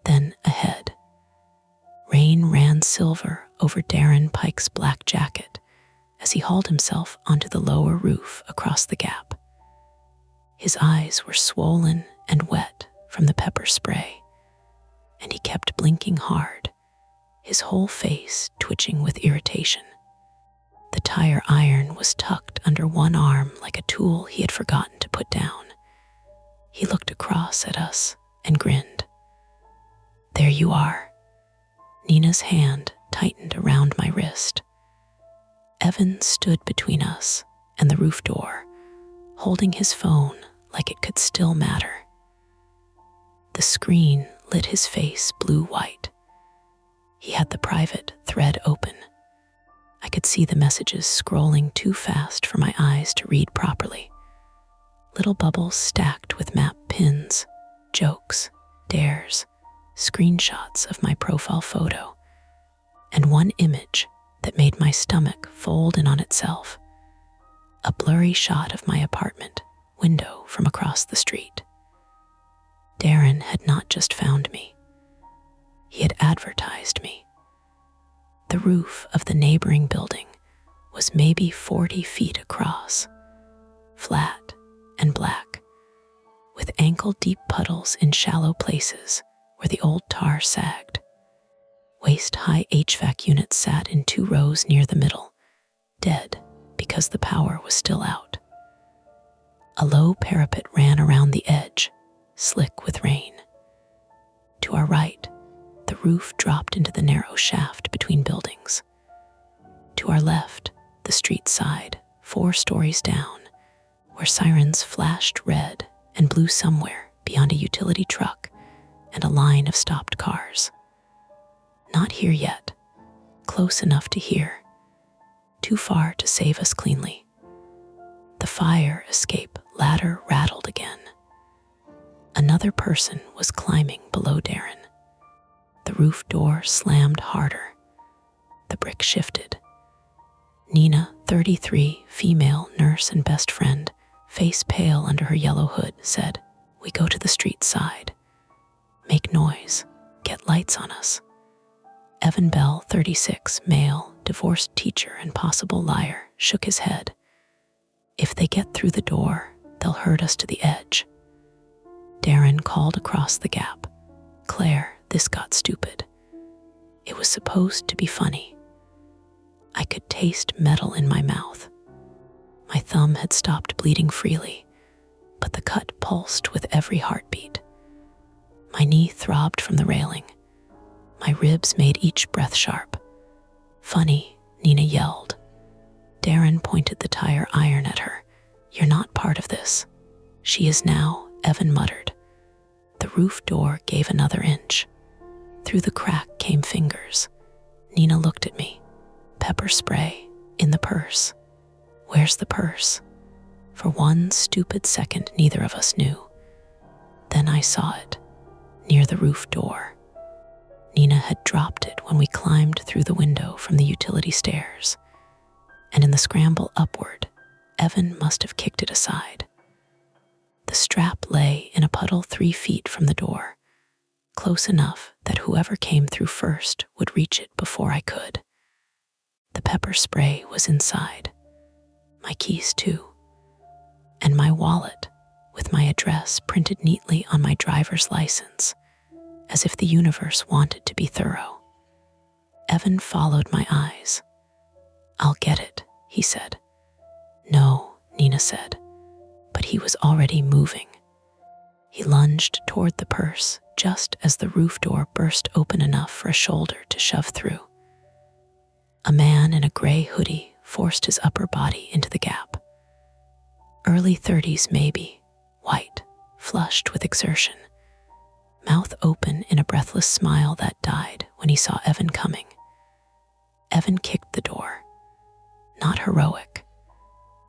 Then ahead. Rain ran silver over Darren Pike's black jacket as he hauled himself onto the lower roof across the gap. His eyes were swollen and wet from the pepper spray, and he kept blinking hard, his whole face twitching with irritation. The tire iron was tucked under one arm like a tool he had forgotten to put down. He looked across at us and grinned. "There you are." Nina's hand tightened around my wrist. Evan stood between us and the roof door, holding his phone like it could still matter. The screen lit his face blue-white. He had the private thread open. I could see the messages scrolling too fast for my eyes to read properly. Little bubbles stacked with map pins, jokes, dares, screenshots of my profile photo, and one image that made my stomach fold in on itself. A blurry shot of my apartment window from across the street. Darren had not just found me. He had advertised me. The roof of the neighboring building was maybe 40 feet across, flat and black, with ankle-deep puddles in shallow places where the old tar sagged. Waist-high HVAC units sat in 2 rows near the middle, dead because the power was still out. A low parapet ran around the edge, slick with rain. To our right, the roof dropped into the narrow shaft between buildings. To our left, the street side, 4 stories down, where sirens flashed red and blue somewhere beyond a utility truck and a line of stopped cars. Not here yet, close enough to hear, too far to save us cleanly. The fire escape ladder rattled again. Another person was climbing below Darren. The roof door slammed harder. The brick shifted. Nina, 33, female nurse and best friend, face pale under her yellow hood, said, "We go to the street side. Make noise. Get lights on us." Evan Bell, 36, male, divorced teacher and possible liar, shook his head. "If they get through the door, they'll herd us to the edge." Darren called across the gap, "Claire, this got stupid." It was supposed to be funny. I could taste metal in my mouth. My thumb had stopped bleeding freely, but the cut pulsed with every heartbeat. My knee throbbed from the railing. My ribs made each breath sharp. "Funny," Nina yelled. Darren pointed the tire iron at her. "You're not part of this." "She is now," Evan muttered. The roof door gave another inch. Through the crack came fingers. Nina looked at me. Pepper spray in the purse. Where's the purse? For one stupid second, neither of us knew. Then I saw it, near the roof door. Nina had dropped it when we climbed through the window from the utility stairs, and in the scramble upward, Evan must have kicked it aside. The strap lay in a puddle 3 feet from the door, close enough that whoever came through first would reach it before I could. The pepper spray was inside, my keys too, and my wallet with my address printed neatly on my driver's license, as if the universe wanted to be thorough. Evan followed my eyes. "I'll get it," he said. "No," Nina said, but he was already moving. He lunged toward the purse just as the roof door burst open enough for a shoulder to shove through. A man in a gray hoodie forced his upper body into the gap. Early 30s maybe, white, flushed with exertion, mouth open in a breathless smile that died when he saw Evan coming. Evan kicked the door. Not heroic,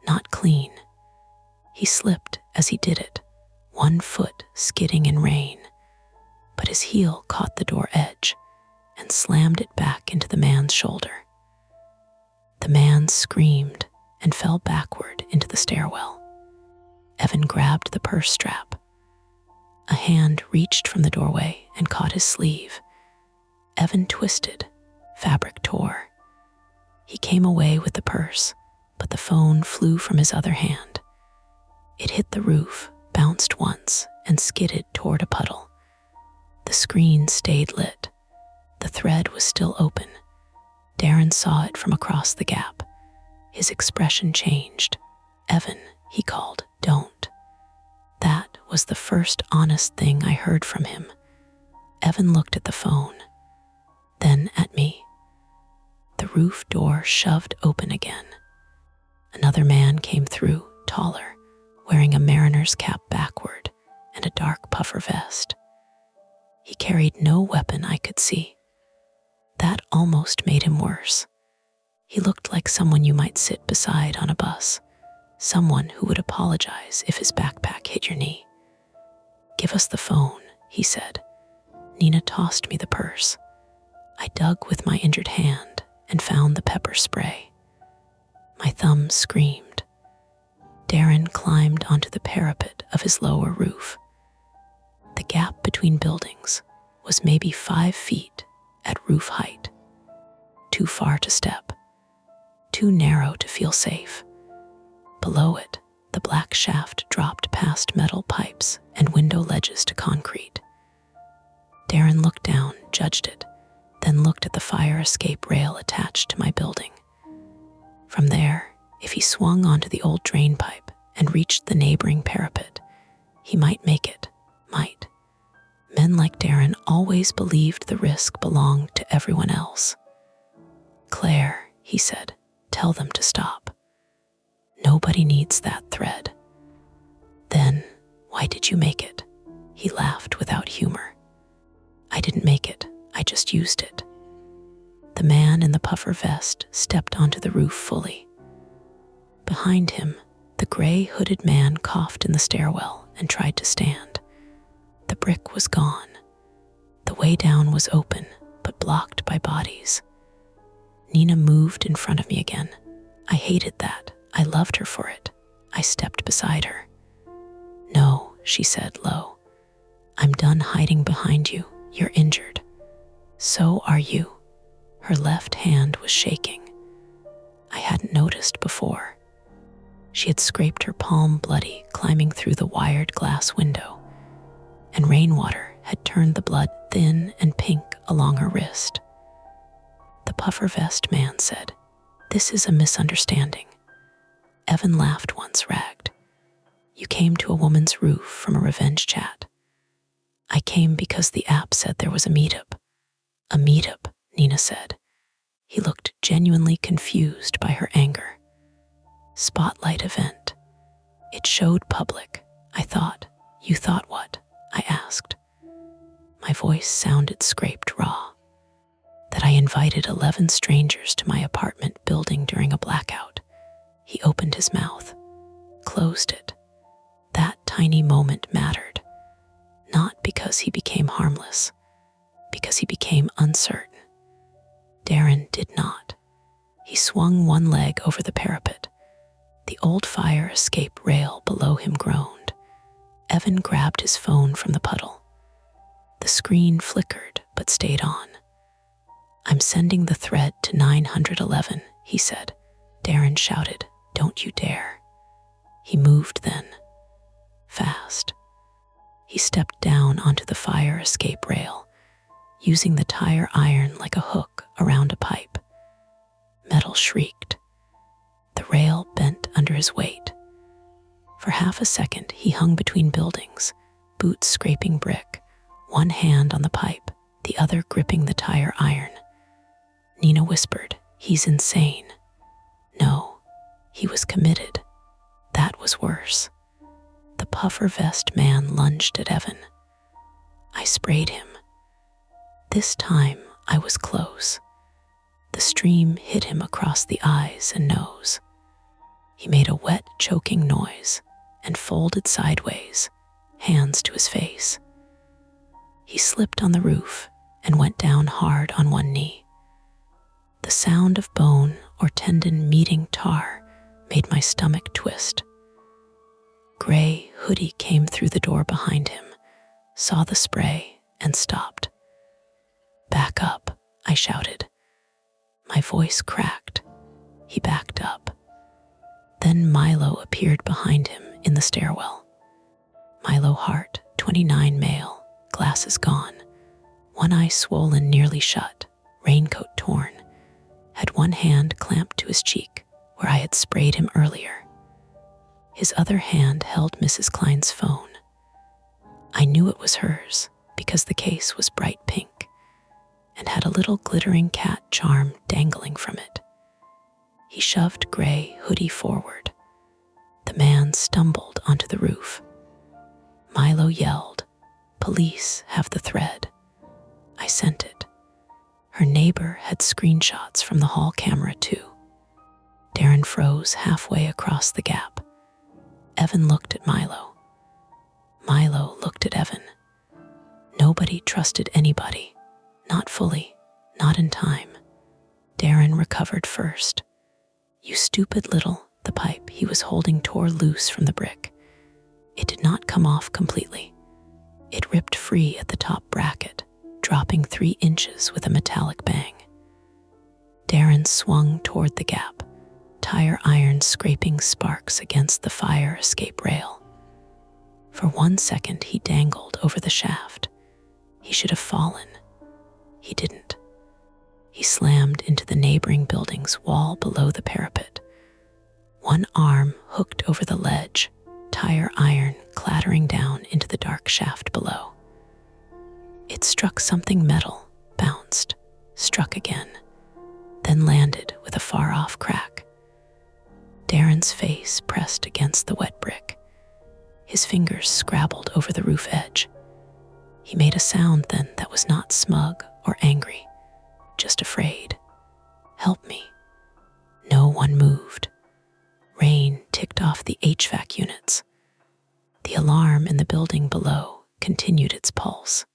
not clean. He slipped as he did it, one foot skidding in rain, but his heel caught the door edge and slammed it back into the man's shoulder. The man screamed and fell backward into the stairwell. Evan grabbed the purse strap. A hand reached from the doorway and caught his sleeve. Evan twisted, fabric tore. He came away with the purse, but the phone flew from his other hand. It hit the roof, bounced once, and skidded toward a puddle. The screen stayed lit. The thread was still open. Darren saw it from across the gap. His expression changed. "Evan," he called, "don't." That was the first honest thing I heard from him. Evan looked at the phone, then at me. The roof door shoved open again. Another man came through, taller, wearing a mariner's cap backward and a dark puffer vest. He carried no weapon I could see. That almost made him worse. He looked like someone you might sit beside on a bus, someone who would apologize if his backpack hit your knee. "Give us the phone," he said. Nina tossed me the purse. I dug with my injured hand and found the pepper spray. My thumb screamed. Darren climbed onto the parapet of his lower roof. The gap between buildings was maybe 5 feet at roof height. Too far to step, too narrow to feel safe. Below it, the black shaft dropped past metal pipes and window ledges to concrete. Darren looked down, judged it, then looked at the fire escape rail attached to my building. From there, if he swung onto the old drain pipe and reached the neighboring parapet, he might make it, might. Men like Darren always believed the risk belonged to everyone else. "Claire," he said, "tell them to stop. Nobody needs that thread." "Then, why did you make it?" He laughed without humor. "I didn't make it, I just used it." The man in the puffer vest stepped onto the roof fully. Behind him, the gray hooded man coughed in the stairwell and tried to stand. The brick was gone. The way down was open, but blocked by bodies. Nina moved in front of me again. I hated that. I loved her for it. I stepped beside her. "No," she said low. "I'm done hiding behind you. You're injured. So are you." Her left hand was shaking. I hadn't noticed before. She had scraped her palm bloody climbing through the wired glass window, and rainwater had turned the blood thin and pink along her wrist. The puffer vest man said, "This is a misunderstanding." Evan laughed once, ragged. "You came to a woman's roof from a revenge chat." "I came because the app said there was a meetup." "A meetup," Nina said. He looked genuinely confused by her anger. "Spotlight event. It showed public. I thought." "You thought what?" I asked. My voice sounded scraped raw. "That I invited 11 strangers to my apartment building during a blackout." He opened his mouth, closed it. That tiny moment mattered. Not because he became harmless, because he became uncertain. Darren did not. He swung one leg over the parapet. The old fire escape rail below him groaned. Evan grabbed his phone from the puddle. The screen flickered but stayed on. "I'm sending the thread to 911, he said. Darren shouted, "Don't you dare." He moved then. Fast. He stepped down onto the fire escape rail. using the tire iron like a hook around a pipe. Metal shrieked. The rail bent under his weight. For half a second, he hung between buildings, boots scraping brick, one hand on the pipe, the other gripping the tire iron. Nina whispered, "He's insane." No, he was committed. That was worse. The puffer vest man lunged at Evan. I sprayed him. This time, I was close. The stream hit him across the eyes and nose. He made a wet, choking noise and folded sideways, hands to his face. He slipped on the roof and went down hard on one knee. The sound of bone or tendon meeting tar made my stomach twist. Gray hoodie came through the door behind him, saw the spray, and stopped. "Back up," I shouted. My voice cracked. He backed up. Then Milo appeared behind him in the stairwell. Milo Hart, 29 male, glasses gone, one eye swollen nearly shut, raincoat torn, had one hand clamped to his cheek where I had sprayed him earlier. His other hand held Mrs. Klein's phone. I knew it was hers because the case was bright pink and had a little glittering cat charm dangling from it. He shoved Gray hoodie forward. The man stumbled onto the roof. Milo yelled, "Police have the thread." I sent it. Her neighbor had screenshots from the hall camera too. Darren froze halfway across the gap. Evan looked at Milo. Milo looked at Evan. Nobody trusted anybody. Not fully, not in time. Darren recovered first. "You stupid little," the pipe he was holding tore loose from the brick. It did not come off completely. It ripped free at the top bracket, dropping 3 inches with a metallic bang. Darren swung toward the gap, tire iron scraping sparks against the fire escape rail. For 1 second, he dangled over the shaft. He should have fallen. He didn't. He slammed into the neighboring building's wall below the parapet. One arm hooked over the ledge, tire iron clattering down into the dark shaft below. It struck something metal, bounced, struck again, then landed with a far-off crack. Darren's face pressed against the wet brick. His fingers scrabbled over the roof edge. He made a sound then that was not smug or angry, just afraid. "Help me." No one moved. Rain ticked off the HVAC units. The alarm in the building below continued its pulse.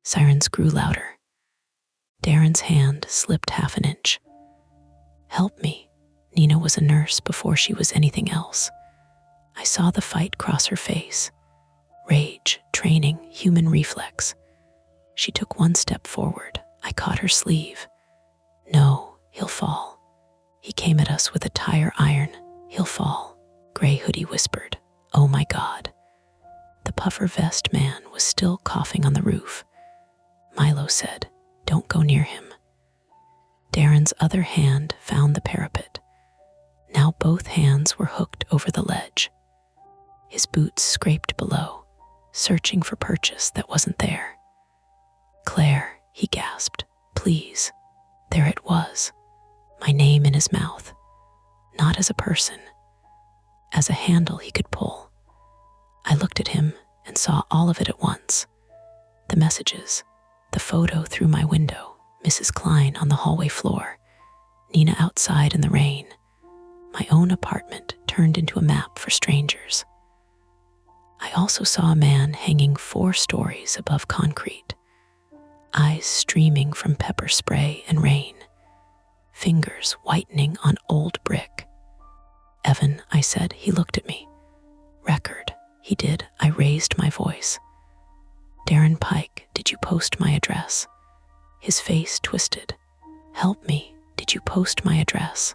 Sirens grew louder. Darren's hand slipped half an inch. "Help me." Nina was a nurse before she was anything else. I saw the fight cross her face. Rage, training, human reflex. She took 1 step forward. I caught her sleeve. "No, he'll fall. He came at us with a tire iron. He'll fall," Gray hoodie whispered. "Oh my God." The puffer vest man was still coughing on the roof. Milo said, "Don't go near him." Darren's other hand found the parapet. Now both hands were hooked over the ledge. His boots scraped below, searching for purchase that wasn't there. "Claire," he gasped, "please." There it was, my name in his mouth, not as a person, as a handle he could pull. I looked at him and saw all of it at once. The messages, the photo through my window, Mrs. Klein on the hallway floor, Nina outside in the rain, my own apartment turned into a map for strangers. I also saw a man hanging 4 stories above concrete, eyes streaming from pepper spray and rain, fingers whitening on old brick. "Evan," I said. He looked at me. "Record." He did. I raised my voice. "Darren Pike, did you post my address?" His face twisted. "Help me. Did you post my address?"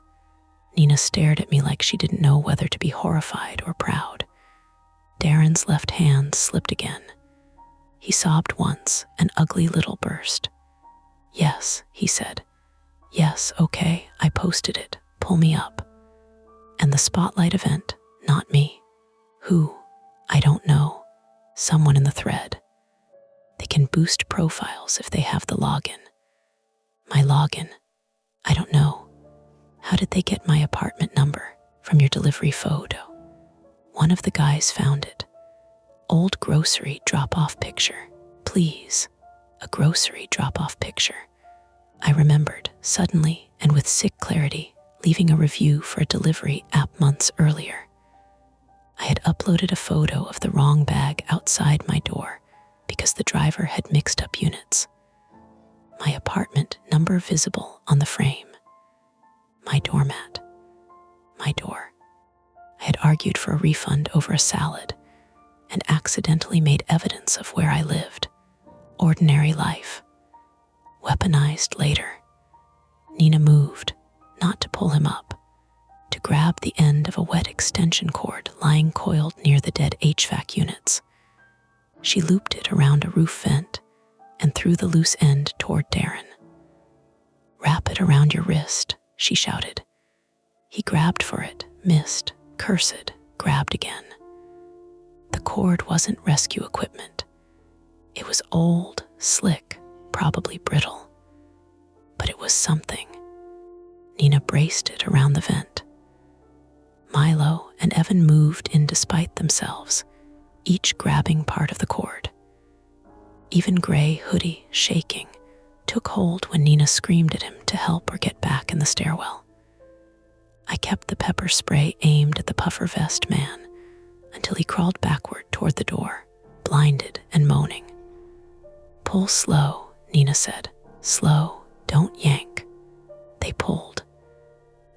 Nina stared at me like she didn't know whether to be horrified or proud. Darren's left hand slipped again. he sobbed once, an ugly little burst. Yes, he said. Yes, okay, I posted it. Pull me up. And the spotlight event, not me. Who? I don't know. Someone in the thread. They can boost profiles if they have the login. My login? I don't know. How did they get my apartment number? From your delivery photo. One of the guys found it. Old grocery drop-off picture. Please. A grocery drop-off picture. I remembered, suddenly and with sick clarity, leaving a review for a delivery app months earlier. I had uploaded a photo of the wrong bag outside my door because the driver had mixed up units. My apartment number visible on the frame. My doormat. My door. I had argued for a refund over a salad and accidentally made evidence of where I lived. Ordinary life. Weaponized later. Nina moved, not to pull him up, to grab the end of a wet extension cord lying coiled near the dead HVAC units. She looped it around a roof vent and threw the loose end toward Darren. Wrap it around your wrist, she shouted. He grabbed for it, missed, cursed, grabbed again. The cord wasn't rescue equipment. It was old, slick, probably brittle. But it was something. Nina braced it around the vent. Milo and Evan moved in despite themselves, each grabbing part of the cord. Even gray hoodie, shaking, took hold when Nina screamed at him to help or get back in the stairwell. I kept the pepper spray aimed at the puffer vest man until he crawled backward toward the door, blinded and moaning. Pull slow, Nina said. Slow, don't yank. They pulled.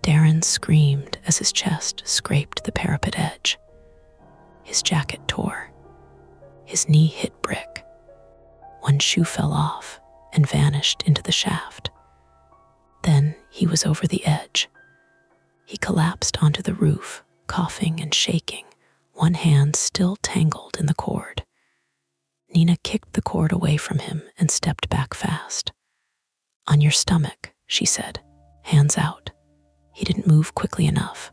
Darren screamed as his chest scraped the parapet edge. His jacket tore. His knee hit brick. One shoe fell off and vanished into the shaft. Then he was over the edge. He collapsed onto the roof, coughing and shaking, one hand still tangled in the cord. Nina kicked the cord away from him and stepped back fast. On your stomach, she said, hands out. He didn't move quickly enough.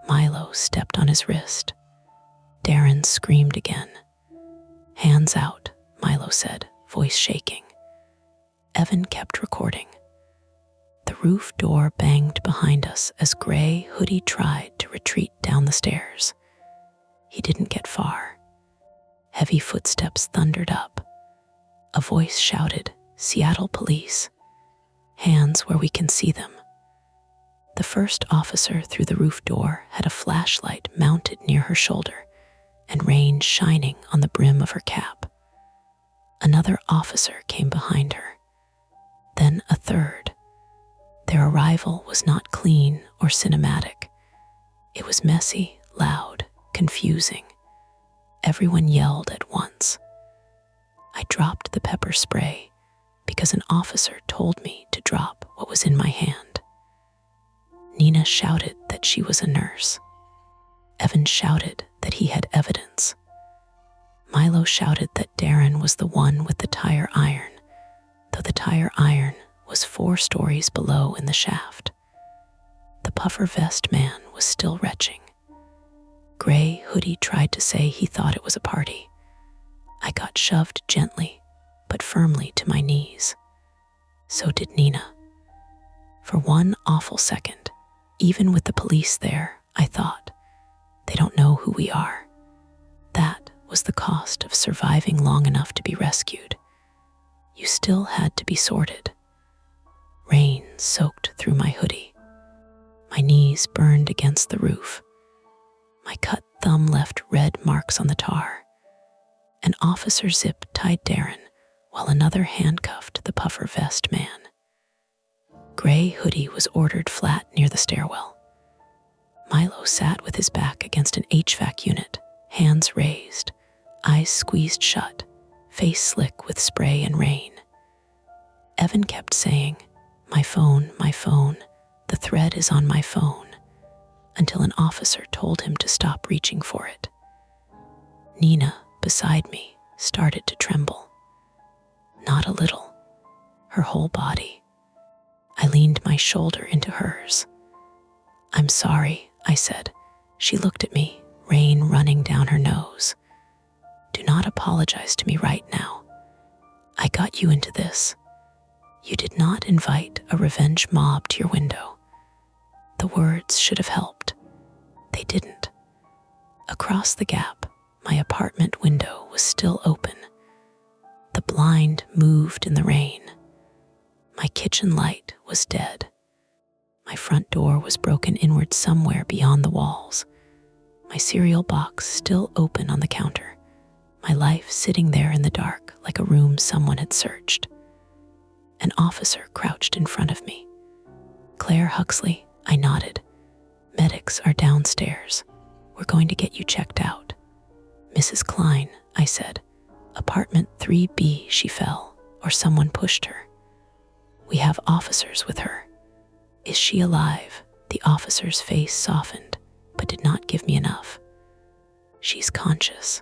Milo stepped on his wrist. Darren screamed again. Hands out, Milo said, voice shaking. Evan kept recording. The roof door banged behind us as Gray Hoodie tried to retreat down the stairs. He didn't get far. Heavy footsteps thundered up. A voice shouted, Seattle police. Hands where we can see them. The first officer through the roof door had a flashlight mounted near her shoulder and rain shining on the brim of her cap. Another officer came behind her. Then a third. Their arrival was not clean or cinematic. It was messy, loud, confusing. Everyone yelled at once. I dropped the pepper spray because an officer told me to drop what was in my hand. Nina shouted that she was a nurse. Evan shouted that he had evidence. Milo shouted that Darren was the one with the tire iron, though the tire iron was 4 stories below in the shaft. The puffer vest man was still retching. Gray Hoodie tried to say he thought it was a party. I got shoved gently, but firmly to my knees. So did Nina. For one awful second, even with the police there, I thought, they don't know who we are. That was the cost of surviving long enough to be rescued. You still had to be sorted. Rain soaked through my hoodie. My knees burned against the roof. My cut thumb left red marks on the tar. An officer zip tied Darren, while another handcuffed the puffer vest man. Gray Hoodie was ordered flat near the stairwell. Milo sat with his back against an HVAC unit, hands raised, eyes squeezed shut, face slick with spray and rain. Evan kept saying, my phone, the thread is on my phone, until an officer told him to stop reaching for it. Nina, beside me, started to tremble. Not a little, her whole body. I leaned my shoulder into hers. "I'm sorry," I said. She looked at me, rain running down her nose. "Do not apologize to me right now. I got you into this. You did not invite a revenge mob to your window." The words should have helped. They didn't. Across the gap, my apartment window was still open. The blind moved in the rain. My kitchen light was dead. My front door was broken inward somewhere beyond the walls. My cereal box still open on the counter. My life sitting there in the dark like a room someone had searched. An officer crouched in front of me. "Claire Huxley," I nodded. "Medics are downstairs. We're going to get you checked out." "Mrs. Klein," I said. "Apartment 3B, she fell, or someone pushed her. We have officers with her. Is she alive?" The officer's face softened, but did not give me enough. "She's conscious."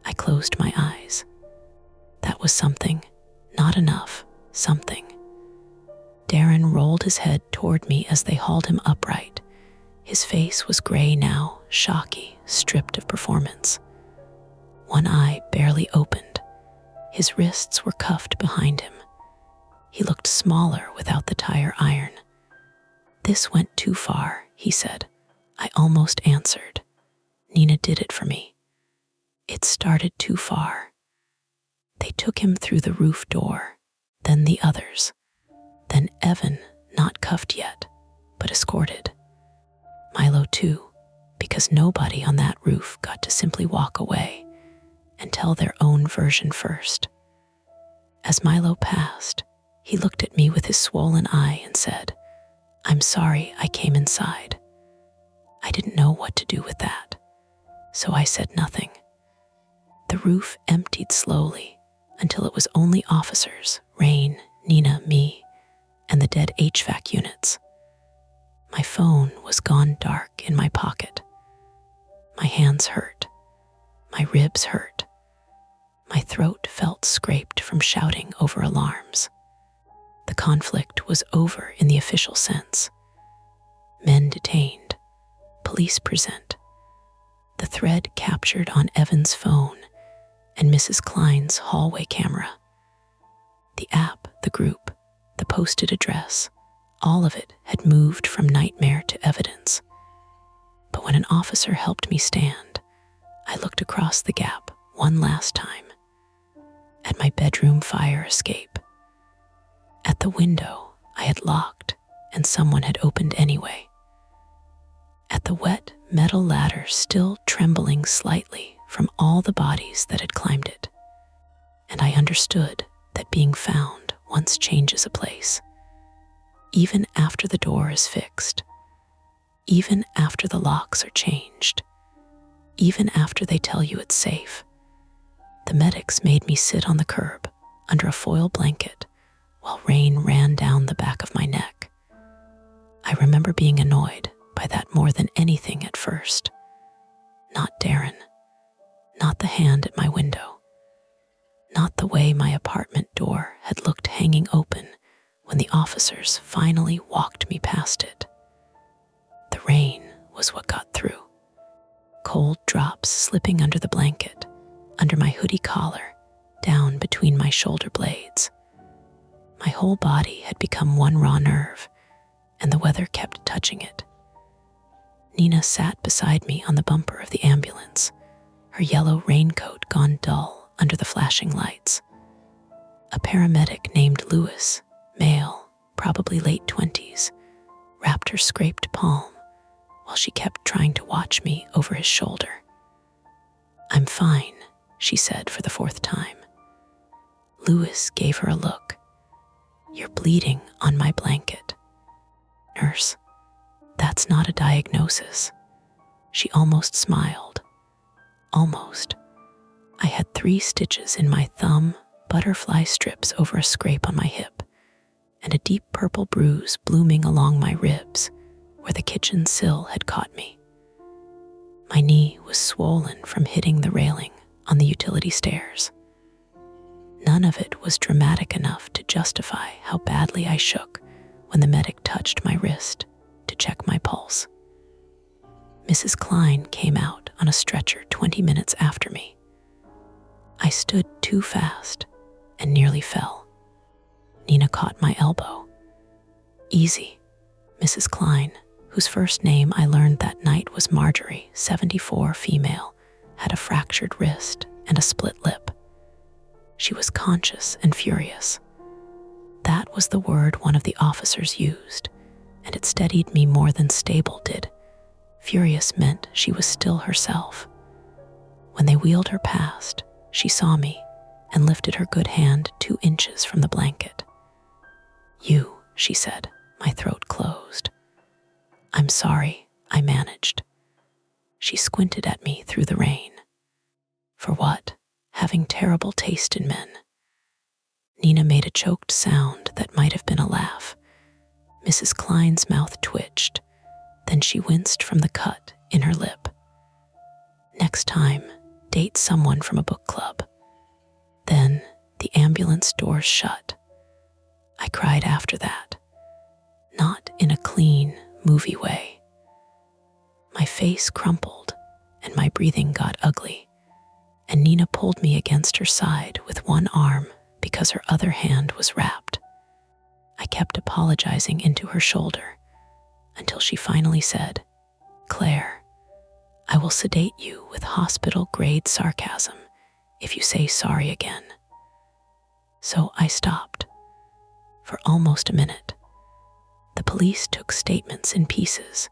I closed my eyes. That was something, not enough, something. Darren rolled his head toward me as they hauled him upright. His face was gray now, shocky, stripped of performance. One eye barely opened. His wrists were cuffed behind him. He looked smaller without the tire iron. "This went too far," he said. I almost answered. "Nina did it for me." It started too far. They took him through the roof door, then the others, then Evan, not cuffed yet, but escorted. Milo too, because nobody on that roof got to simply walk away and tell their own version first. As Milo passed, he looked at me with his swollen eye and said, "I'm sorry I came inside." I didn't know what to do with that, so I said nothing. The roof emptied slowly until it was only officers, Rain, Nina, me, and the dead HVAC units. My phone was gone dark in my pocket. My hands hurt. My ribs hurt. My throat felt scraped from shouting over alarms. The conflict was over in the official sense. Men detained. Police present. The thread captured on Evan's phone and Mrs. Klein's hallway camera. The app, the group, the posted address, all of it had moved from nightmare to evidence. But when an officer helped me stand, I looked across the gap one last time, at my bedroom fire escape. At the window I had locked and someone had opened anyway. At the wet metal ladder still trembling slightly from all the bodies that had climbed it. And I understood that being found once changes a place. Even after the door is fixed, even after the locks are changed, even after they tell you it's safe. The medics made me sit on the curb under a foil blanket while rain ran down the back of my neck. I remember being annoyed by that more than anything at first. Not Darren, not the hand at my window, not the way my apartment door had looked hanging open when the officers finally walked me past it. The rain was what got through. Cold drops slipping under the blanket, under my hoodie collar, down between my shoulder blades. My whole body had become one raw nerve, and the weather kept touching it. Nina sat beside me on the bumper of the ambulance, her yellow raincoat gone dull under the flashing lights. A paramedic named Lewis, male, probably late 20s, wrapped her scraped palm while she kept trying to watch me over his shoulder. "I'm fine," she said for the 4th time. Lewis gave her a look. "You're bleeding on my blanket." "Nurse, that's not a diagnosis." She almost smiled. Almost. I had 3 stitches in my thumb, butterfly strips over a scrape on my hip, and a deep purple bruise blooming along my ribs where the kitchen sill had caught me. My knee was swollen from hitting the railing on the utility stairs. None of it was dramatic enough to justify how badly I shook when the medic touched my wrist to check my pulse. Mrs. Klein came out on a stretcher 20 minutes after me. I stood too fast and nearly fell. Nina caught my elbow. "Easy." Mrs. Klein, whose first name I learned that night was Marjorie, 74, female, had a fractured wrist and a split lip. She was conscious and furious. That was the word one of the officers used, and it steadied me more than stable did. Furious meant she was still herself. When they wheeled her past, she saw me and lifted her good hand 2 inches from the blanket. "You," she said, my throat closed. "I'm sorry," I managed. She squinted at me through the rain. "For what?" "Having terrible taste in men." Nina made a choked sound that might have been a laugh. Mrs. Klein's mouth twitched, then she winced from the cut in her lip. "Next time, date someone from a book club." Then the ambulance doors shut. I cried after that, not in a clean, movie way. My face crumpled and my breathing got ugly, and Nina pulled me against her side with one arm because her other hand was wrapped. I kept apologizing into her shoulder until she finally said, "Claire, I will sedate you with hospital-grade sarcasm if you say sorry again." So I stopped. For almost a minute, the police took statements in pieces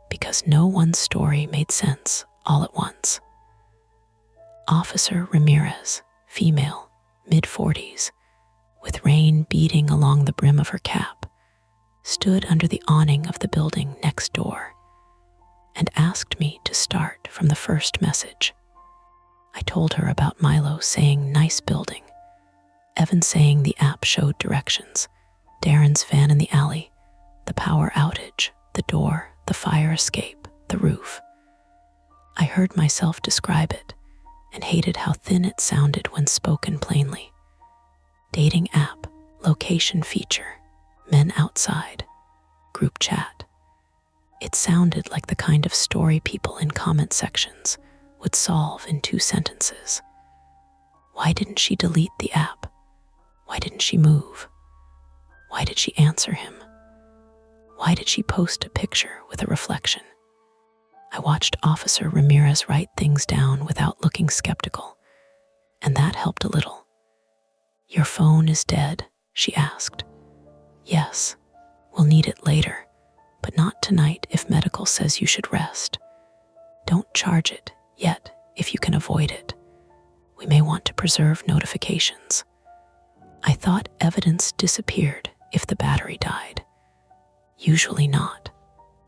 because no one story made sense all at once. Officer Ramirez, female, mid-40s, with rain beading along the brim of her cap, stood under the awning of the building next door and asked me to start from the first message. I told her about Milo saying "nice building," Evan saying the app showed directions, Darren's van in the alley, the power outage, the door, the fire escape, the roof. I heard myself describe it and hated how thin it sounded when spoken plainly. Dating app, location feature, men outside, group chat. It sounded like the kind of story people in comment sections would solve in 2 sentences. Why didn't she delete the app? Why didn't she move? Why did she answer him? Why did she post a picture with a reflection? I watched Officer Ramirez write things down without looking skeptical, and that helped a little. "Your phone is dead?" she asked. "Yes, we'll need it later, but not tonight if medical says you should rest. Don't charge it yet if you can avoid it. We may want to preserve notifications." I thought evidence disappeared if the battery died. Usually not,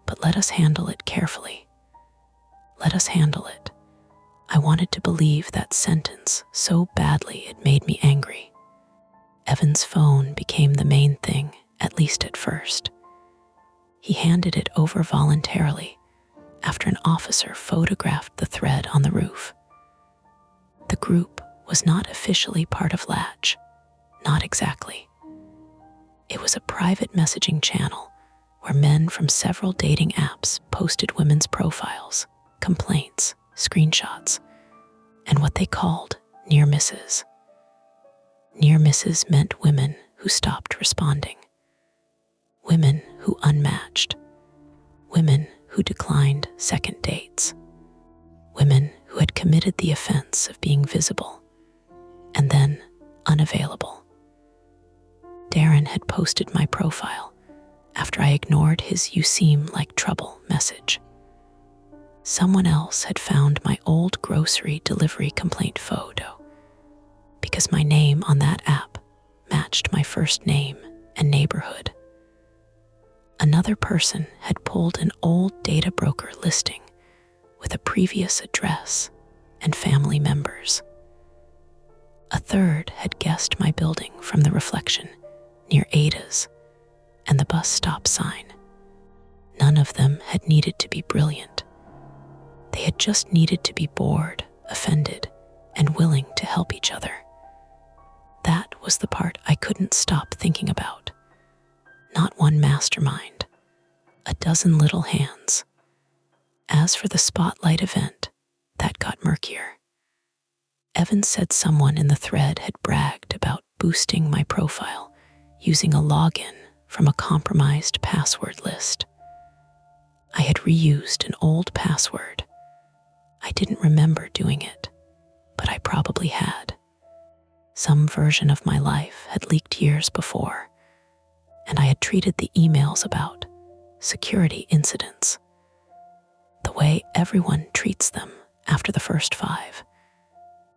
but let us handle it carefully. Let us handle it. I wanted to believe that sentence so badly it made me angry. Evan's phone became the main thing, at least at first. He handed it over voluntarily after an officer photographed the thread on the roof. The group was not officially part of Latch, not exactly. It was a private messaging channel where men from several dating apps posted women's profiles, complaints, screenshots, and what they called near misses. Near misses meant women who stopped responding, women who unmatched, women who declined second dates, women who had committed the offense of being visible and then unavailable. Darren had posted my profile after I ignored his "you seem like trouble" message. Someone else had found my old grocery delivery complaint photo because my name on that app matched my first name and neighborhood. Another person had pulled an old data broker listing with a previous address and family members. A third had guessed my building from the reflection near Ada's and the bus stop sign. None of them had needed to be brilliant. They had just needed to be bored, offended, and willing help each other. That was the part I couldn't stop thinking about. Not one mastermind, a dozen little hands. As for the spotlight event, that got murkier. Evan said someone in the thread had bragged about boosting my profile using a login from a compromised password list. I had reused an old password. I didn't remember doing it, but I probably had. Some version of my life had leaked years before, and I had treated the emails about security incidents the way everyone treats them after the first 5.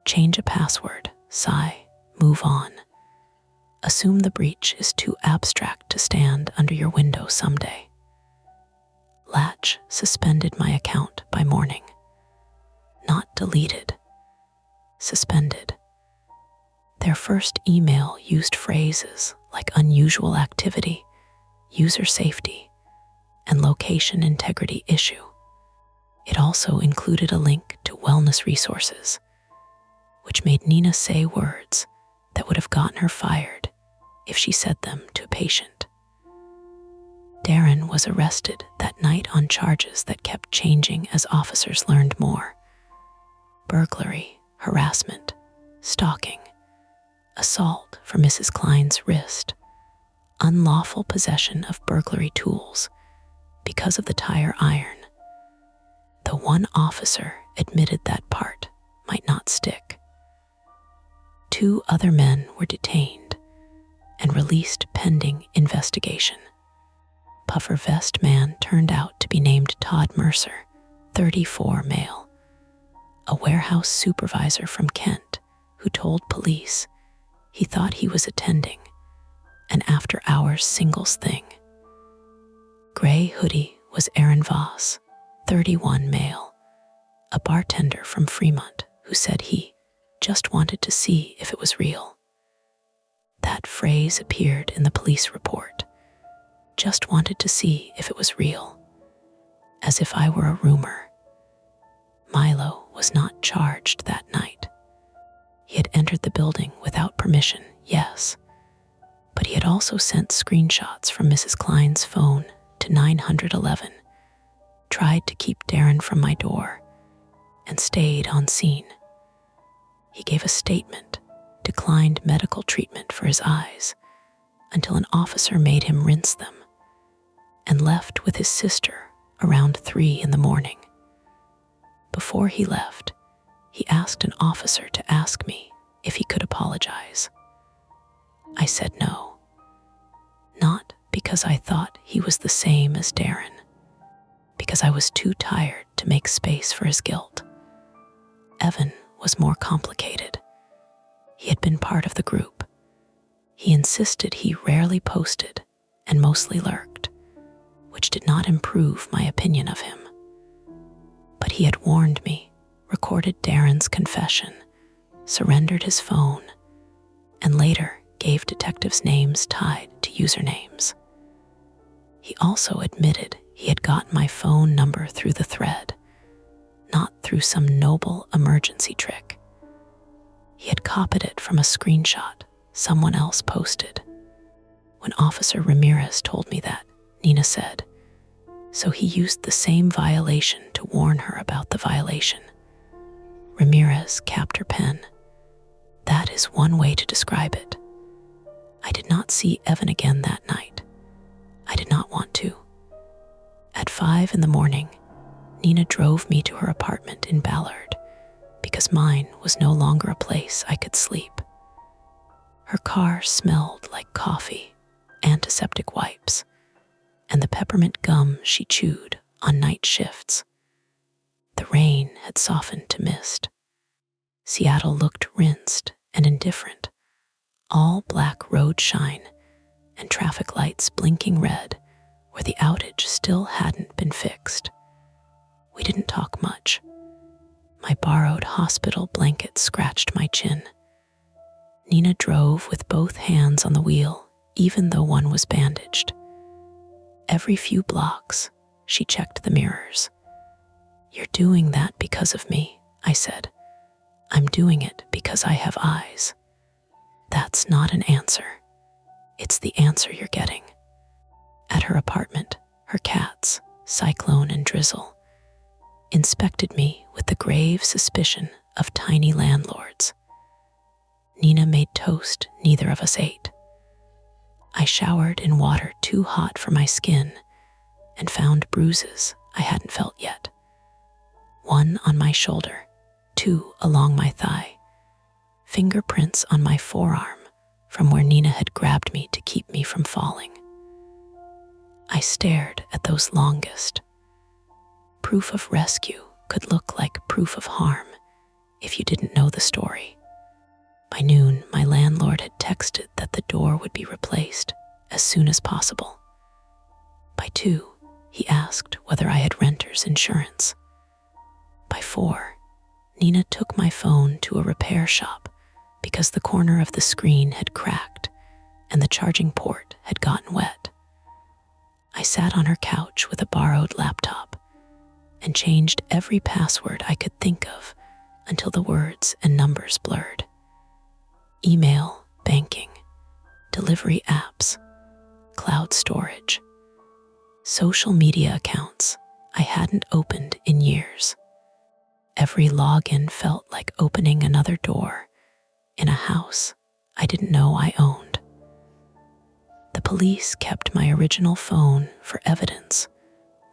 Change a password, sigh, move on. Assume the breach is too abstract to stand under your window someday. Latch suspended my account by morning. Not deleted, suspended. Their first email used phrases like unusual activity, user safety, and location integrity issue. It also included a link to wellness resources, which made Nina say words that would have gotten her fired if she said them to a patient. Darren was arrested that night on charges that kept changing as officers learned more. Burglary, harassment, stalking, assault for Mrs. Klein's wrist, unlawful possession of burglary tools because of the tire iron. The one officer admitted that part might not stick. 2 other men were detained and released pending investigation. Puffer vest man turned out to be named Todd Mercer, 34 male, a warehouse supervisor from Kent who told police he thought he was attending an after-hours singles thing. Gray hoodie was Aaron Voss, 31 male, a bartender from Fremont who said he just wanted to see if it was real. That phrase appeared in the police report. Just wanted to see if it was real, as if I were a rumor. Milo was not charged that night. He had entered the building without permission, yes, but he had also sent screenshots from Mrs. Klein's phone to 911, tried to keep Darren from my door, and stayed on scene. He gave a statement, declined medical treatment for his eyes until an officer made him rinse them, and left with his sister around 3 in the morning. Before he left, he asked an officer to ask me if he could apologize. I said no, not because I thought he was the same as Darren, because I was too tired to make space for his guilt. Evan was more complicated. He had been part of the group. He insisted he rarely posted and mostly lurked, which did not improve my opinion of him. But he had warned me, recorded Darren's confession, surrendered his phone, and later gave detectives names tied to usernames. He also admitted he had gotten my phone number through the thread, not through some noble emergency trick. He had copied it from a screenshot someone else posted. When Officer Ramirez told me that, Nina said, so he used the same violation to warn her about the violation. Ramirez capped her pen. That is one way to describe it. I did not see Evan again that night. I did not want to. At 5 in the morning, Nina drove me to her apartment in Ballard because mine was no longer a place I could sleep. Her car smelled like coffee, antiseptic wipes, and the peppermint gum she chewed on night shifts. The rain had softened to mist. Seattle looked rinsed and indifferent, all black road shine and traffic lights blinking red where the outage still hadn't been fixed. We didn't talk much. My borrowed hospital blanket scratched my chin. Nina drove with both hands on the wheel, even though one was bandaged. Every few blocks, she checked the mirrors. You're doing that because of me, I said. I'm doing it because I have eyes. That's not an answer. It's the answer you're getting. At her apartment, her cats, Cyclone and Drizzle, inspected me with the grave suspicion of tiny landlords. Nina made toast neither of us ate. I showered in water too hot for my skin and found bruises I hadn't felt yet. One on my shoulder, two along my thigh, fingerprints on my forearm from where Nina had grabbed me to keep me from falling. I stared at those longest. Proof of rescue could look like proof of harm if you didn't know the story. By noon, my landlord had texted that the door would be replaced as soon as possible. By 2, he asked whether I had renter's insurance. By 4, Nina took my phone to a repair shop because the corner of the screen had cracked and the charging port had gotten wet. I sat on her couch with a borrowed laptop and changed every password I could think of until the words and numbers blurred. Email, banking, delivery apps, cloud storage, social media accounts I hadn't opened in years. Every login felt like opening another door in a house I didn't know I owned. The police kept my original phone for evidence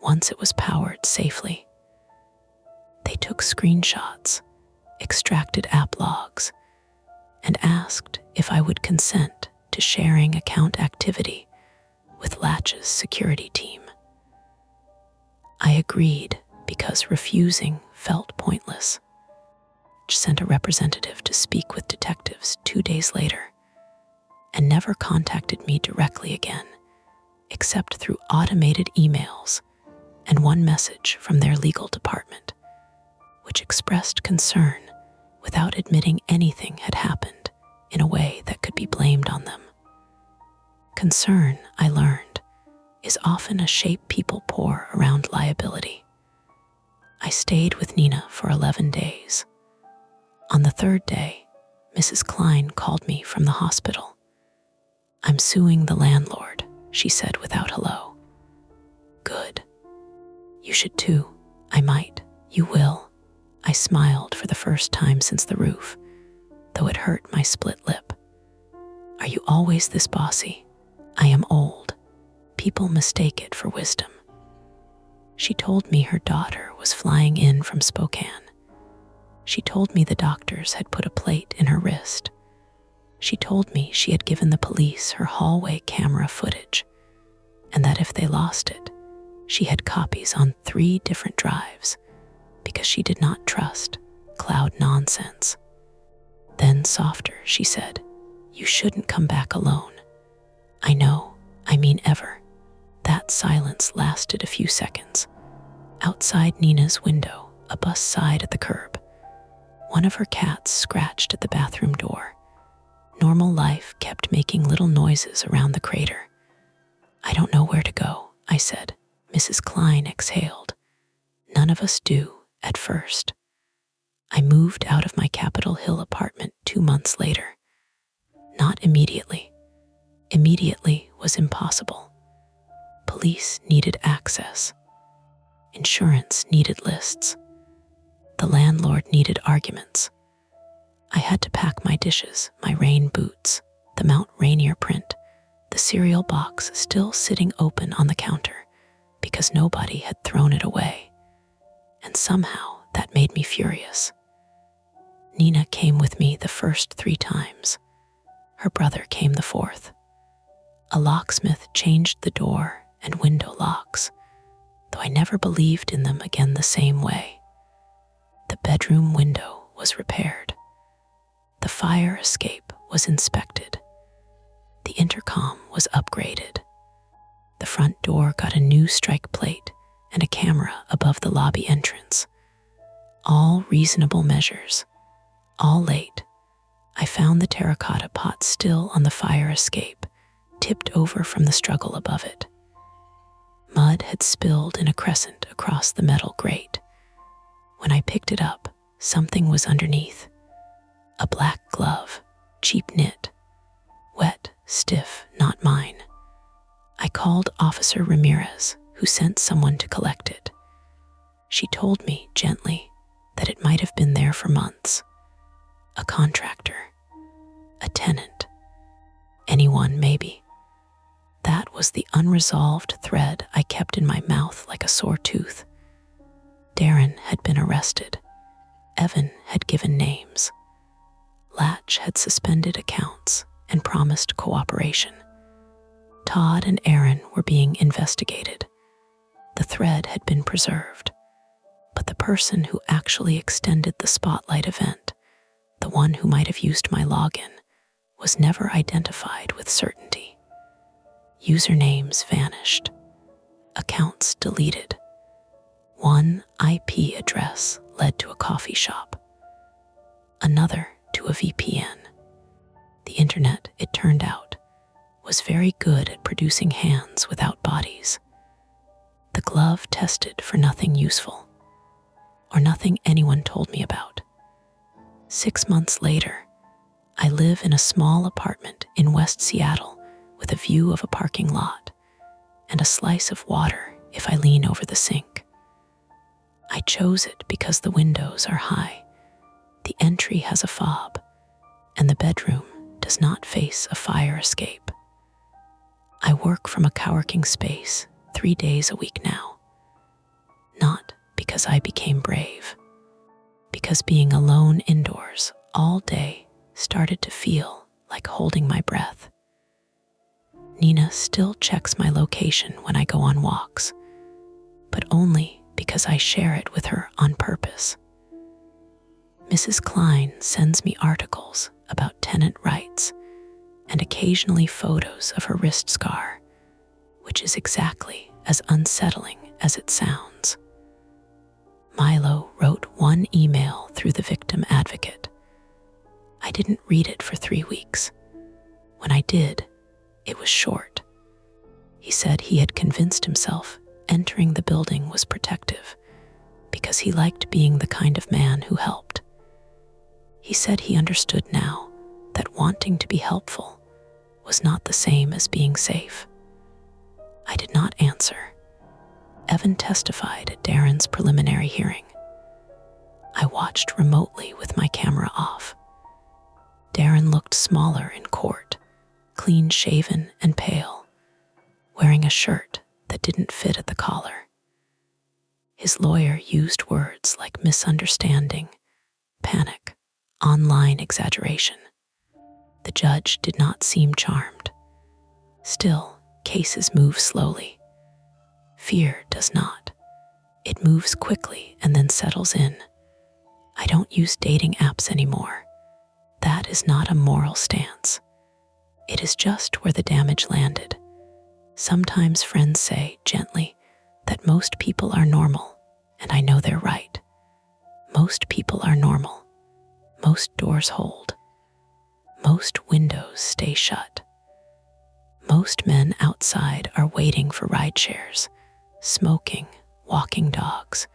once it was powered safely. They took screenshots, extracted app logs, and asked if I would consent to sharing account activity with Latch's security team. I agreed because refusing felt pointless. Latch sent a representative to speak with detectives 2 days later and never contacted me directly again, except through automated emails and one message from their legal department, which expressed concern without admitting anything had happened in a way that could be blamed on them. Concern, I learned, is often a shape people pour around liability. I stayed with Nina for 11 days. On the 3rd day, Mrs. Klein called me from the hospital. "I'm suing the landlord," she said without hello. "Good. You should too." "I might." "You will." I smiled for the first time since the roof, though it hurt my split lip. "Are you always this bossy?" "I am old. People mistake it for wisdom." She told me her daughter was flying in from Spokane. She told me the doctors had put a plate in her wrist. She told me she had given the police her hallway camera footage, and that if they lost it, she had copies on 3 different drives because she did not trust cloud nonsense. Then softer, she said, "You shouldn't come back alone." "I know, I mean ever." That silence lasted a few seconds. Outside Nina's window, a bus sighed at the curb. One of her cats scratched at the bathroom door. Normal life kept making little noises around the crater. "I don't know where to go," I said. Mrs. Klein exhaled. "None of us do at first." I moved out of my Capitol Hill apartment 2 months later. Not immediately. Immediately was impossible. Police needed access. Insurance needed lists. The landlord needed arguments. I had to pack my dishes, my rain boots, the Mount Rainier print, the cereal box still sitting open on the counter because nobody had thrown it away. And somehow that made me furious. Nina came with me the first 3 times. Her brother came the 4th. A locksmith changed the door and window locks, though I never believed in them again the same way. The bedroom window was repaired. The fire escape was inspected. The intercom was upgraded. The front door got a new strike plate and a camera above the lobby entrance. All reasonable measures. All late. I found the terracotta pot still on the fire escape, tipped over from the struggle above it. Mud had spilled in a crescent across the metal grate. When I picked it up, something was underneath. called Officer Ramirez, who sent someone to collect it. She told me gently that it might have been there for months. A contractor, a tenant, anyone maybe. That was the unresolved thread I kept in my mouth like a sore tooth. Darren had been arrested. Evan had given names. Latch had suspended accounts and promised cooperation. Todd and Aaron were being investigated. The thread had been preserved, but the person who actually extended the spotlight event, the one who might have used my login, was never identified with certainty. Usernames vanished. Accounts deleted. One IP address led to a coffee shop. Another to a VPN. The internet, it turned out, was very good at producing hands without bodies. The glove tested for nothing useful, or nothing anyone told me about. 6 months later, I live in a small apartment in West Seattle with a view of a parking lot and a slice of water if I lean over the sink. I chose it because the windows are high, the entry has a fob, and the bedroom does not face a fire escape. I work from a coworking space 3 days a week now. Not because I became brave, because being alone indoors all day started to feel like holding my breath. Nina still checks my location when I go on walks, but only because I share it with her on purpose. Mrs. Klein sends me articles about tenant rights and occasionally photos of her wrist scar, which is exactly as unsettling as it sounds. Milo wrote one email through the victim advocate. I didn't read it for 3 weeks. When I did, it was short. He said he had convinced himself entering the building was protective because he liked being the kind of man who helped. He said he understood now that wanting to be helpful was not the same as being safe. I did not answer. Evan testified at Darren's preliminary hearing. I watched remotely with my camera off. Darren looked smaller in court, clean-shaven and pale, wearing a shirt that didn't fit at the collar. His lawyer used words like misunderstanding, panic, online exaggeration. The judge did not seem charmed. Still, cases move slowly. Fear does not. It moves quickly and then settles in. I don't use dating apps anymore. That is not a moral stance. It is just where the damage landed. Sometimes friends say, gently, that most people are normal, and I know they're right. Most people are normal. Most doors hold. Most windows stay shut. Most men outside are waiting for rideshares, smoking, walking dogs,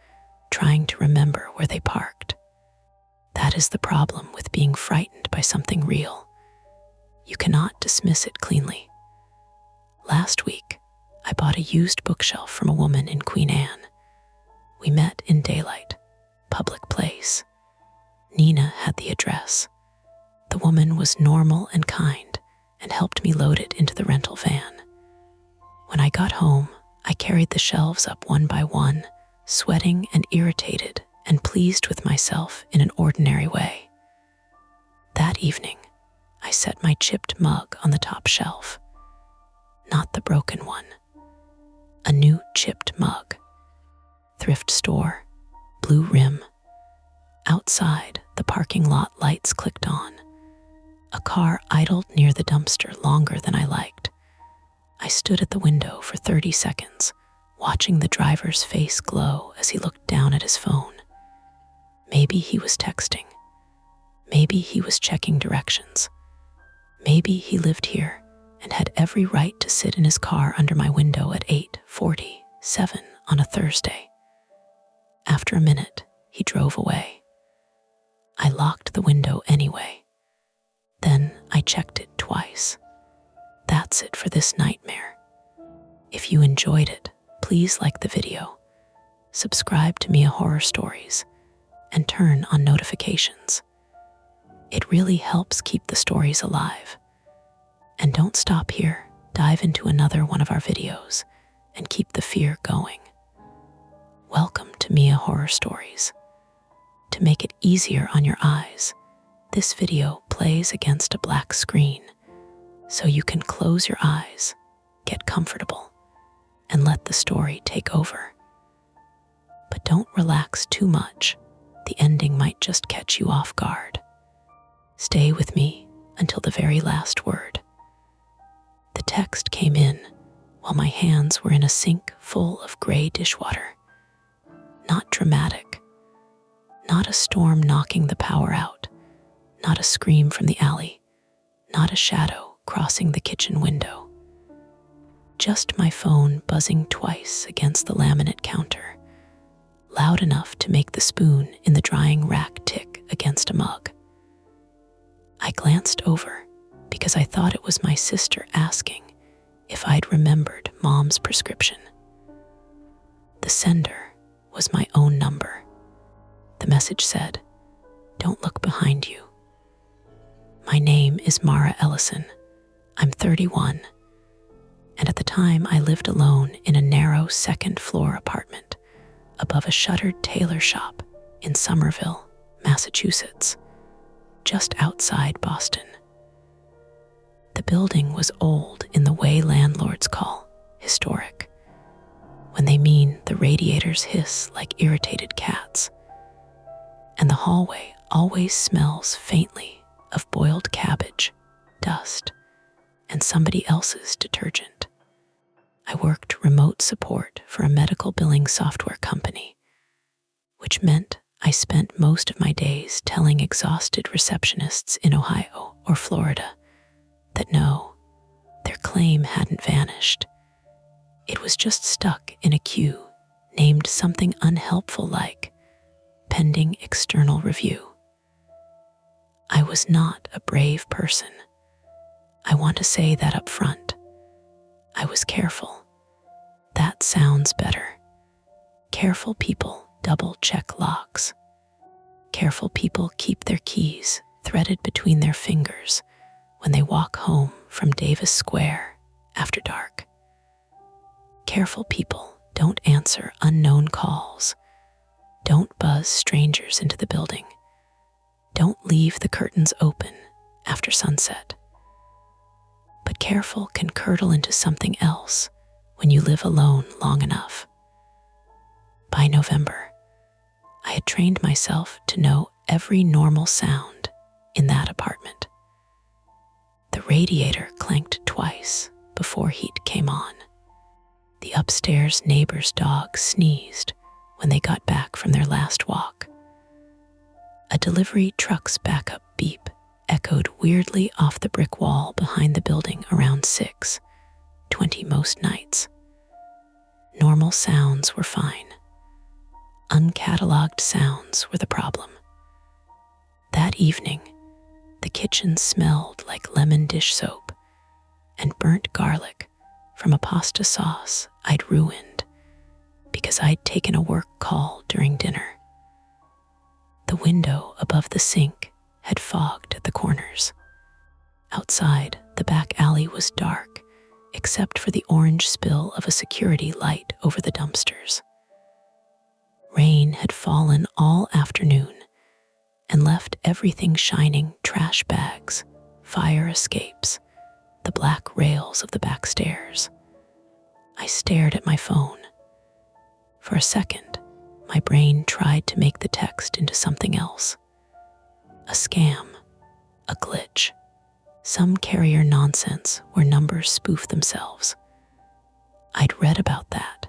trying to remember where they parked. That is the problem with being frightened by something real. You cannot dismiss it cleanly. Last week, I bought a used bookshelf from a woman in Queen Anne. We met in daylight, public place. Nina had the address. The woman was normal and kind and helped me load it into the rental van. When I got home, I carried the shelves up one by one, sweating and irritated and pleased with myself in an ordinary way. That evening, I set my chipped mug on the top shelf. Not the broken one. A new chipped mug. Thrift store, blue rim. Outside, the parking lot lights clicked on. A car idled near the dumpster longer than I liked. I stood at the window for 30 seconds, watching the driver's face glow as he looked down at his phone. Maybe he was texting. Maybe he was checking directions. Maybe he lived here and had every right to sit in his car under my window at 8:47 on a Thursday. After a minute, he drove away. I locked the window anyway. Then I checked it twice. That's it for this nightmare. If you enjoyed it, please like the video, subscribe to Mia Horror Stories, and turn on notifications. It really helps keep the stories alive. And don't stop here, dive into another one of our videos and keep the fear going. Welcome to Mia Horror Stories. To make it easier on your eyes, this video plays against a black screen, so you can close your eyes, get comfortable, and let the story take over. But don't relax too much. The ending might just catch you off guard. Stay with me until the very last word. The text came in while my hands were in a sink full of gray dishwater. Not dramatic. Not a storm knocking the power out. Not a scream from the alley. Not a shadow crossing the kitchen window. Just my phone buzzing twice against the laminate counter, loud enough to make the spoon in the drying rack tick against a mug. I glanced over because I thought it was my sister asking if I'd remembered Mom's prescription. The sender was my own number. The message said, "Don't look behind you." My name is Mara Ellison. I'm 31, and at the time I lived alone in a narrow second-floor apartment above a shuttered tailor shop in Somerville, Massachusetts, just outside Boston. The building was old in the way landlords call historic, when they mean the radiators hiss like irritated cats, and the hallway always smells faintly of boiled cabbage, dust, and somebody else's detergent. I worked remote support for a medical billing software company, which meant I spent most of my days telling exhausted receptionists in Ohio or Florida that no, their claim hadn't vanished. It was just stuck in a queue named something unhelpful like pending external review. I was not a brave person. I want to say that up front. I was careful. That sounds better. Careful people double-check locks. Careful people keep their keys threaded between their fingers when they walk home from Davis Square after dark. Careful people don't answer unknown calls. Don't buzz strangers into the building. Don't leave the curtains open after sunset. But careful can curdle into something else when you live alone long enough. By November, I had trained myself to know every normal sound in that apartment. The radiator clanked twice before heat came on. The upstairs neighbor's dog sneezed when they got back from their last walk. A delivery truck's backup beep echoed weirdly off the brick wall behind the building around 6:20 most nights. Normal sounds were fine. Uncatalogued sounds were the problem. That evening, the kitchen smelled like lemon dish soap and burnt garlic from a pasta sauce I'd ruined because I'd taken a work call during dinner. The window above the sink had fogged at the corners. Outside, the back alley was dark, except for the orange spill of a security light over the dumpsters. Rain had fallen all afternoon and left everything shining: trash bags, fire escapes, the black rails of the back stairs. I stared at my phone. For a second, my brain tried to make the text into something else. A scam, a glitch, some carrier nonsense where numbers spoof themselves. I'd read about that.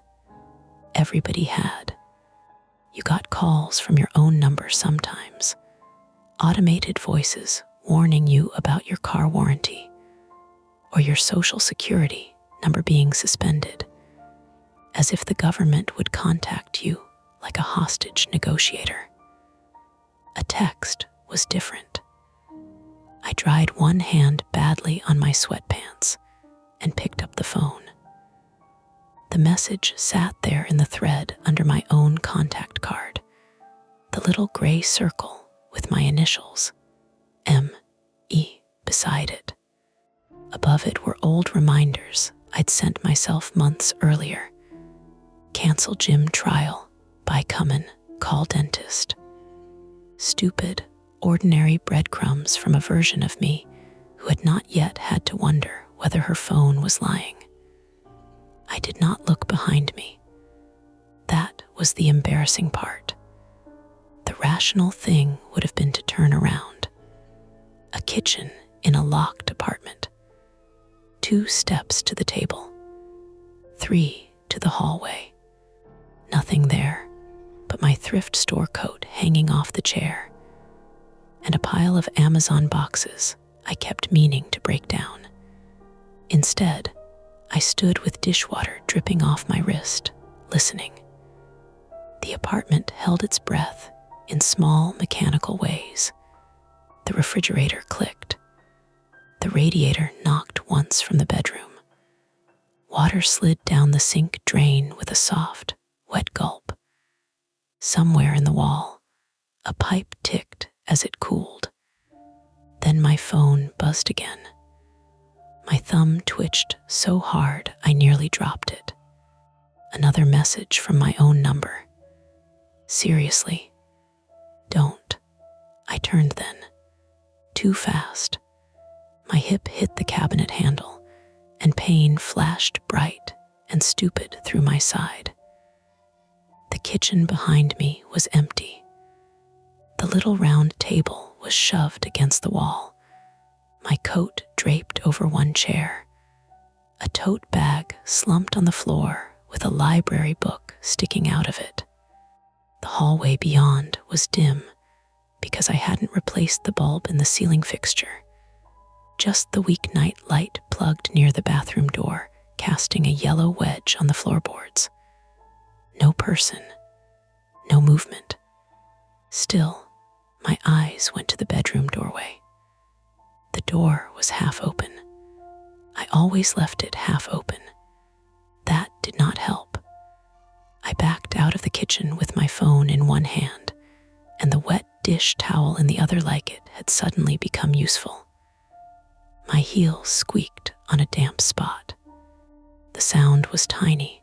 Everybody had. You got calls from your own number sometimes. Automated voices warning you about your car warranty or your social security number being suspended, as if the government would contact you like a hostage negotiator. A text was different. I dried one hand badly on my sweatpants and picked up the phone. The message sat there in the thread under my own contact card, the little gray circle with my initials, M.E., beside it. Above it were old reminders I'd sent myself months earlier. Cancel gym trial, buy Cumin, call dentist. Stupid, ordinary breadcrumbs from a version of me who had not yet had to wonder whether her phone was lying. I did not look behind me. That was the embarrassing part. The rational thing would have been to turn around. A kitchen in a locked apartment. 2 steps to the table. 3 to the hallway. Nothing there but my thrift store coat hanging off the chair and a pile of Amazon boxes I kept meaning to break down. Instead, I stood with dishwater dripping off my wrist, listening. The apartment held its breath in small mechanical ways. The refrigerator clicked. The radiator knocked once from the bedroom. Water slid down the sink drain with a soft, wet gulp. Somewhere in the wall, a pipe ticked as it cooled. Then my phone buzzed again. My thumb twitched so hard I nearly dropped it. Another message from my own number. Seriously, don't. I turned then. Too fast. My hip hit the cabinet handle, and pain flashed bright and stupid through my side. The kitchen behind me was empty. The little round table was shoved against the wall, my coat draped over one chair, a tote bag slumped on the floor with a library book sticking out of it. The hallway beyond was dim because I hadn't replaced the bulb in the ceiling fixture. Just the weeknight light plugged near the bathroom door, casting a yellow wedge on the floorboards. No person, no movement. Still, my eyes went to the bedroom doorway. The door was half open. I always left it half open. That did not help. I backed out of the kitchen with my phone in one hand, and the wet dish towel in the other like it had suddenly become useful. My heels squeaked on a damp spot. The sound was tiny,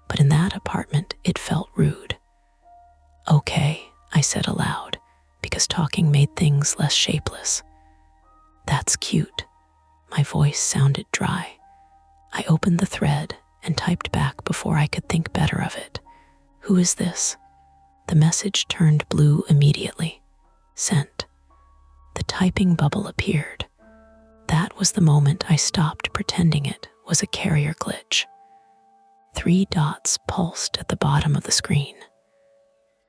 but in that apartment it felt rude. Okay, I said aloud, because talking made things less shapeless. That's cute. My voice sounded dry. I opened the thread and typed back before I could think better of it. Who is this? The message turned blue immediately. Sent. The typing bubble appeared. That was the moment I stopped pretending it was a carrier glitch. 3 dots pulsed at the bottom of the screen.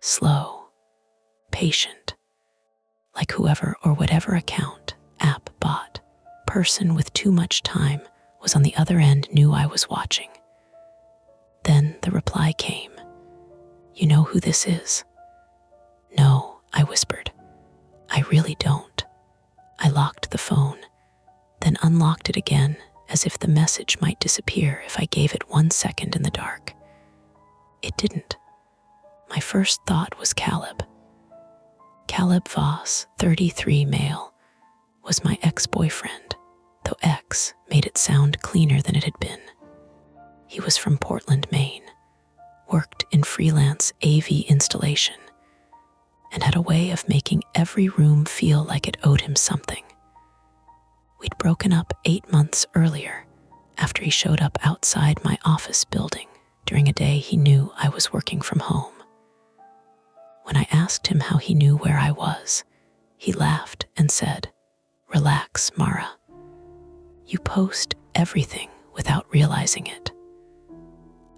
Slow, patient, like whoever or whatever account, app, bot, person with too much time was on the other end knew I was watching. Then the reply came. You know who this is? No, I whispered. I really don't. I locked the phone, then unlocked it again as if the message might disappear if I gave it 1 second in the dark. It didn't. My first thought was Caleb. Caleb Voss, 33 male, was my ex-boyfriend, though ex made it sound cleaner than it had been. He was from Portland, Maine, worked in freelance AV installation, and had a way of making every room feel like it owed him something. We'd broken up 8 months earlier, after he showed up outside my office building during a day he knew I was working from home. When I asked him how he knew where I was, he laughed and said, "Relax, Mara. You post everything without realizing it."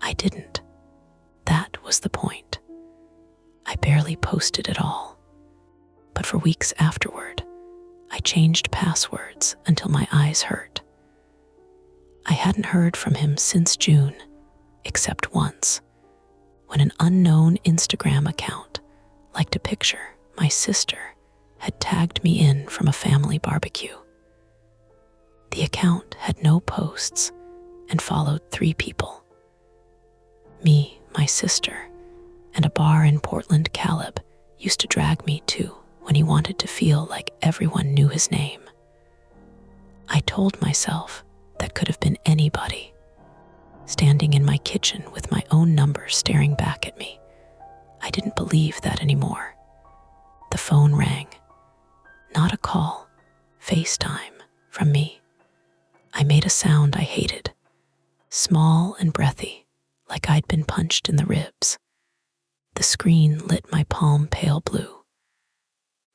I didn't. That was the point. I barely posted at all. But for weeks afterward, I changed passwords until my eyes hurt. I hadn't heard from him since June, except once, when an unknown Instagram account liked a picture my sister had tagged me in from a family barbecue. The account had no posts and followed 3 people. me, my sister, and a bar in Portland Caleb used to drag me to when he wanted to feel like everyone knew his name. I told myself that could have been anybody. Standing in my kitchen with my own number staring back at me, I didn't believe that anymore. The phone rang. Not a call, FaceTime from me. I made a sound I hated, small and breathy, like I'd been punched in the ribs. The screen lit my palm pale blue.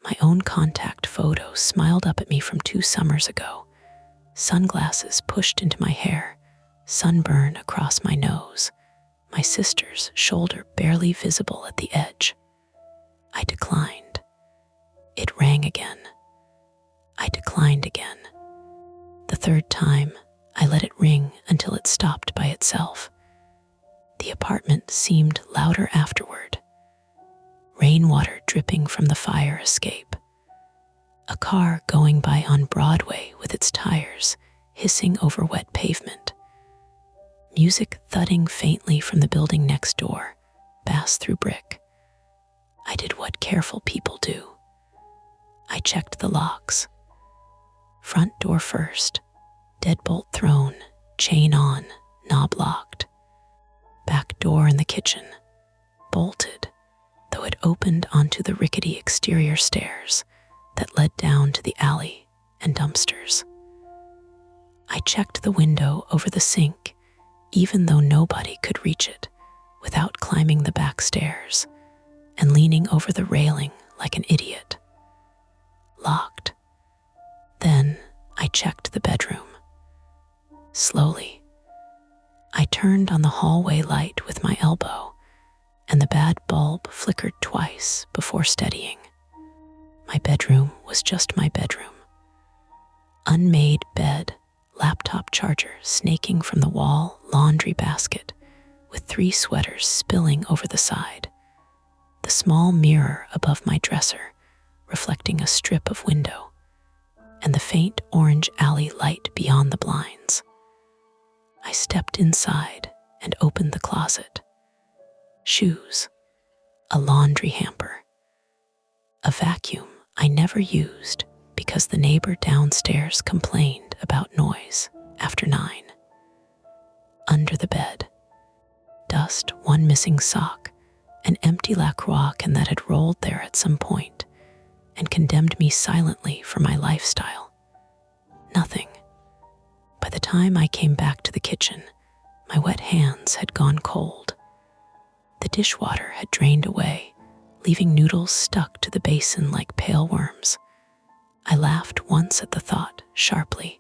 My own contact photo smiled up at me from 2 summers ago. Sunglasses pushed into my hair, sunburn across my nose, my sister's shoulder barely visible at the edge. I declined. It rang again. I declined again. The 3rd time, I let it ring until it stopped by itself. The apartment seemed louder afterward. Rainwater dripping from the fire escape. A car going by on Broadway with its tires hissing over wet pavement. Music thudding faintly from the building next door, bass through brick. I did what careful people do. I checked the locks. Front door first, deadbolt thrown, chain on, knob locked. Back door in the kitchen, bolted, though it opened onto the rickety exterior stairs that led down to the alley and dumpsters. I checked the window over the sink, even though nobody could reach it, without climbing the back stairs and leaning over the railing like an idiot. Locked. Then I checked the bedroom. Slowly, I turned on the hallway light with my elbow, and the bad bulb flickered twice before steadying. My bedroom was just my bedroom. Unmade bed, laptop charger snaking from the wall, laundry basket, with 3 sweaters spilling over the side. The small mirror above my dresser, reflecting a strip of window, and the faint orange alley light beyond the blinds. I stepped inside and opened the closet. Shoes, a laundry hamper, a vacuum I never used because the neighbor downstairs complained about noise after 9. Under the bed, dust, 1 missing sock, an empty LaCroix can that had rolled there at some point and condemned me silently for my lifestyle. Nothing. By the time I came back to the kitchen, my wet hands had gone cold. The dishwater had drained away, leaving noodles stuck to the basin like pale worms. I laughed once at the thought, sharply,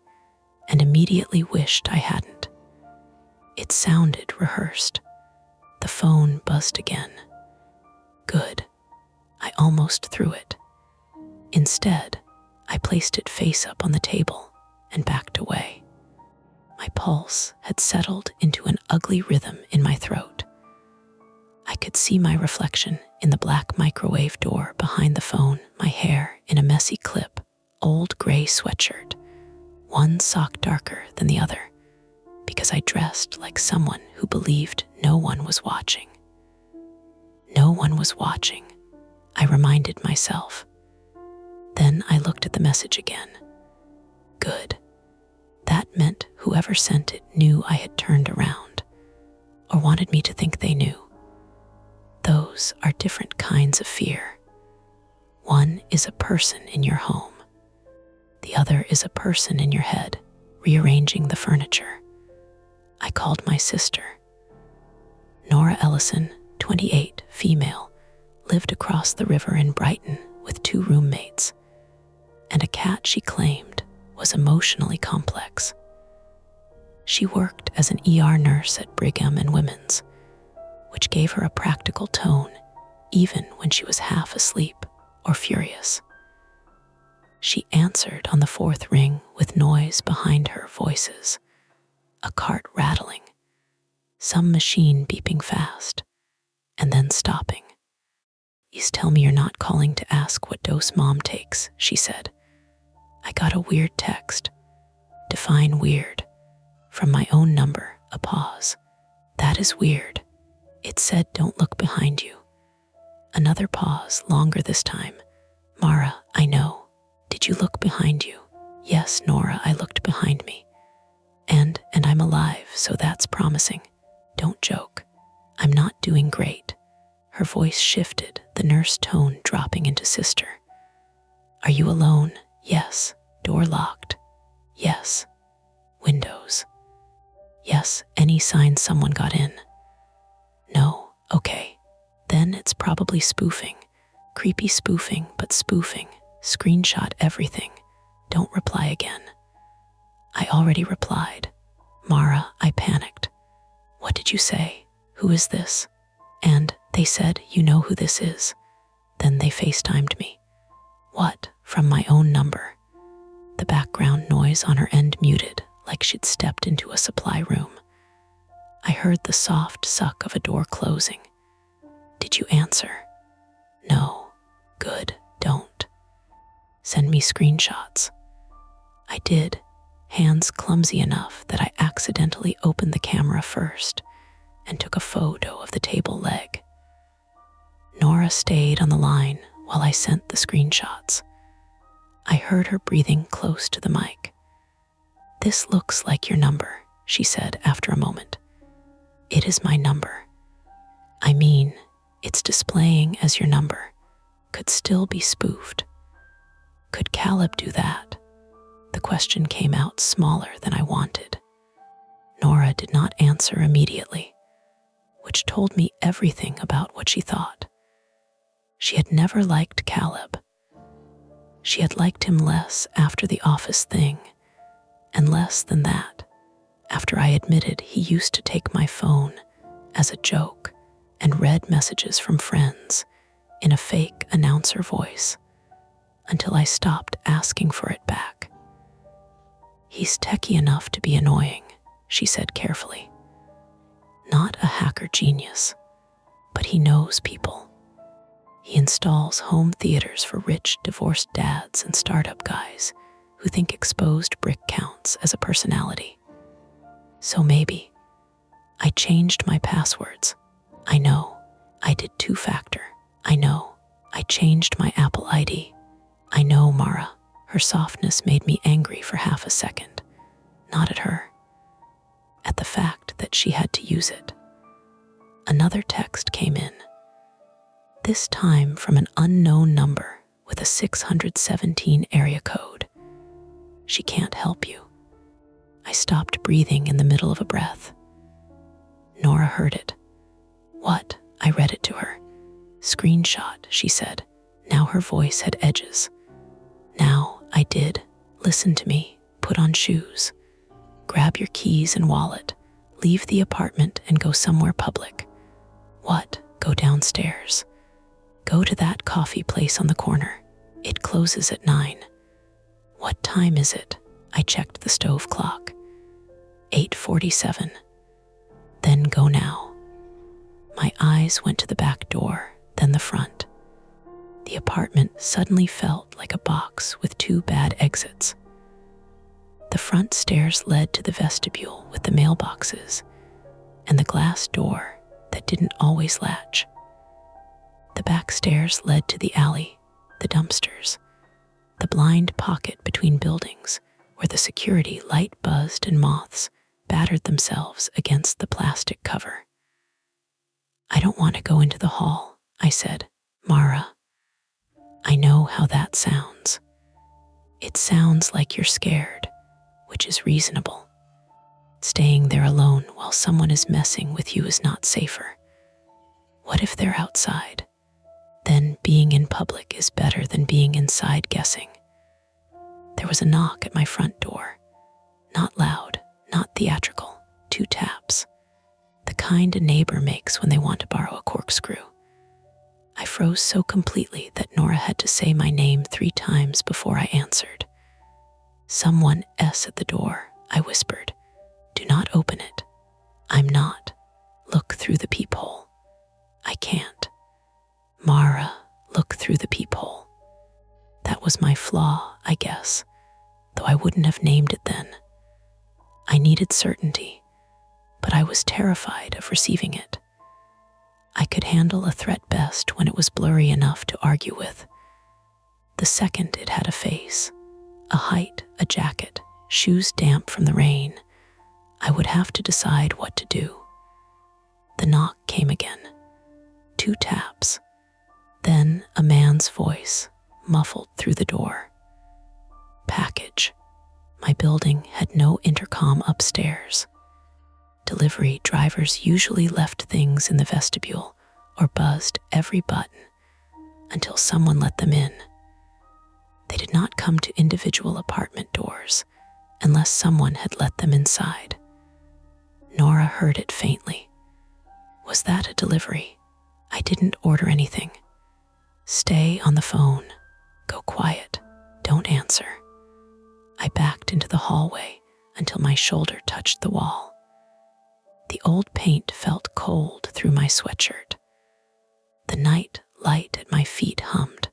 and immediately wished I hadn't. It sounded rehearsed. The phone buzzed again. Good. I almost threw it. Instead, I placed it face up on the table and backed away. My pulse had settled into an ugly rhythm in my throat. I could see my reflection in the black microwave door behind the phone, my hair in a messy clip, old gray sweatshirt, 1 sock darker than the other, because I dressed like someone who believed no one was watching. No one was watching, I reminded myself. Then I looked at the message again. Good. That meant whoever sent it knew I had turned around, or wanted me to think they knew. Those are different kinds of fear. One is a person in your home. The other is a person in your head, rearranging the furniture. I called my sister. Nora Ellison, 28, female, lived across the river in Brighton with 2 roommates, and a cat she claimed was emotionally complex. She worked as an ER nurse at Brigham and Women's, which gave her a practical tone even when she was half asleep or furious. She answered on the 4th ring with noise behind her voices, a cart rattling, some machine beeping fast, and then stopping. Please tell me you're not calling to ask what dose Mom takes, she said. I got a weird text. Define weird. From my own number, a pause. That is weird. It said, "Don't look behind you." Another pause, longer this time. "Mara, I know. Did you look behind you?" "Yes, Nora, I looked behind me. And I'm alive, so that's promising. Don't joke. I'm not doing great." Her voice shifted, the nurse tone dropping into sister. "Are you alone?" "Yes." "Door locked?" "Yes." "Windows?" "Yes." "Any sign someone got in?" "No." "Okay. Then it's probably spoofing. Creepy spoofing, but spoofing. Screenshot everything. Don't reply again." "I already replied." "Mara," I panicked. "What did you say? Who is this?" "And they said, you know who this is." Then they FaceTimed me. "What?" "From my own number." The background noise on her end muted, like she'd stepped into a supply room. I heard the soft suck of a door closing. "Did you answer?" "No." "Good, don't. Send me screenshots." I did, hands clumsy enough that I accidentally opened the camera first and took a photo of the table leg. Nora stayed on the line while I sent the screenshots. I heard her breathing close to the mic. "This looks like your number," she said after a moment. "It is my number. I mean, it's displaying as your number. Could still be spoofed. Could Caleb do that?" The question came out smaller than I wanted. Nora did not answer immediately, which told me everything about what she thought. She had never liked Caleb. She had liked him less after the office thing, and less than that after I admitted he used to take my phone as a joke and read messages from friends in a fake announcer voice until I stopped asking for it back. "He's techie enough to be annoying," she said carefully. "Not a hacker genius, but he knows people. He installs home theaters for rich, divorced dads and startup guys who think exposed brick counts as a personality. So maybe I changed my passwords. I know. I did two-factor. I know. I changed my Apple ID. I know, Mara." Her softness made me angry for half a second. Not at her. At the fact that she had to use it. Another text came in. This time from an unknown number with a 617 area code. "She can't help you." I stopped breathing in the middle of a breath. Nora heard it. "What?" I read it to her. "Screenshot," she said. Now her voice had edges. "Now, I did. Listen to me. Put on shoes. Grab your keys and wallet. Leave the apartment and go somewhere public." "What?" "Go downstairs. Go to that coffee place on the corner. It closes at 9. "What time is it?" I checked the stove clock. 8:47. "Then go now." My eyes went to the back door, then the front. The apartment suddenly felt like a box with two bad exits. The front stairs led to the vestibule with the mailboxes and the glass door that didn't always latch. The back stairs led to the alley, the dumpsters, the blind pocket between buildings where the security light buzzed and moths battered themselves against the plastic cover. "I don't want to go into the hall," I said. "Mara, I know how that sounds. It sounds like you're scared, which is reasonable. Staying there alone while someone is messing with you is not safer. What if they're outside? Then being in public is better than being inside guessing." There was a knock at my front door. Not loud, not theatrical, 2 taps. The kind a neighbor makes when they want to borrow a corkscrew. I froze so completely that Nora had to say my name 3 times before I answered. "Someone S at the door," I whispered. "Do not open it." "I'm not." "Look through the peephole." "I can't." "Mara, look through the peephole." That was my flaw, I guess, though I wouldn't have named it then. I needed certainty, but I was terrified of receiving it. I could handle a threat best when it was blurry enough to argue with. The second it had a face, a height, a jacket, shoes damp from the rain, I would have to decide what to do. The knock came again. 2 taps. Then a man's voice, muffled through the door. Package. My building had no intercom upstairs. Delivery drivers usually left things in the vestibule or buzzed every button until someone let them in. They did not come to individual apartment doors unless someone had let them inside. Nora heard it faintly. Was that a delivery? I didn't order anything. Stay on the phone. Go quiet. Don't answer. I backed into the hallway until my shoulder touched the wall. The old paint felt cold through my sweatshirt. The night light at my feet hummed.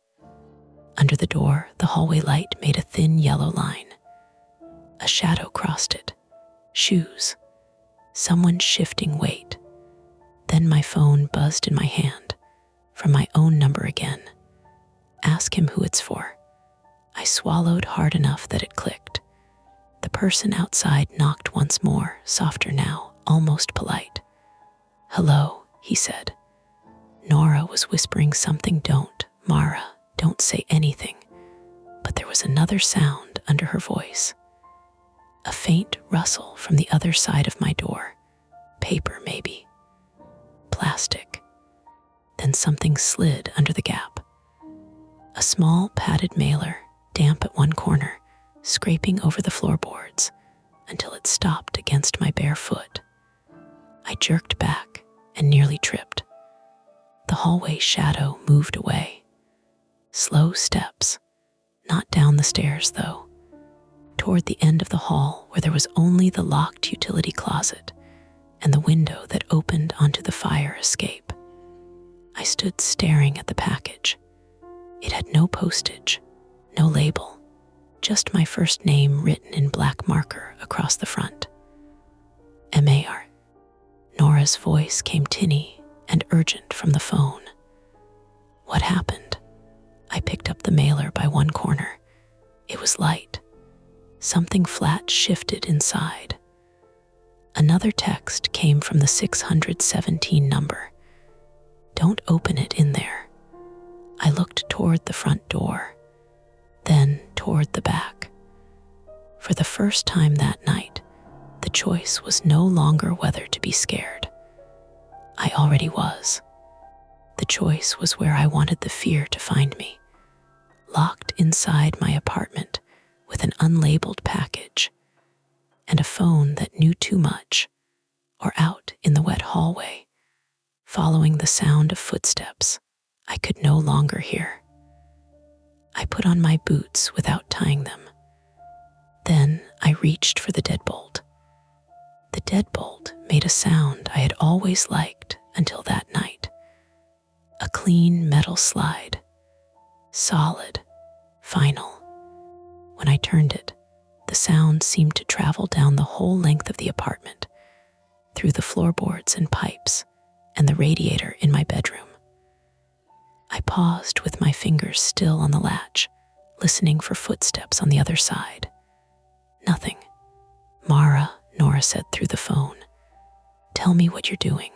Under the door, the hallway light made a thin yellow line. A shadow crossed it. Shoes. Someone shifting weight. Then my phone buzzed in my hand, from my own number again. Ask him who it's for. I swallowed hard enough that it clicked. The person outside knocked once more, softer now, almost polite. Hello, he said. Nora was whispering something. Don't, Mara, don't say anything. But there was another sound under her voice. A faint rustle from the other side of my door. Paper, maybe. Plastic. Then something slid under the gap. A small padded mailer, damp at one corner, scraping over the floorboards until it stopped against my bare foot. I jerked back and nearly tripped. The hallway shadow moved away. Slow steps, not down the stairs though, toward the end of the hall where there was only the locked utility closet and the window that opened onto the fire escape. I stood staring at the package. It had no postage, no label, just my first name written in black marker across the front. M.A.R. Nora's voice came tinny and urgent from the phone. What happened? I picked up the mailer by one corner. It was light. Something flat shifted inside. Another text came from the 617 number. Don't open it in there. I looked toward the front door, then toward the back. For the first time that night, the choice was no longer whether to be scared. I already was. The choice was where I wanted the fear to find me, locked inside my apartment with an unlabeled package and a phone that knew too much, or out in the wet hallway, following the sound of footsteps I could no longer hear. I put on my boots without tying them. Then I reached for the deadbolt. The deadbolt made a sound I had always liked until that night. A clean metal slide. Solid. Final. When I turned it, the sound seemed to travel down the whole length of the apartment, through the floorboards and pipes, and the radiator in my bedroom. I paused with my fingers still on the latch, listening for footsteps on the other side. Nothing. Mara, Nora said through the phone. Tell me what you're doing.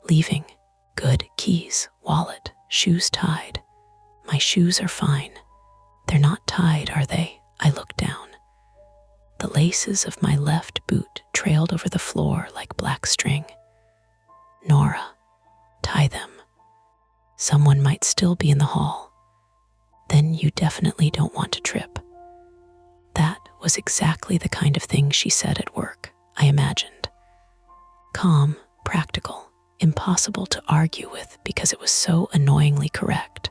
Leaving. Good. Keys, wallet, shoes tied. My shoes are fine. They're not tied, are they? I looked down. The laces of my left boot trailed over the floor like black string. Nora, tie them. Someone might still be in the hall. Then you definitely don't want to trip. That was exactly the kind of thing she said at work, I imagined. Calm, practical, impossible to argue with because it was so annoyingly correct.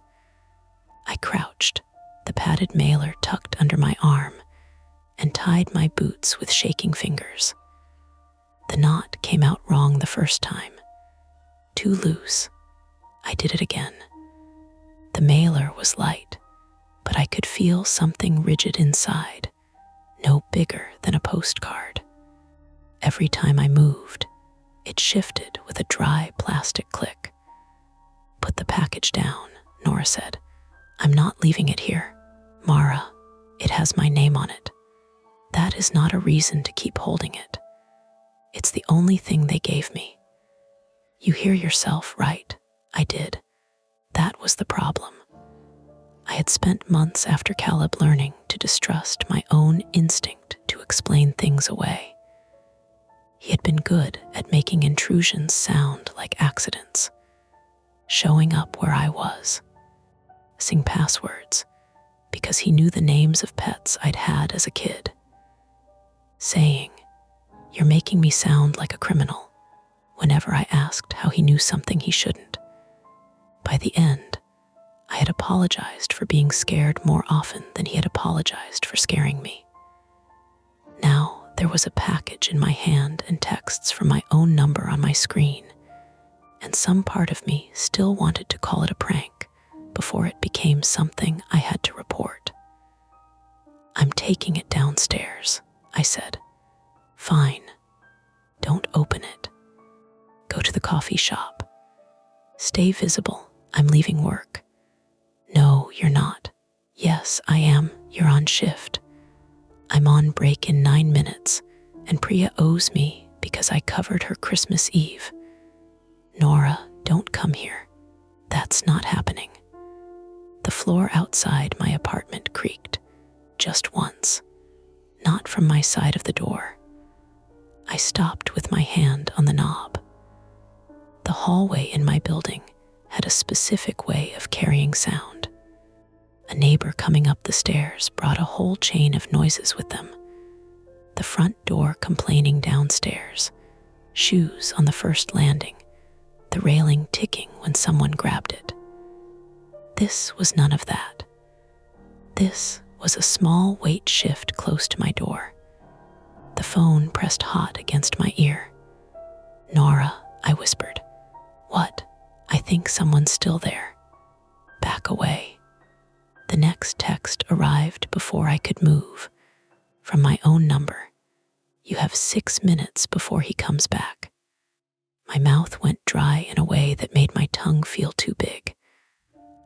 I crouched, the padded mailer tucked under my arm, and tied my boots with shaking fingers. The knot came out wrong the first time. Too loose. I did it again. The mailer was light, but I could feel something rigid inside, no bigger than a postcard. Every time I moved, it shifted with a dry plastic click. Put the package down, Nora said. I'm not leaving it here. Mara, it has my name on it. That is not a reason to keep holding it. It's the only thing they gave me. You hear yourself, right? I did. That was the problem. I had spent months after Caleb learning to distrust my own instinct to explain things away. He had been good at making intrusions sound like accidents, showing up where I was, guessing passwords because he knew the names of pets I'd had as a kid, saying, "You're making me sound like a criminal," whenever I asked how he knew something he shouldn't. By the end, I had apologized for being scared more often than he had apologized for scaring me. Now there was a package in my hand and texts from my own number on my screen, and some part of me still wanted to call it a prank before it became something I had to report. I'm taking it downstairs, I said. Fine. Don't open it. Go to the coffee shop. Stay visible. I'm leaving work. No, you're not. Yes, I am. You're on shift. I'm on break in 9 minutes, and Priya owes me because I covered her Christmas Eve. Nora, don't come here. That's not happening. The floor outside my apartment creaked, just once, not from my side of the door. I stopped with my hand on the knob. The hallway in my building had a specific way of carrying sound. A neighbor coming up the stairs brought a whole chain of noises with them. The front door complaining downstairs, shoes on the first landing, the railing ticking when someone grabbed it. This was none of that. This was a small weight shift close to my door. The phone pressed hot against my ear. Nora, I whispered. What? I think someone's still there. Back away. The next text arrived before I could move. From my own number. You have 6 minutes before he comes back. My mouth went dry in a way that made my tongue feel too big.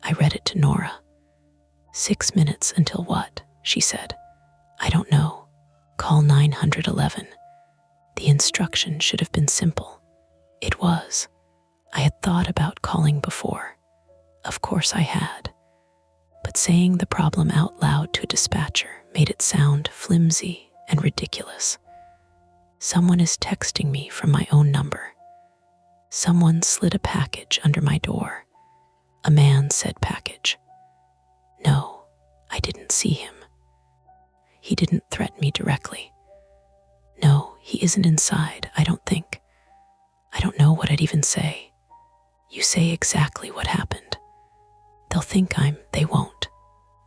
I read it to Nora. 6 minutes until what? She said. I don't know. Call 911. The instruction should have been simple. It was. I had thought about calling before. Of course I had. But saying the problem out loud to a dispatcher made it sound flimsy and ridiculous. Someone is texting me from my own number. Someone slid a package under my door. A man said package. No, I didn't see him. He didn't threaten me directly. No, he isn't inside, I don't think. I don't know what I'd even say. You say exactly what happened. They'll think they won't.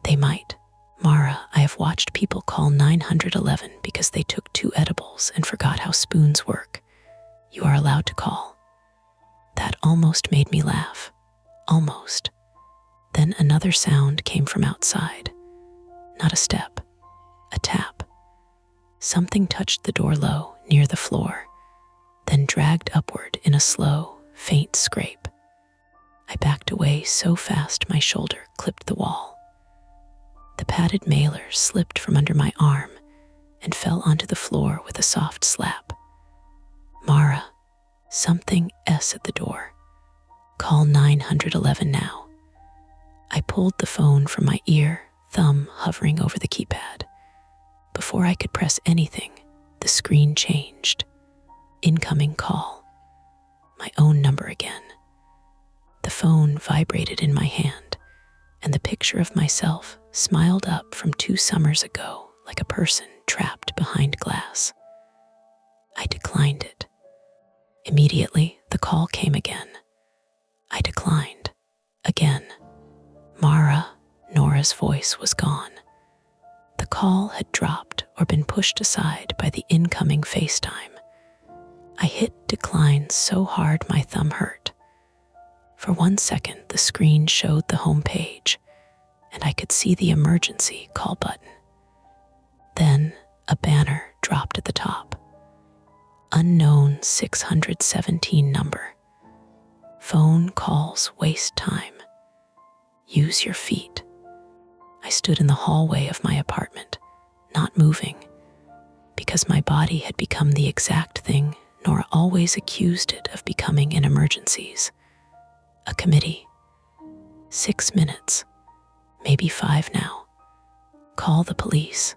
They might. Mara, I have watched people call 911 because they took 2 edibles and forgot how spoons work. You are allowed to call. That almost made me laugh. Almost. Then another sound came from outside. Not a step. A tap. Something touched the door low, near the floor, then dragged upward in a slow, faint scrape. I backed away so fast my shoulder clipped the wall. The padded mailer slipped from under my arm and fell onto the floor with a soft slap. Mara, something S at the door. Call 911 now. I pulled the phone from my ear, thumb hovering over the keypad. Before I could press anything, the screen changed. Incoming call. My own number again. The phone vibrated in my hand, and the picture of myself smiled up from 2 summers ago like a person trapped behind glass. I declined it. Immediately, the call came again. I declined. Again. Mara, Nora's voice was gone. The call had dropped or been pushed aside by the incoming FaceTime. I hit decline so hard my thumb hurt. For 1 second, the screen showed the home page, and I could see the emergency call button. Then a banner dropped at the top. Unknown 617 number. Phone calls waste time. Use your feet. I stood in the hallway of my apartment, not moving, because my body had become the exact thing Nora always accused it of becoming in emergencies. A committee. 6 minutes, maybe 5 now. Call the police.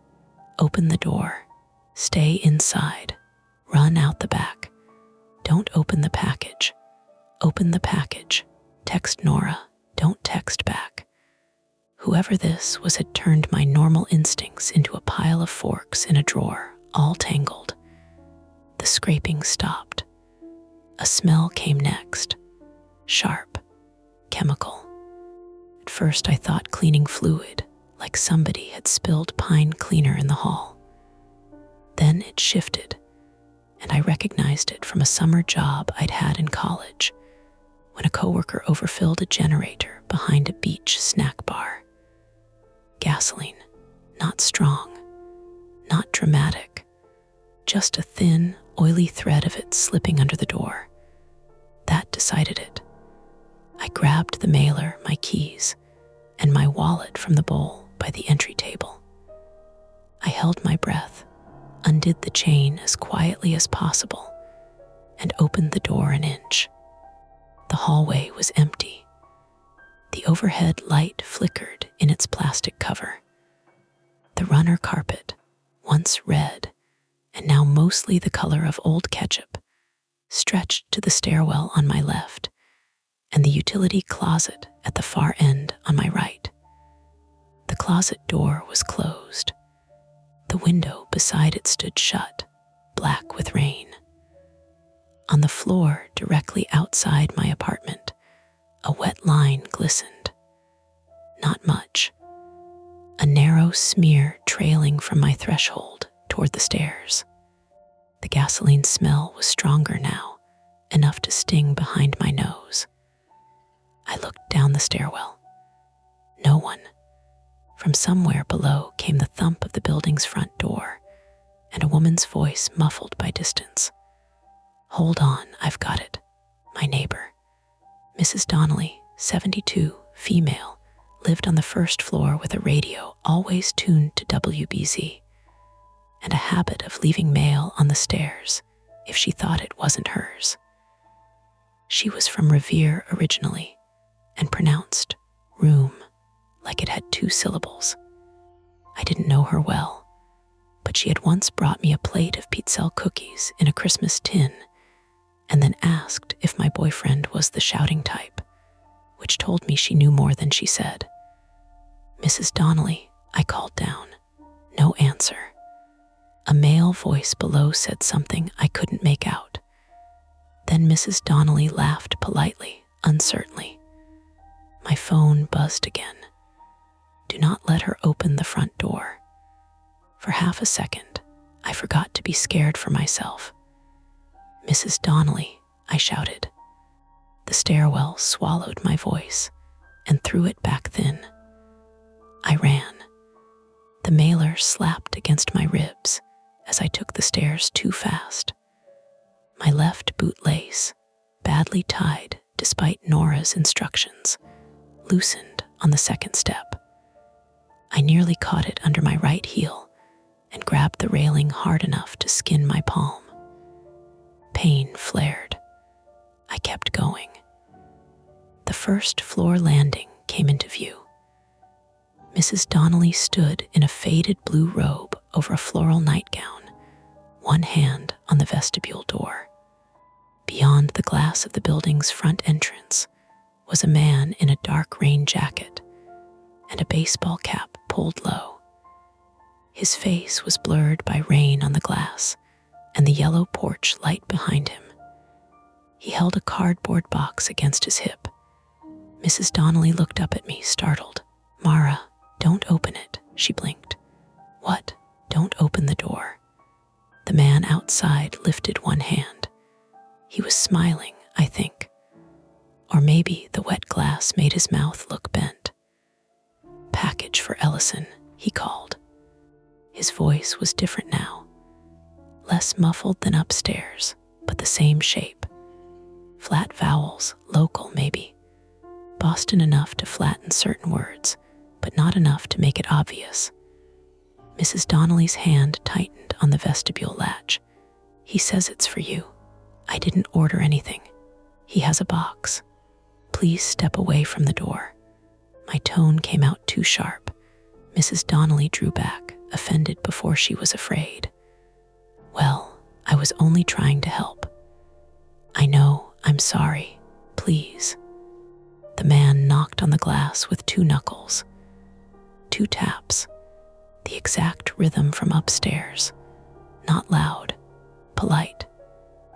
Open the door. Stay inside. Run out the back. Don't open the package. Open the package. Text Nora. Don't text back. Whoever this was had turned my normal instincts into a pile of forks in a drawer, all tangled. The scraping stopped. A smell came next. Sharp. Chemical. At first I thought cleaning fluid, like somebody had spilled pine cleaner in the hall. Then it shifted, and I recognized it from a summer job I'd had in college, when a coworker overfilled a generator behind a beach snack bar. Gasoline, not strong, not dramatic, just a thin, oily thread of it slipping under the door. That decided it. I grabbed the mailer, my keys, and my wallet from the bowl by the entry table. I held my breath, undid the chain as quietly as possible, and opened the door an inch. The hallway was empty. The overhead light flickered in its plastic cover. The runner carpet, once red and now mostly the color of old ketchup, stretched to the stairwell on my left and the utility closet at the far end on my right. The closet door was closed. The window beside it stood shut, black with rain. On the floor directly outside my apartment, a wet line glistened. Not much. A narrow smear trailing from my threshold toward the stairs. The gasoline smell was stronger now, enough to sting behind my nose. I looked down the stairwell. No one. From somewhere below came the thump of the building's front door, and a woman's voice muffled by distance. "Hold on, I've got it." My neighbor, Mrs. Donnelly, 72, female, lived on the first floor with a radio always tuned to WBZ, and a habit of leaving mail on the stairs if she thought it wasn't hers. She was from Revere originally, and pronounced room like it had 2 syllables. I didn't know her well, but she had once brought me a plate of Pizzelle cookies in a Christmas tin, and then asked if my boyfriend was the shouting type, which told me she knew more than she said. "Mrs. Donnelly," I called down. No answer. A male voice below said something I couldn't make out. Then Mrs. Donnelly laughed politely, uncertainly. My phone buzzed again. Do not let her open the front door. For half a second, I forgot to be scared for myself. "Mrs. Donnelly," I shouted. The stairwell swallowed my voice and threw it back thin. I ran. The mailer slapped against my ribs as I took the stairs too fast. My left bootlace, badly tied despite Nora's instructions, loosened on the second step. I nearly caught it under my right heel and grabbed the railing hard enough to skin my palm. Pain flared. I kept going. The first floor landing came into view. Mrs. Donnelly stood in a faded blue robe over a floral nightgown, one hand on the vestibule door. Beyond the glass of the building's front entrance was a man in a dark rain jacket and a baseball cap pulled low. His face was blurred by rain on the glass and the yellow porch light behind him. He held a cardboard box against his hip. Mrs. Donnelly looked up at me, startled. "Mara, don't open it," she blinked. "What? Don't open the door." The man outside lifted one hand. He was smiling, I think. Or maybe the wet glass made his mouth look bent. "Package for Ellison," he called. His voice was different now. Less muffled than upstairs, but the same shape. Flat vowels, local maybe. Boston enough to flatten certain words, but not enough to make it obvious. Mrs. Donnelly's hand tightened on the vestibule latch. He says it's for you. I didn't order anything. He has a box. Please step away from the door. My tone came out too sharp. Mrs. Donnelly drew back, offended before she was afraid. Well, I was only trying to help. I know, I'm sorry. Please. The man knocked on the glass with 2 knuckles. 2 taps. The exact rhythm from upstairs. Not loud, polite.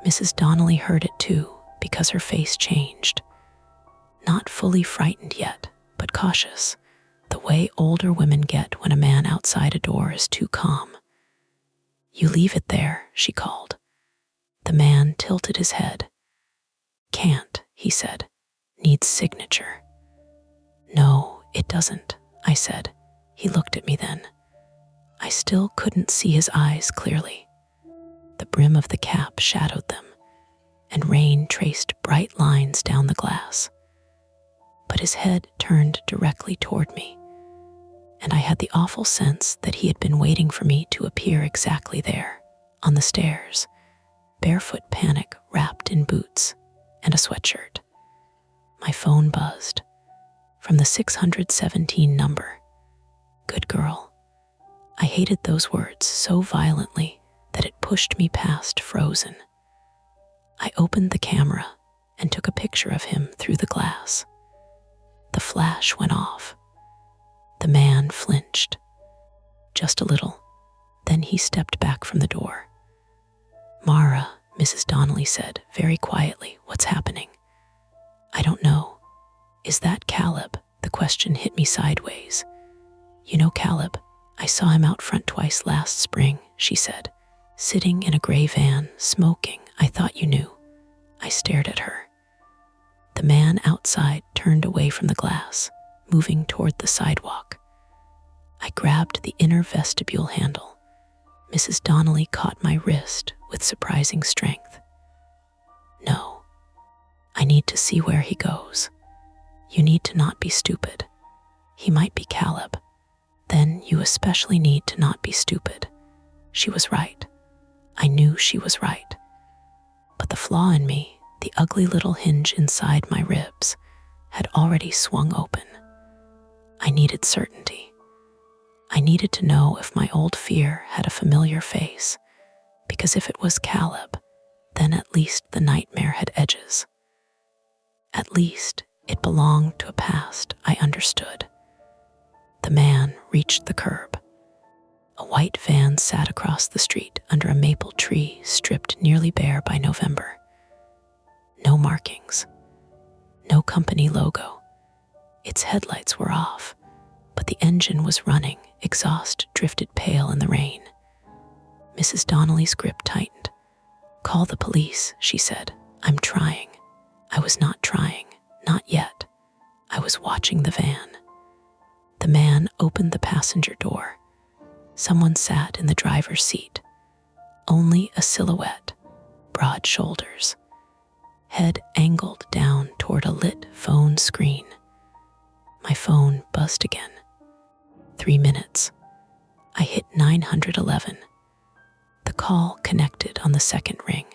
Mrs. Donnelly heard it too, because her face changed. Not fully frightened yet, but cautious, the way older women get when a man outside a door is too calm. You leave it there, she called. The man tilted his head. Can't, he said. Needs signature. No, it doesn't, I said. He looked at me then. I still couldn't see his eyes clearly. The brim of the cap shadowed them, and rain traced bright lines down the glass. But his head turned directly toward me, and I had the awful sense that he had been waiting for me to appear exactly there, on the stairs, barefoot panic wrapped in boots and a sweatshirt. My phone buzzed. From the 617 number. Good girl. I hated those words so violently that it pushed me past frozen. I opened the camera and took a picture of him through the glass. The flash went off. The man flinched. Just a little. Then he stepped back from the door. Mara, Mrs. Donnelly said very quietly, what's happening? I don't know. Is that Caleb? The question hit me sideways. You know Caleb? I saw him out front twice last spring, she said. Sitting in a gray van, smoking. I thought you knew. I stared at her. The man outside turned away from the glass, moving toward the sidewalk. I grabbed the inner vestibule handle. Mrs. Donnelly caught my wrist with surprising strength. No. I need to see where he goes. You need to not be stupid. He might be Caleb. Then you especially need to not be stupid. She was right. I knew she was right. But the flaw in me, the ugly little hinge inside my ribs, had already swung open. I needed certainty. I needed to know if my old fear had a familiar face, because if it was Caleb, then at least the nightmare had edges. At least it belonged to a past I understood. The man reached the curb. A white van sat across the street under a maple tree stripped nearly bare by November. No markings. No company logo. Its headlights were off, but the engine was running, exhaust drifted pale in the rain. Mrs. Donnelly's grip tightened. Call the police, she said. I'm trying. I was not trying, not yet. I was watching the van. The man opened the passenger door. Someone sat in the driver's seat. Only a silhouette, broad shoulders. Head angled down toward a lit phone screen. My phone buzzed again. 3 minutes. I hit 911. The call connected on the second ring.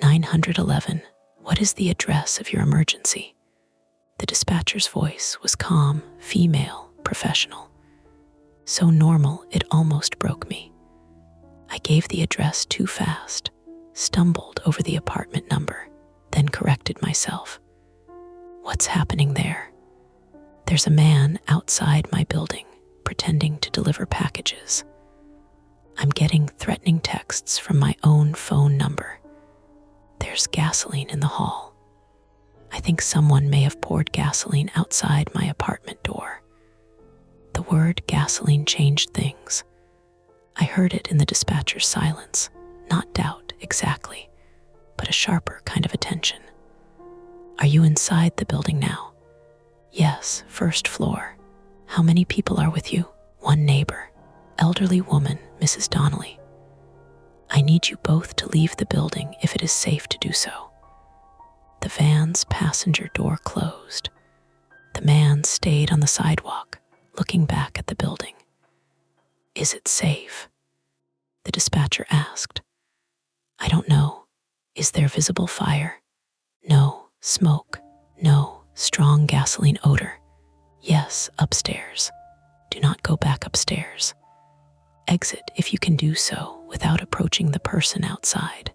911. What is the address of your emergency? The dispatcher's voice was calm, female, professional. So normal it almost broke me. I gave the address too fast, stumbled over the apartment number, then corrected myself. What's happening there? There's a man outside my building, pretending to deliver packages. I'm getting threatening texts from my own phone number. There's gasoline in the hall. I think someone may have poured gasoline outside my apartment door. The word gasoline changed things. I heard it in the dispatcher's silence, not doubt exactly, but a sharper kind of attention. Are you inside the building now? Yes, first floor. How many people are with you? One neighbor, elderly woman, Mrs. Donnelly. I need you both to leave the building if it is safe to do so. The van's passenger door closed. The man stayed on the sidewalk, looking back at the building. "Is it safe?" the dispatcher asked. "I don't know. Is there visible fire?" "No. Smoke. No. Strong gasoline odor." "Yes, upstairs." "Do not go back upstairs. Exit if you can do so without approaching the person outside."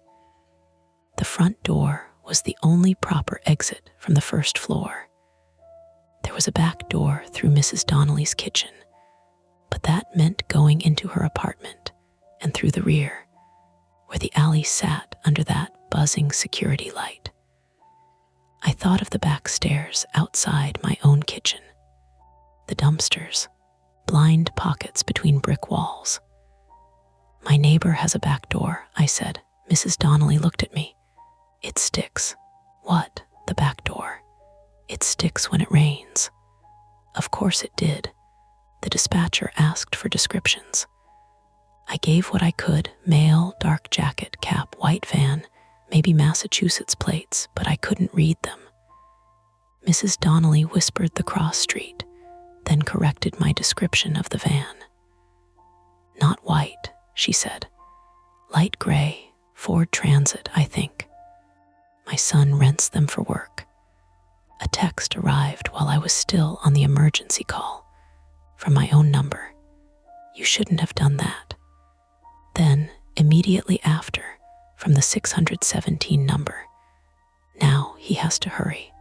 The front door was the only proper exit from the first floor. There was a back door through Mrs. Donnelly's kitchen, but that meant going into her apartment and through the rear, where the alley sat under that buzzing security light. I thought of the back stairs outside my own kitchen, the dumpsters, blind pockets between brick walls. "My neighbor has a back door," I said. Mrs. Donnelly looked at me. "It sticks." "What? The back door?" "It sticks when it rains." Of course it did. The dispatcher asked for descriptions. I gave what I could: male, dark jacket, cap, white van, maybe Massachusetts plates, but I couldn't read them. Mrs. Donnelly whispered the cross street, then corrected my description of the van. "Not white," she said. "Light gray, Ford Transit, I think. My son rents them for work." A text arrived while I was still on the emergency call, from my own number. "You shouldn't have done that." Then, immediately after, from the 617 number. "Now he has to hurry."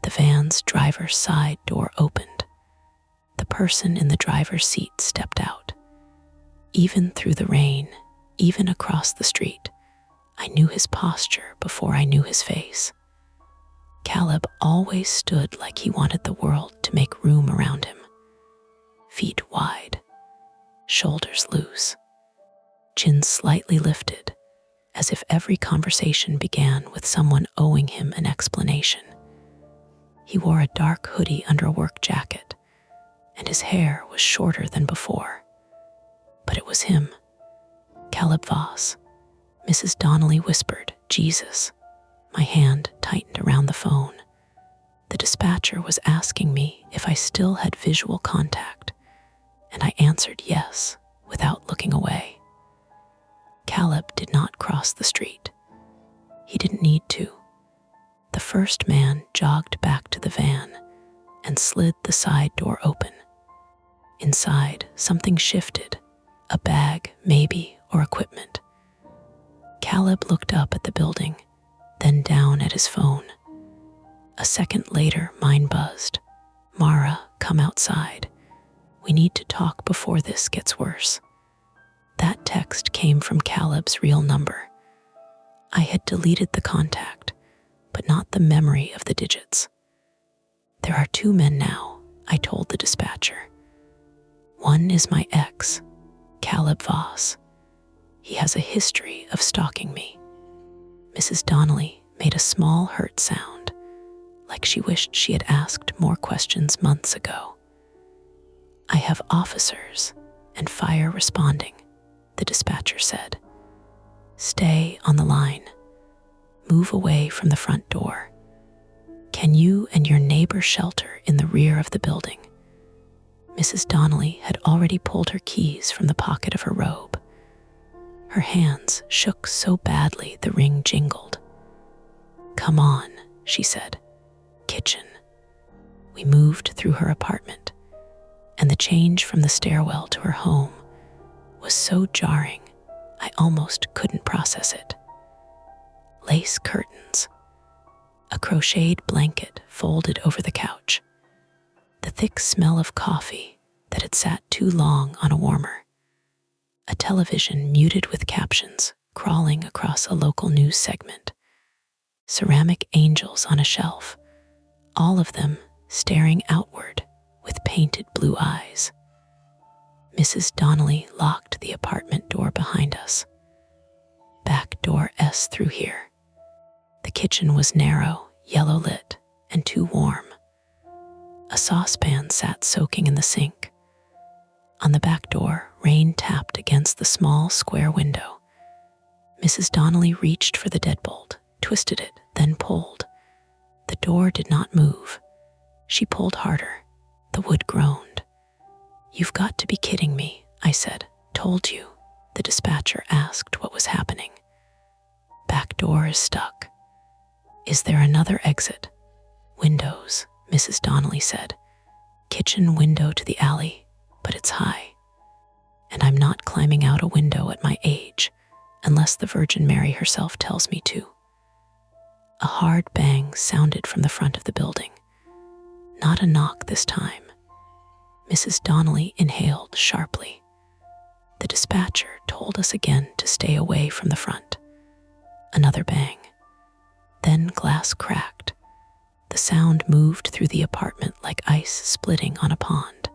The van's driver's side door opened. The person in the driver's seat stepped out. Even through the rain, even across the street, I knew his posture before I knew his face. Caleb always stood like he wanted the world to make room around him. Feet wide, shoulders loose, chin slightly lifted, as if every conversation began with someone owing him an explanation. He wore a dark hoodie under a work jacket, and his hair was shorter than before. But it was him, Caleb Voss. Mrs. Donnelly whispered, "Jesus." My hand tightened around the phone. The dispatcher was asking me if I still had visual contact, and I answered yes, without looking away. Caleb did not cross the street. He didn't need to. The first man jogged back to the van and slid the side door open. Inside, something shifted, a bag, maybe, or equipment. Caleb looked up at the building, then down at his phone. A second later, mine buzzed. "Mara, come outside. We need to talk before this gets worse." That text came from Caleb's real number. I had deleted the contact, but not the memory of the digits. "There are 2 men now," I told the dispatcher. "One is my ex, Caleb Voss. He has a history of stalking me." Mrs. Donnelly made a small hurt sound, like she wished she had asked more questions months ago. "I have officers and fire responding," the dispatcher said. "Stay on the line. Move away from the front door. Can you and your neighbor shelter in the rear of the building?" Mrs. Donnelly had already pulled her keys from the pocket of her robe. Her hands shook so badly the ring jingled. "Come on," she said. "Kitchen." We moved through her apartment, and the change from the stairwell to her home was so jarring I almost couldn't process it. Lace curtains, a crocheted blanket folded over the couch, the thick smell of coffee that had sat too long on a warmer, a television muted with captions crawling across a local news segment, ceramic angels on a shelf, all of them staring outward with painted blue eyes. Mrs. Donnelly locked the apartment door behind us. "Back door S through here." The kitchen was narrow, yellow lit, and too warm. A saucepan sat soaking in the sink. On the back door, rain tapped against the small square window. Mrs. Donnelly reached for the deadbolt, twisted it, then pulled. The door did not move. She pulled harder. The wood groaned. "You've got to be kidding me," I said. "Told you." The dispatcher asked what was happening. "Back door is stuck." "Is there another exit?" "Windows," Mrs. Donnelly said. "Kitchen window to the alley, but it's high. And I'm not climbing out a window at my age, unless the Virgin Mary herself tells me to." A hard bang sounded from the front of the building. Not a knock this time. Mrs. Donnelly inhaled sharply. The dispatcher told us again to stay away from the front. Another bang. Then glass cracked. The sound moved through the apartment like ice splitting on a pond.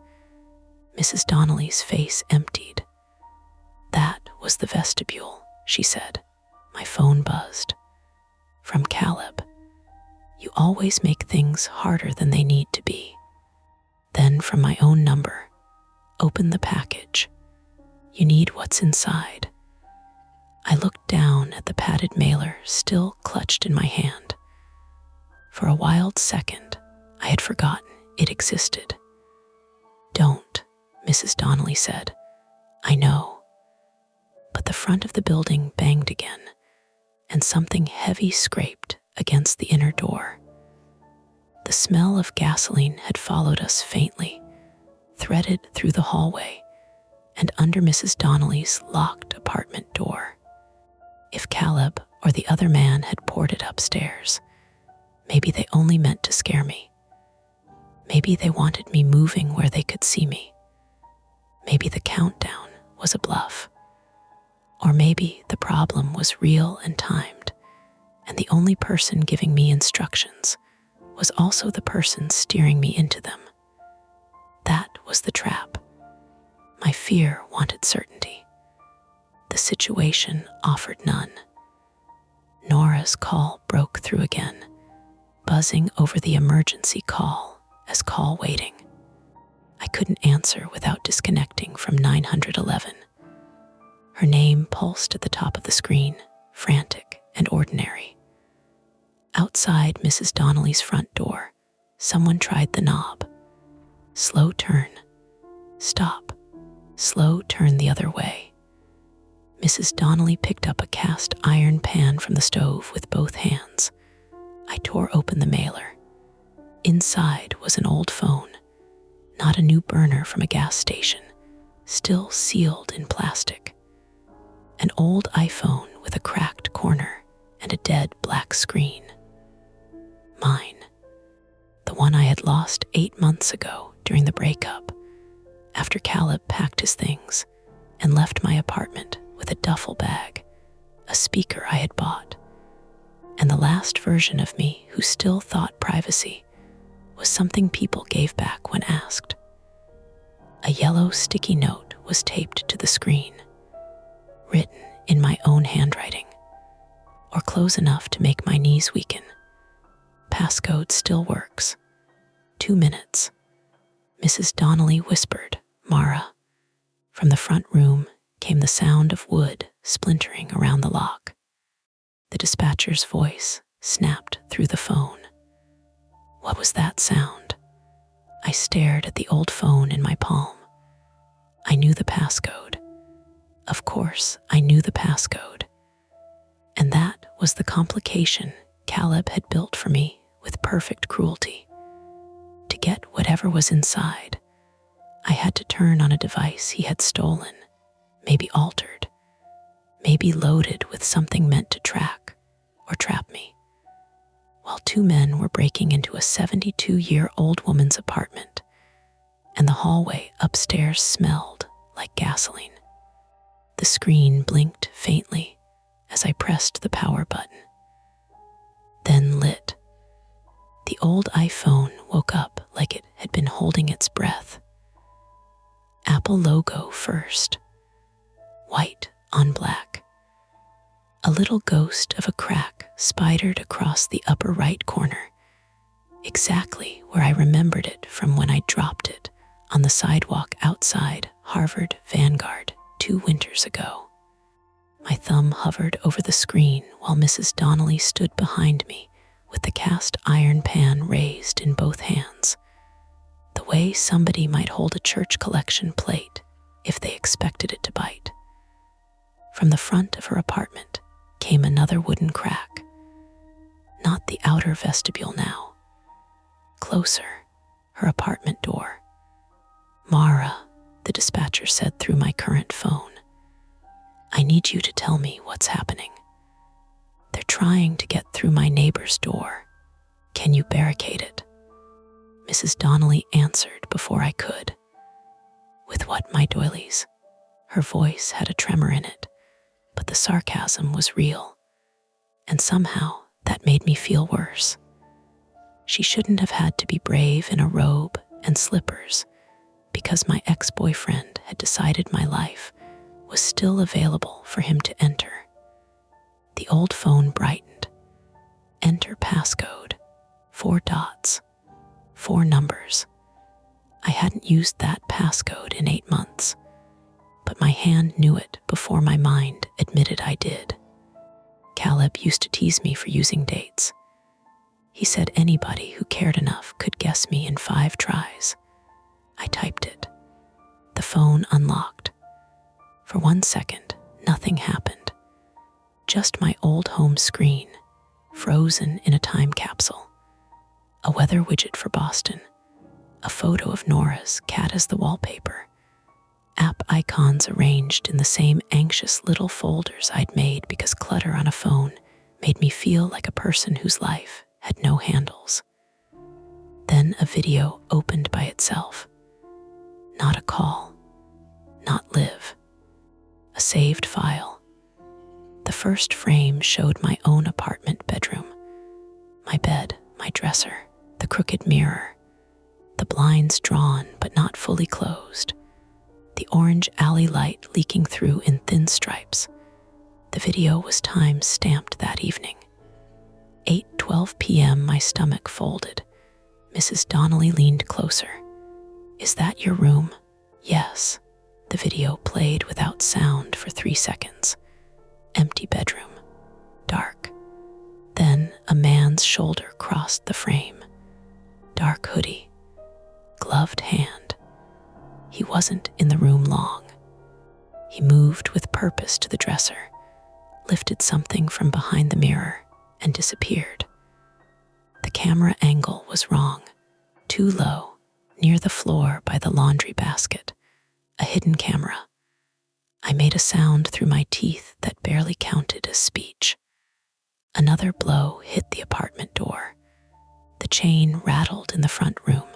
Mrs. Donnelly's face emptied. "That was the vestibule," she said. My phone buzzed. From Caleb. "You always make things harder than they need to be." Then from my own number. "Open the package. You need what's inside." I looked down at the padded mailer still clutched in my hand. For a wild second, I had forgotten it existed. "Don't," Mrs. Donnelly said. "I know." But the front of the building banged again, and something heavy scraped against the inner door. The smell of gasoline had followed us faintly, threaded through the hallway, and under Mrs. Donnelly's locked apartment door. If Caleb or the other man had poured it upstairs, maybe they only meant to scare me. Maybe they wanted me moving where they could see me. Maybe the countdown was a bluff. Or maybe the problem was real and timed, and the only person giving me instructions was also the person steering me into them. That was the trap. My fear wanted certainty. The situation offered none. Nora's call broke through again, buzzing over the emergency call as call waiting. I couldn't answer without disconnecting from 911. Her name pulsed at the top of the screen, frantic and ordinary. Outside Mrs. Donnelly's front door, someone tried the knob. Slow turn. Stop. Slow turn the other way. Mrs. Donnelly picked up a cast iron pan from the stove with both hands. I tore open the mailer. Inside was an old phone, not a new burner from a gas station, still sealed in plastic. An old iPhone with a cracked corner and a dead black screen. Mine. The one I had lost 8 months ago during the breakup, after Caleb packed his things and left my apartment with a duffel bag, a speaker I had bought, and the last version of me who still thought privacy was something people gave back when asked. A yellow sticky note was taped to the screen, written in my own handwriting, or close enough to make my knees weaken. Passcode still works. 2 minutes. Mrs. Donnelly whispered, "Mara." From the front room came the sound of wood splintering around the lock. The dispatcher's voice snapped through the phone. What was that sound? I stared at the old phone in my palm. I knew the passcode. Of course, I knew the passcode. And that was the complication Caleb had built for me with perfect cruelty. To get whatever was inside, I had to turn on a device he had stolen, maybe altered, maybe loaded with something meant to track or trap me. While 2 men were breaking into a 72-year-old woman's apartment, and the hallway upstairs smelled like gasoline. The screen blinked faintly as I pressed the power button. Then lit. The old iPhone woke up like it had been holding its breath. Apple logo first. White on black. A little ghost of a crack spidered across the upper right corner, exactly where I remembered it from when I dropped it on the sidewalk outside Harvard Vanguard 2 winters ago. My thumb hovered over the screen while Mrs. Donnelly stood behind me with the cast iron pan raised in both hands, the way somebody might hold a church collection plate if they expected it to bite. From the front of her apartment came another wooden crack. Not the outer vestibule now. Closer, her apartment door. "Mara," the dispatcher said through my current phone, "I need you to tell me what's happening. They're trying to get through my neighbor's door. Can you barricade it?" Mrs. Donnelly answered before I could. "With what, my doilies?" Her voice had a tremor in it, but the sarcasm was real, and somehow that made me feel worse. She shouldn't have had to be brave in a robe and slippers because my ex-boyfriend had decided my life was still available for him to enter. The old phone brightened. "Enter passcode, 4 dots, 4 numbers." I hadn't used that passcode in 8 months, but my hand knew it before my mind admitted I did. Caleb used to tease me for using dates. He said anybody who cared enough could guess me in 5 tries. I typed it. The phone unlocked. For 1 second, nothing happened. Just my old home screen, frozen in a time capsule. A weather widget for Boston. A photo of Nora's cat as the wallpaper. App icons arranged in the same anxious little folders I'd made because clutter on a phone made me feel like a person whose life had no handles. Then a video opened by itself. Not a call, not Liv. A saved file. The first frame showed my own apartment bedroom. My bed, my dresser, the crooked mirror, the blinds drawn but not fully closed, the orange alley light leaking through in thin stripes. The video was time-stamped that evening. 8:12 p.m. My stomach folded. Mrs. Donnelly leaned closer. "Is that your room?" "Yes." The video played without sound for 3 seconds. Empty bedroom. Dark. Then a man's shoulder crossed the frame. Dark hoodie. Gloved hand. He wasn't in the room long. He moved with purpose to the dresser, lifted something from behind the mirror, and disappeared. The camera angle was wrong. Too low, near the floor by the laundry basket. A hidden camera. I made a sound through my teeth that barely counted as speech. Another blow hit the apartment door. The chain rattled in the front room.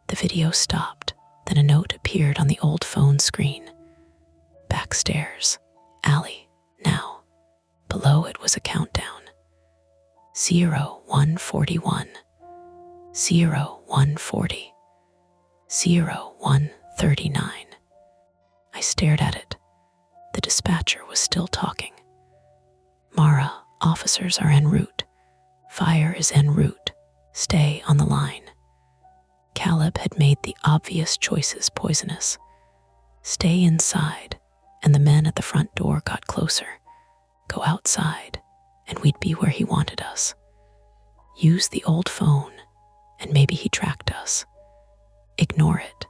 The video stopped, then a note appeared on the old phone screen. Backstairs, alley, now. Below it was a countdown. 0141, 0140, 0139. I stared at it. The dispatcher was still talking. "Mara, officers are en route. Fire is en route. Stay on the line." Caleb had made the obvious choices poisonous. Stay inside, and the men at the front door got closer. Go outside, and we'd be where he wanted us. Use the old phone, and maybe he tracked us. Ignore it,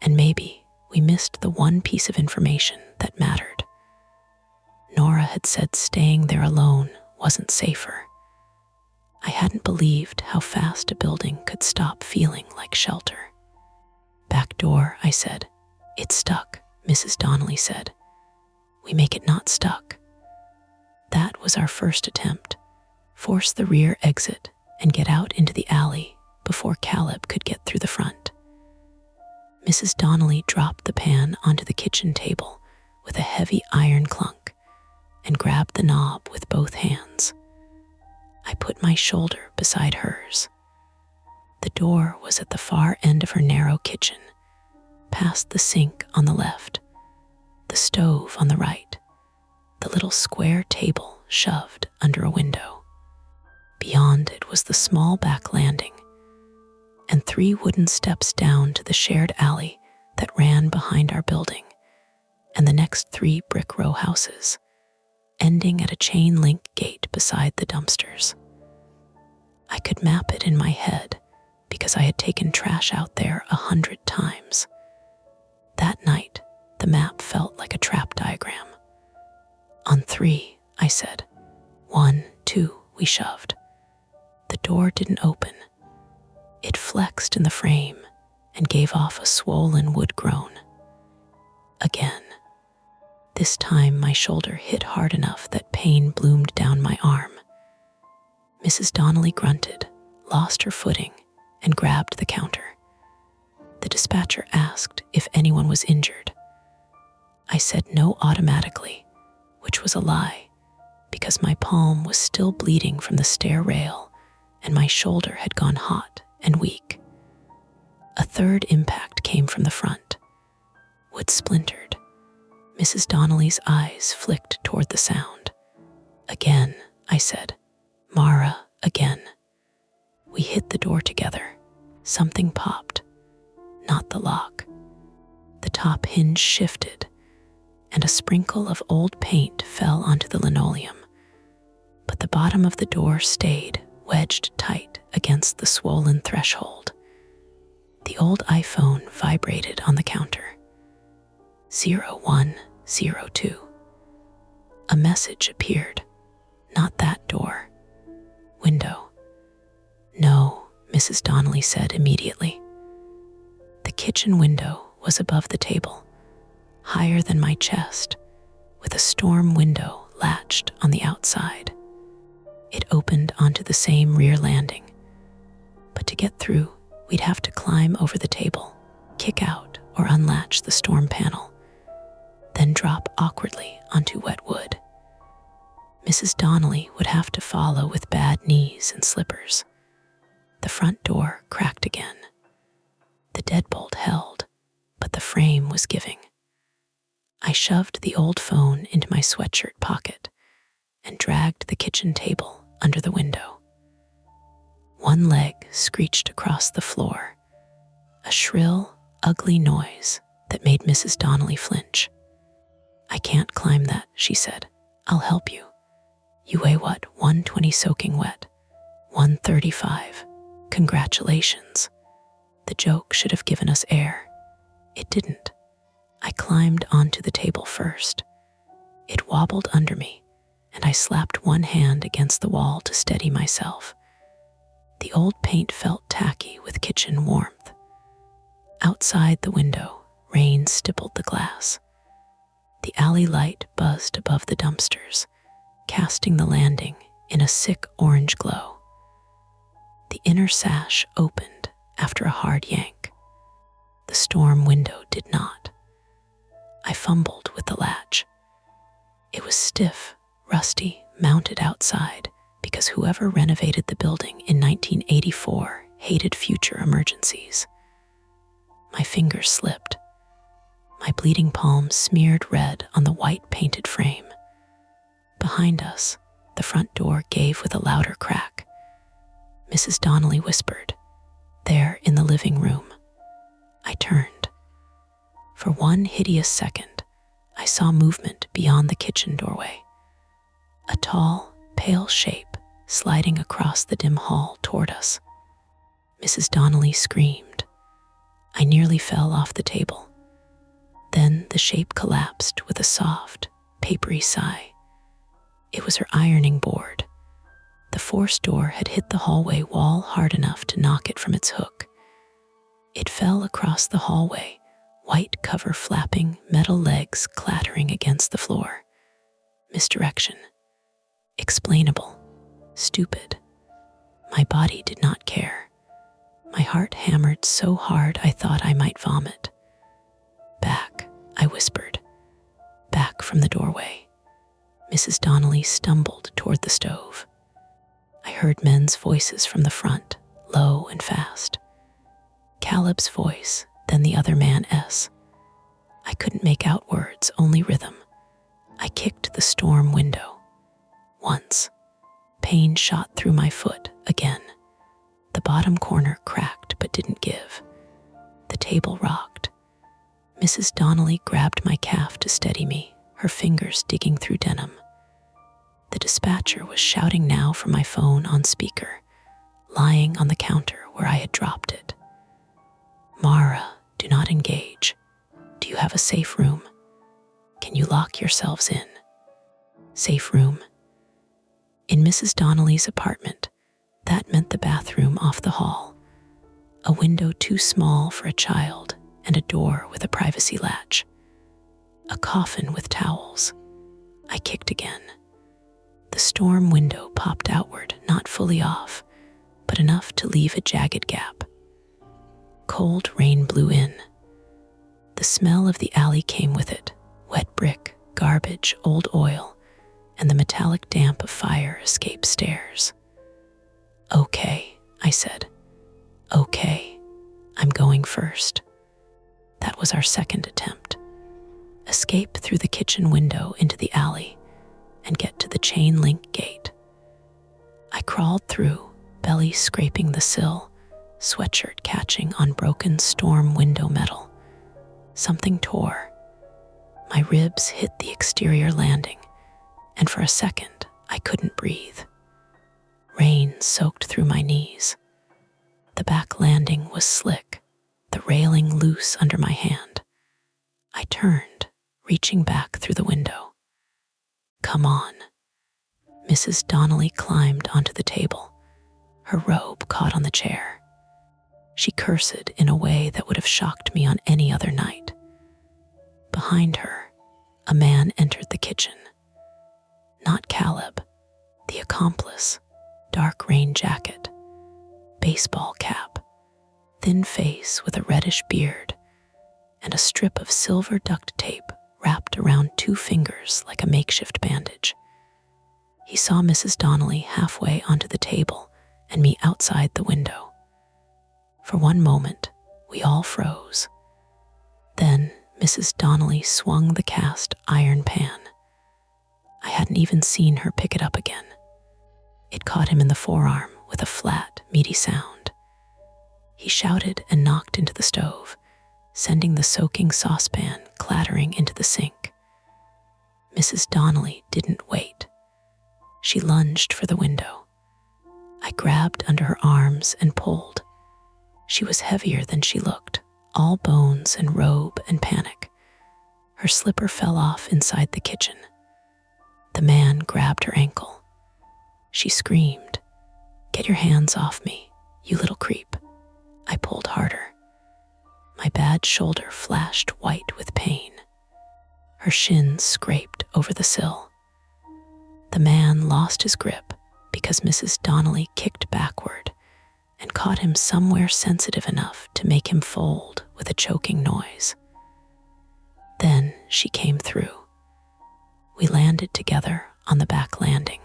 and maybe we missed the one piece of information that mattered. Nora had said staying there alone wasn't safer. I hadn't believed how fast a building could stop feeling like shelter. "Back door," I said. "It's stuck," Mrs. Donnelly said. "We make it not stuck." That was our first attempt. Force the rear exit and get out into the alley before Caleb could get through the front. Mrs. Donnelly dropped the pan onto the kitchen table with a heavy iron clunk and grabbed the knob with both hands. I put my shoulder beside hers. The door was at the far end of her narrow kitchen, past the sink on the left, the stove on the right, the little square table shoved under a window. Beyond it was the small back landing, and 3 wooden steps down to the shared alley that ran behind our building, and the next 3 brick row houses, ending at a chain link gate beside the dumpsters. I could map it in my head because I had taken trash out there 100 times. That night, the map felt like a trap diagram. On 3, I said. 1, 2, we shoved. The door didn't open. It flexed in the frame and gave off a swollen wood groan. Again. This time my shoulder hit hard enough that pain bloomed down my arm. Mrs. Donnelly grunted, lost her footing, and grabbed the counter. The dispatcher asked if anyone was injured. I said no automatically, which was a lie, because my palm was still bleeding from the stair rail and my shoulder had gone hot and weak. A third impact came from the front. Wood splintered. Mrs. Donnelly's eyes flicked toward the sound. Again, I said. Mara, again. We hit the door together. Something popped. Not the lock. The top hinge shifted, and a sprinkle of old paint fell onto the linoleum. But the bottom of the door stayed wedged tight against the swollen threshold. The old iPhone vibrated on the counter. 0102. A message appeared. Not that door. Window. No, Mrs. Donnelly said immediately. The kitchen window was above the table, higher than my chest, with a storm window latched on the outside. It opened onto the same rear landing, but to get through, we'd have to climb over the table, kick out or unlatch the storm panel, then drop awkwardly onto wet wood. Mrs. Donnelly would have to follow with bad knees and slippers. The front door cracked again. The deadbolt held, but the frame was giving. I shoved the old phone into my sweatshirt pocket and dragged the kitchen table under the window. One leg screeched across the floor, a shrill, ugly noise that made Mrs. Donnelly flinch. I can't climb that, she said. I'll help you. You weigh what, 120 soaking wet? 135. Congratulations. The joke should have given us air. It didn't. I climbed onto the table first. It wobbled under me, and I slapped one hand against the wall to steady myself. The old paint felt tacky with kitchen warmth. Outside the window, rain stippled the glass. The alley light buzzed above the dumpsters, casting the landing in a sick orange glow. The inner sash opened after a hard yank. The storm window did not. I fumbled with the latch. It was stiff, rusty, mounted outside because whoever renovated the building in 1984 hated future emergencies. My fingers slipped. My bleeding palm smeared red on the white painted frame. Behind us, the front door gave with a louder crack. Mrs. Donnelly whispered, "There in the living room." I turned. For one hideous second, I saw movement beyond the kitchen doorway. A tall, pale shape sliding across the dim hall toward us. Mrs. Donnelly screamed. I nearly fell off the table. Then the shape collapsed with a soft, papery sigh. It was her ironing board. The force door had hit the hallway wall hard enough to knock it from its hook. It fell across the hallway, white cover flapping, metal legs clattering against the floor. Misdirection. Explainable. Stupid. My body did not care. My heart hammered so hard I thought I might vomit. Back, I whispered. Back from the doorway. Mrs. Donnelly stumbled toward the stove. I heard men's voices from the front, low and fast. Caleb's voice, then the other man's. I couldn't make out words, only rhythm. I kicked the storm window. Once. Pain shot through my foot again. The bottom corner cracked but didn't give. The table rocked. Mrs. Donnelly grabbed my calf to steady me, her fingers digging through denim. The dispatcher was shouting now from my phone on speaker. lying on the counter where I had dropped it. "Mara, do not engage. Do you have a safe room? Can you lock yourselves in?" Safe room. In Mrs. Donnelly's apartment, that meant the bathroom off the hall, a window too small for a child, and a door with a privacy latch. A coffin with towels. I kicked again. The storm window popped outward, not fully off, but enough to leave a jagged gap. Cold rain blew in. The smell of the alley came with it, wet brick, garbage, old oil, and the metallic damp of fire escape stairs. "Okay," I said. "Okay, I'm going first." That was our second attempt. Escape through the kitchen window into the alley and get to the chain-link gate. I crawled through, belly scraping the sill, sweatshirt catching on broken storm window metal. Something tore. My ribs hit the exterior landing, and for a second, I couldn't breathe. Rain soaked through my knees. The back landing was slick, the railing loose under my hand. I turned, reaching back through the window. "Come on." Mrs. Donnelly climbed onto the table, her robe caught on the chair. She cursed in a way that would have shocked me on any other night. Behind her, a man entered the kitchen. Not Caleb, the accomplice, dark rain jacket, baseball cap, thin face with a reddish beard, and a strip of silver duct tape wrapped around 2 fingers like a makeshift bandage. He saw Mrs. Donnelly halfway onto the table and me outside the window. For one moment, we all froze. Then Mrs. Donnelly swung the cast iron pan. I hadn't even seen her pick it up again. It caught him in the forearm with a flat, meaty sound. He shouted and knocked into the stove, sending the soaking saucepan clattering into the sink. Mrs. Donnelly didn't wait. She lunged for the window. I grabbed under her arms and pulled. She was heavier than she looked, all bones and robe and panic. Her slipper fell off inside the kitchen. The man grabbed her ankle. She screamed, "Get your hands off me, you little creep." I pulled harder. My bad shoulder flashed white with pain. Her shins scraped over the sill. The man lost his grip because Mrs. Donnelly kicked backward and caught him somewhere sensitive enough to make him fold with a choking noise. Then she came through. We landed together on the back landing.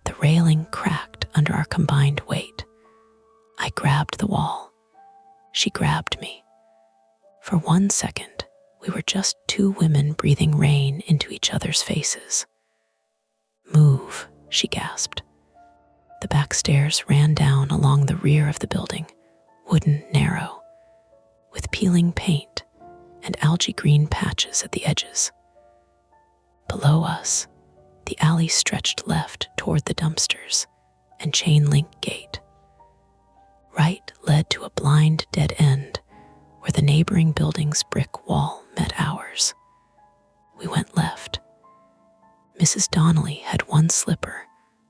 The railing cracked under our combined weight. I grabbed the wall. She grabbed me. For 1 second, we were just 2 women breathing rain into each other's faces. "Move," she gasped. The back stairs ran down along the rear of the building, wooden, narrow, with peeling paint and algae green patches at the edges. Below us, the alley stretched left toward the dumpsters and chain-link gate. Right led to a blind dead end where the neighboring building's brick wall met ours. We went left. Mrs. Donnelly had 1 slipper,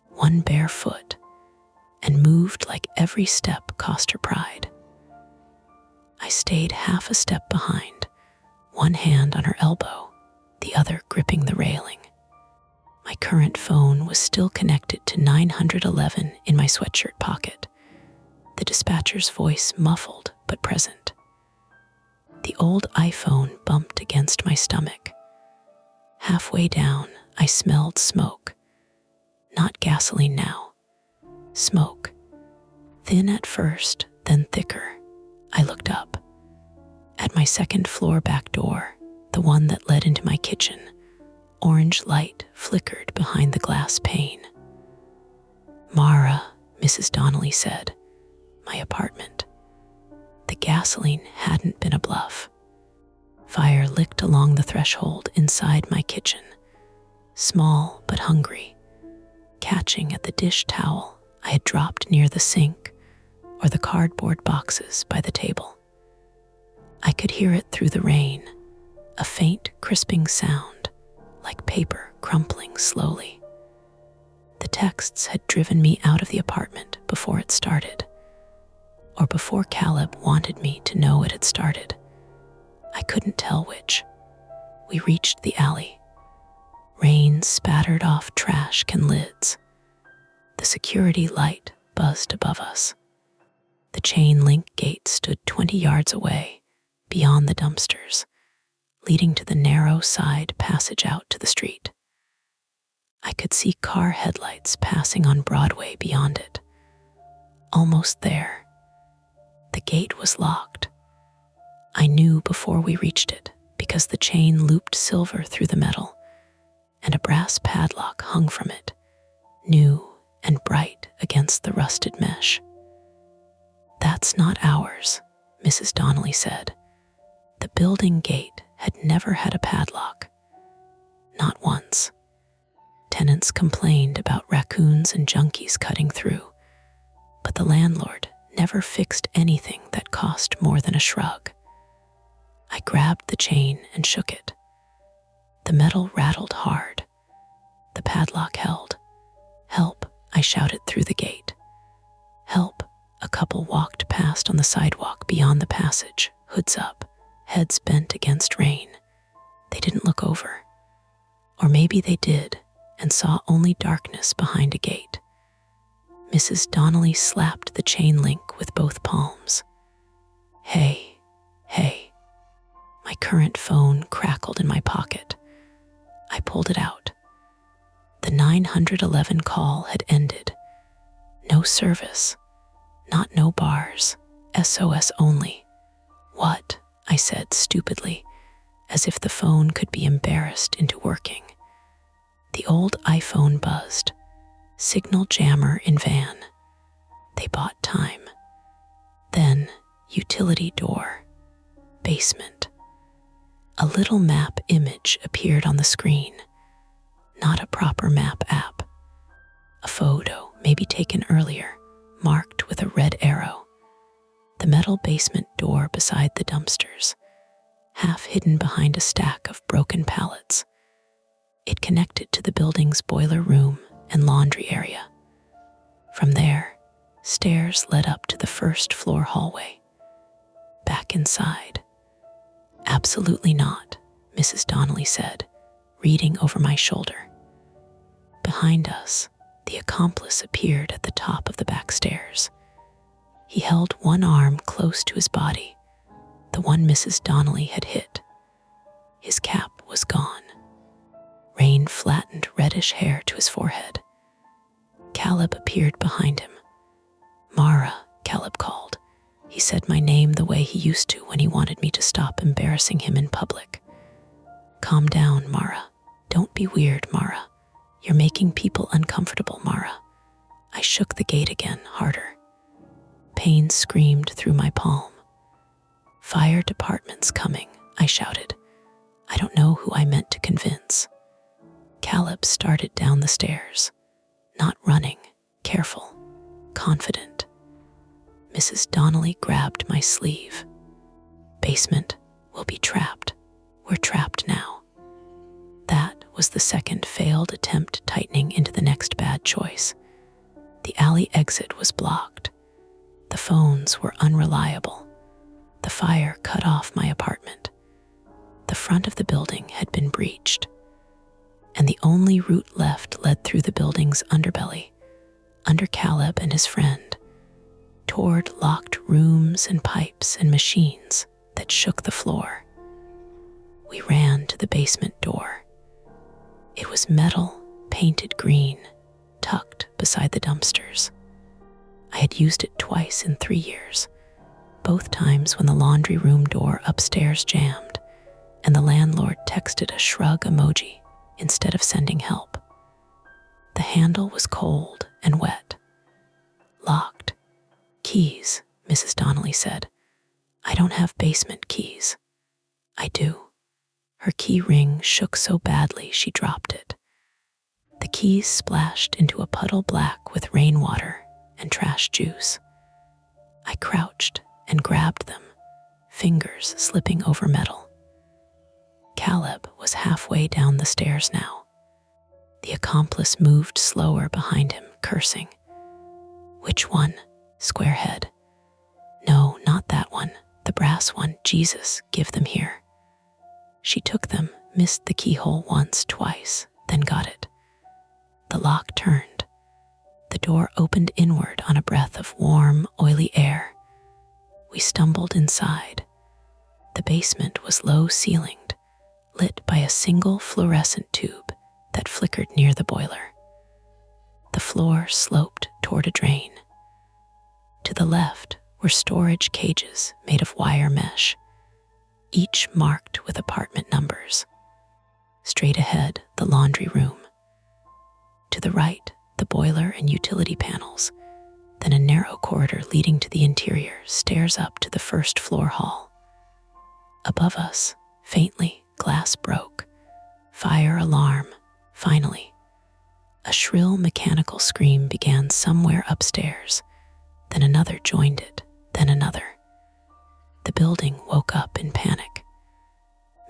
1 bare foot, and moved like every step cost her pride. I stayed half a step behind, 1 hand on her elbow, the other gripping the railing. My current phone was still connected to 911 in my sweatshirt pocket, the dispatcher's voice muffled but present. The old iPhone bumped against my stomach. Halfway down, I smelled smoke. Not gasoline now. Smoke. Thin at first, then thicker. I looked up. At my 2nd floor back door, the one that led into my kitchen, orange light flickered behind the glass pane. "Mara," Mrs. Donnelly said. My apartment. The gasoline hadn't been a bluff. Fire licked along the threshold inside my kitchen, small but hungry, catching at the dish towel I had dropped near the sink or the cardboard boxes by the table. I could hear it through the rain, a faint crisping sound, like paper crumpling slowly. The texts had driven me out of the apartment before it started, or before Caleb wanted me to know it had started. I couldn't tell which. We reached the alley. Rain spattered off trash can lids. The security light buzzed above us. The chain link gate stood 20 yards away, beyond the dumpsters, leading to the narrow side passage out to the street. I could see car headlights passing on Broadway beyond it. Almost there. The gate was locked. I knew before we reached it because the chain looped silver through the metal, and a brass padlock hung from it, new and bright against the rusted mesh. "That's not ours," Mrs. Donnelly said. The building gate had never had a padlock. Not once. Tenants complained about raccoons and junkies cutting through, but the landlord never fixed anything that cost more than a shrug. I grabbed the chain and shook it. The metal rattled hard. The padlock held. "Help," I shouted through the gate. "Help." A couple walked past on the sidewalk beyond the passage, hoods up, heads bent against rain. They didn't look over. Or maybe they did and saw only darkness behind a gate. Mrs. Donnelly slapped the chain link with both palms. Hey. My current phone crackled in my pocket. I pulled it out. The 911 call had ended. No service. Not no bars. SOS only. "What?" I said stupidly, as if the phone could be embarrassed into working. The old iPhone buzzed. Signal jammer in van. They bought time. Then, utility door. Basement. A little map image appeared on the screen. Not a proper map app. A photo, maybe taken earlier, marked with a red arrow. The metal basement door beside the dumpsters, half hidden behind a stack of broken pallets. It connected to the building's boiler room and laundry area. From there, stairs led up to the first floor hallway. Back inside. "Absolutely not," Mrs. Donnelly said, reading over my shoulder. Behind us, the accomplice appeared at the top of the back stairs. He held one arm close to his body, the one Mrs. Donnelly had hit. His cap was gone. Rain flattened reddish hair to his forehead. Caleb appeared behind him. "Mara," Caleb called. He said my name the way he used to when he wanted me to stop embarrassing him in public. "Calm down, Mara. Don't be weird, Mara. You're making people uncomfortable, Mara." I shook the gate again, harder. Pain screamed through my palm. "Fire department's coming," I shouted. I don't know who I meant to convince. Caleb started down the stairs, not running, careful, confident. Mrs. Donnelly grabbed my sleeve. "Basement, we'll be trapped. We're trapped now." That was the second failed attempt tightening into the next bad choice. The alley exit was blocked. The phones were unreliable. The fire cut off my apartment. The front of the building had been breached, and the only route left led through the building's underbelly, under Caleb and his friend, toward locked rooms and pipes and machines that shook the floor. We ran to the basement door. It was metal, painted green, tucked beside the dumpsters. I had used it twice in 3 years, both times when the laundry room door upstairs jammed, and the landlord texted a shrug emoji instead of sending help. The handle was cold and wet. "Locked. Keys," Mrs. Donnelly said. "I don't have basement keys." "I do." Her key ring shook so badly she dropped it. The keys splashed into a puddle black with rainwater and trash juice. I crouched and grabbed them, fingers slipping over metal. Caleb was halfway down the stairs now. The accomplice moved slower behind him, cursing. "Which one? Squarehead." "No, not that one. The brass one. Jesus, give them here." She took them, missed the keyhole once, twice, then got it. The lock turned. The door opened inward on a breath of warm, oily air. We stumbled inside. The basement was low-ceilinged, lit by a single fluorescent tube that flickered near the boiler. The floor sloped toward a drain. To the left were storage cages made of wire mesh, each marked with apartment numbers. Straight ahead, the laundry room. To the right, the boiler and utility panels, then a narrow corridor leading to the interior, stairs up to the first floor hall. Above us, faintly, glass broke. Fire alarm, finally. A shrill mechanical scream began somewhere upstairs, then another joined it, then another. The building woke up in panic.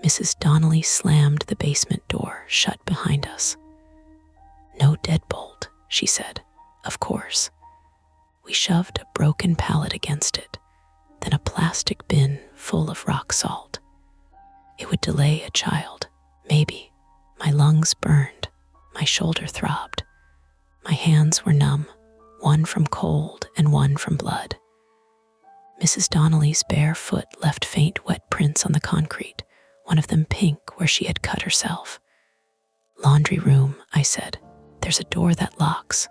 Mrs. Donnelly slammed the basement door shut behind us. "No deadbolt," she said. "Of course." We shoved a broken pallet against it, then a plastic bin full of rock salt. It would delay a child, maybe. My lungs burned, my shoulder throbbed. My hands were numb, one from cold and one from blood. Mrs. Donnelly's bare foot left faint wet prints on the concrete, one of them pink where she had cut herself. "Laundry room," I said. "There's a door that locks."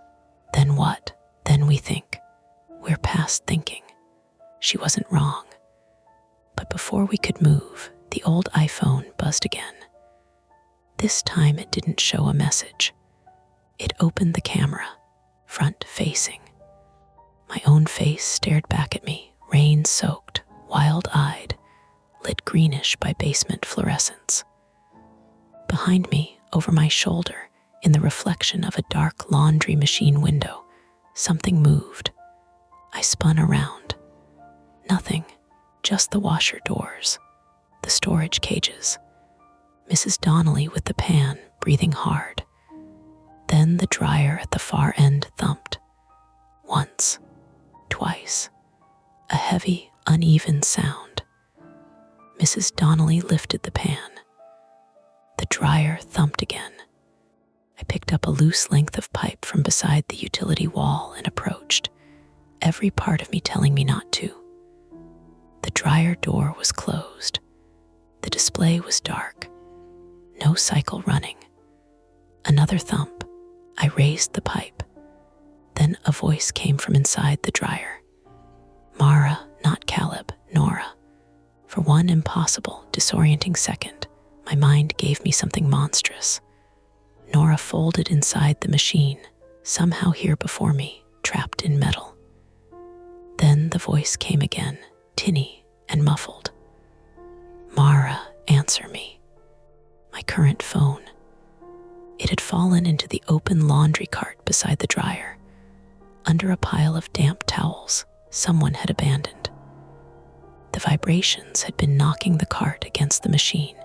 Then what? Then we think. We're past thinking. She wasn't wrong. But before we could move, the old iPhone buzzed again. This time it didn't show a message. It opened the camera, front facing. My own face stared back at me, rain-soaked, wild-eyed, lit greenish by basement fluorescence. Behind me, over my shoulder, in the reflection of a dark laundry machine window, something moved. I spun around. Nothing, just the washer doors, the storage cages. Mrs. Donnelly with the pan, breathing hard. Then the dryer at the far end thumped. Once, twice, a heavy, uneven sound. Mrs. Donnelly lifted the pan. The dryer thumped again. I picked up a loose length of pipe from beside the utility wall and approached, every part of me telling me not to. The dryer door was closed. The display was dark. No cycle running. Another thump. I raised the pipe. Then a voice came from inside the dryer. Mara, not Caleb, Nora. For one impossible, disorienting second, my mind gave me something monstrous. Nora folded inside the machine, somehow here before me, trapped in metal. Then the voice came again, tinny and muffled. Mara, answer me. My current phone. It had fallen into the open laundry cart beside the dryer, under a pile of damp towels someone had abandoned. The vibrations had been knocking the cart against the machine,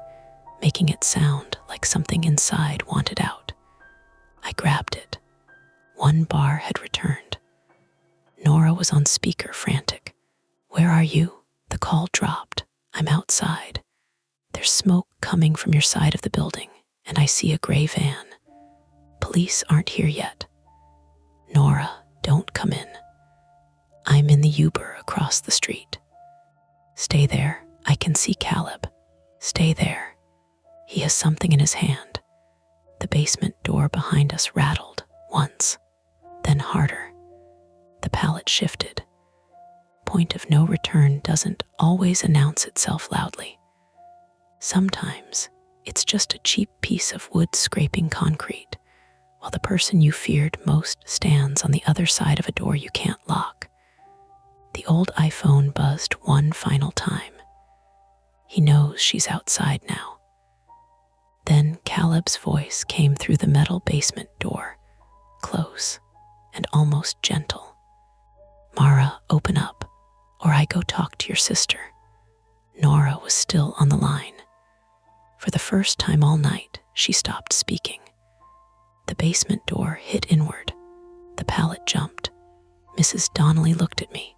making it sound like something inside wanted out. I grabbed it. One bar had returned. Nora was on speaker, frantic. "Where are you?" The call dropped. "I'm outside. There's smoke coming from your side of the building, and I see a gray van. Police aren't here yet." "Nora, don't come in. I'm in the Uber across the street." "Stay there. I can see Caleb. Stay there. He has something in his hand." The basement door behind us rattled once, then harder. The pallet shifted. Point of no return doesn't always announce itself loudly. Sometimes it's just a cheap piece of wood scraping concrete, while the person you feared most stands on the other side of a door you can't lock. The old iPhone buzzed one final time. He knows she's outside now. Then Caleb's voice came through the metal basement door, close and almost gentle. "Mara, open up, or I go talk to your sister." Nora was still on the line. For the first time all night, she stopped speaking. The basement door hit inward. The pallet jumped. Mrs. Donnelly looked at me.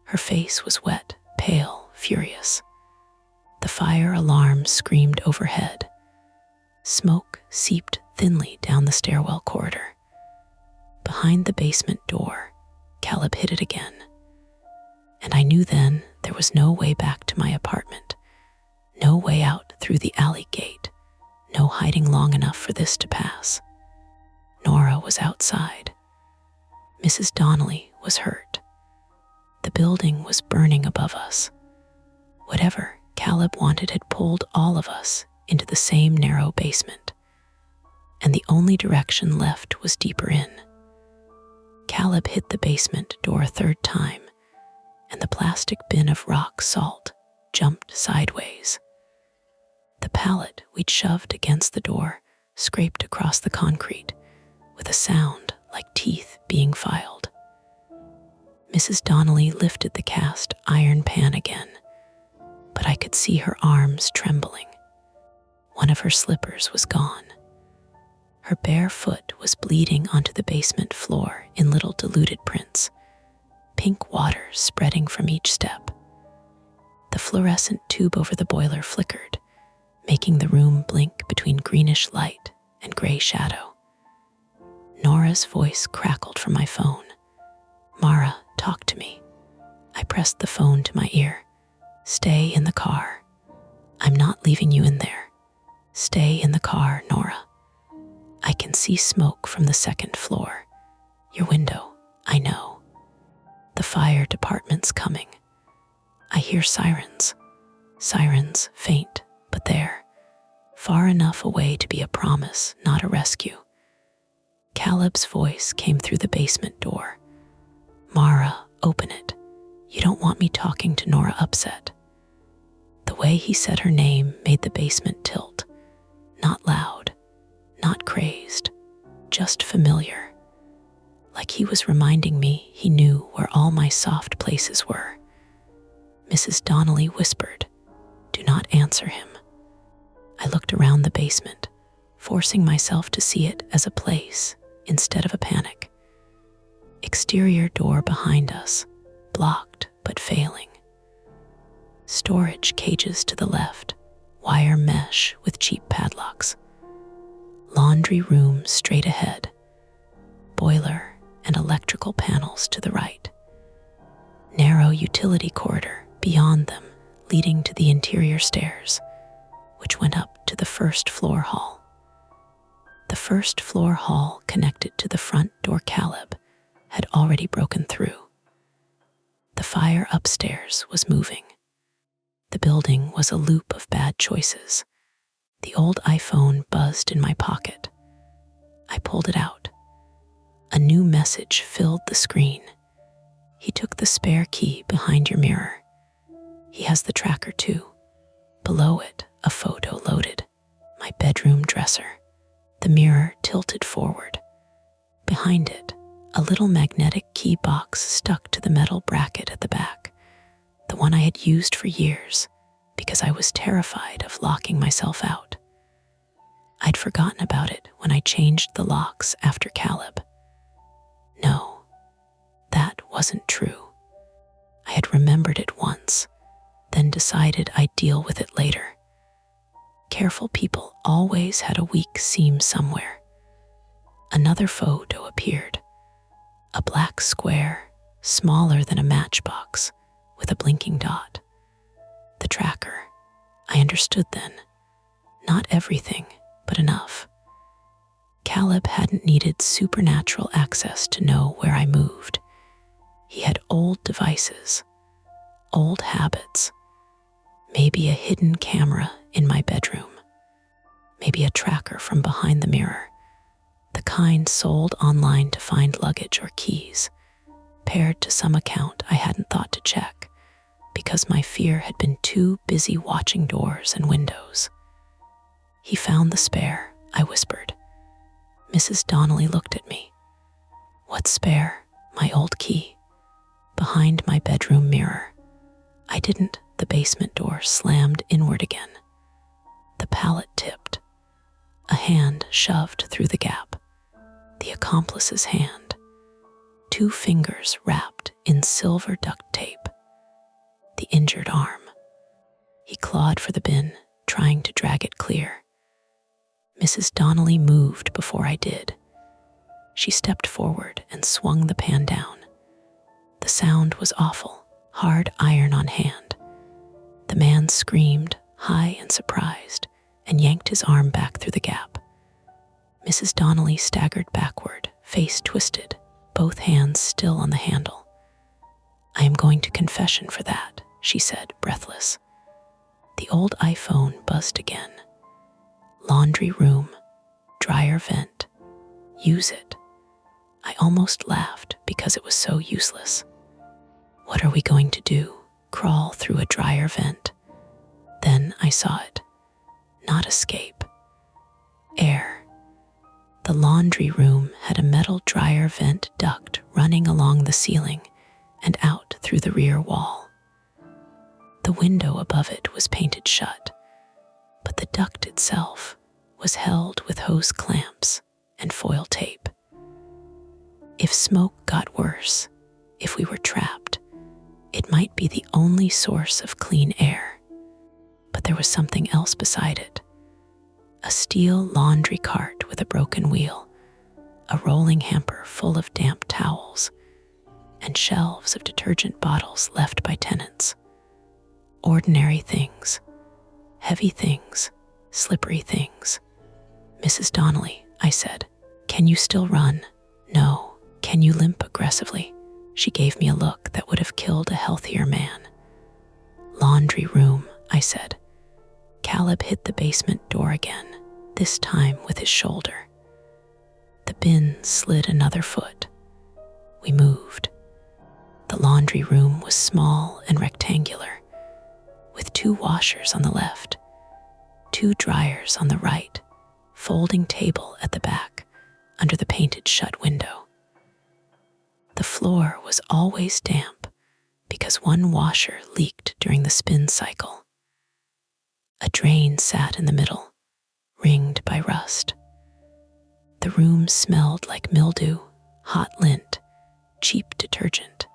Her face was wet, pale, furious. The fire alarm screamed overhead. Smoke seeped thinly down the stairwell corridor. Behind the basement door, Caleb hit it again. And I knew then there was no way back to my apartment, no way out through the alley gate, no hiding long enough for this to pass. Nora was outside. Mrs. Donnelly was hurt. The building was burning above us. Whatever Caleb wanted had pulled all of us into the same narrow basement, and the only direction left was deeper in. Caleb hit the basement door a third time, and the plastic bin of rock salt jumped sideways. The pallet we'd shoved against the door scraped across the concrete with a sound like teeth being filed. Mrs. Donnelly lifted the cast iron pan again, but I could see her arms trembling. One of her slippers was gone. Her bare foot was bleeding onto the basement floor in little diluted prints, pink water spreading from each step. The fluorescent tube over the boiler flickered, making the room blink between greenish light and gray shadow. Nora's voice crackled from my phone. "Mara, talk to me." I pressed the phone to my ear. "Stay in the car. I'm not leaving you in there. Stay in the car, Nora. I can see smoke from the second floor. Your window, I know. The fire department's coming. I hear sirens. Sirens faint, but there, far enough away to be a promise, not a rescue." Caleb's voice came through the basement door. "Mara, open it. You don't want me talking to Nora upset." The way he said her name made the basement tilt. Not loud, not crazed, just familiar. Like he was reminding me he knew where all my soft places were. Mrs. Donnelly whispered, "Do not answer him." I looked around the basement, forcing myself to see it as a place instead of a panic. Exterior door behind us, blocked but failing. Storage cages to the left, wire mesh with cheap padlocks. Laundry room straight ahead, boiler and electrical panels to the right. Narrow utility corridor beyond them leading to the interior stairs, which went up to the first floor hall. The first floor hall connected to the front door Caleb had already broken through. The fire upstairs was moving. The building was a loop of bad choices. The old iPhone buzzed in my pocket. I pulled it out. A new message filled the screen. "He took the spare key behind your mirror. He has the tracker too." Below it, a photo loaded. My bedroom dresser. The mirror tilted forward. Behind it, a little magnetic key box stuck to the metal bracket at the back, the one I had used for years because I was terrified of locking myself out. I'd forgotten about it when I changed the locks after Caleb. No, that wasn't true. I had remembered it once, then decided I'd deal with it later. Careful people always had a weak seam somewhere. Another photo appeared. A black square, smaller than a matchbox, with a blinking dot. The tracker. I understood then. Not everything, but enough. Caleb hadn't needed supernatural access to know where I moved. He had old devices, old habits, maybe a hidden camera in my bedroom, maybe a tracker from behind the mirror, the kind sold online to find luggage or keys, paired to some account I hadn't thought to check because my fear had been too busy watching doors and windows. "He found the spare," I whispered. Mrs. Donnelly looked at me. "What spare?" "My old key." behind my bedroom mirror. I didn't. The basement door slammed inward again. The pallet tipped. A hand shoved through the gap. The accomplice's hand. 2 fingers wrapped in silver duct tape. The injured arm. He clawed for the bin, trying to drag it clear. Mrs. Donnelly moved before I did. She stepped forward and swung the pan down. The sound was awful, hard iron on hand. The man screamed, high and surprised, and yanked his arm back through the gap. Mrs. Donnelly staggered backward, face twisted, both hands still on the handle. "I am going to confession for that," she said, breathless. The old iPhone buzzed again. Laundry room, dryer vent, use it. I almost laughed because it was so useless. What are we going to do? Crawl through a dryer vent? Then I saw it. Not escape. Air. The laundry room had a metal dryer vent duct running along the ceiling and out through the rear wall. The window above it was painted shut, but the duct itself was held with hose clamps and foil tape. If smoke got worse, if we were trapped, it might be the only source of clean air. But there was something else beside it. A steel laundry cart with a broken wheel, a rolling hamper full of damp towels, and shelves of detergent bottles left by tenants. Ordinary things, heavy things, slippery things. "Mrs. Donnelly," I said, "can you still run?" "No." "Can you limp aggressively?" She gave me a look that would have killed a healthier man. "Laundry room," I said. Caleb hit the basement door again, this time with his shoulder. The bin slid another foot. We moved. The laundry room was small and rectangular, with 2 washers on the left, 2 dryers on the right, folding table at the back under the painted shut window. The floor was always damp because 1 washer leaked during the spin cycle. A drain sat in the middle, ringed by rust. The room smelled like mildew, hot lint, cheap detergent,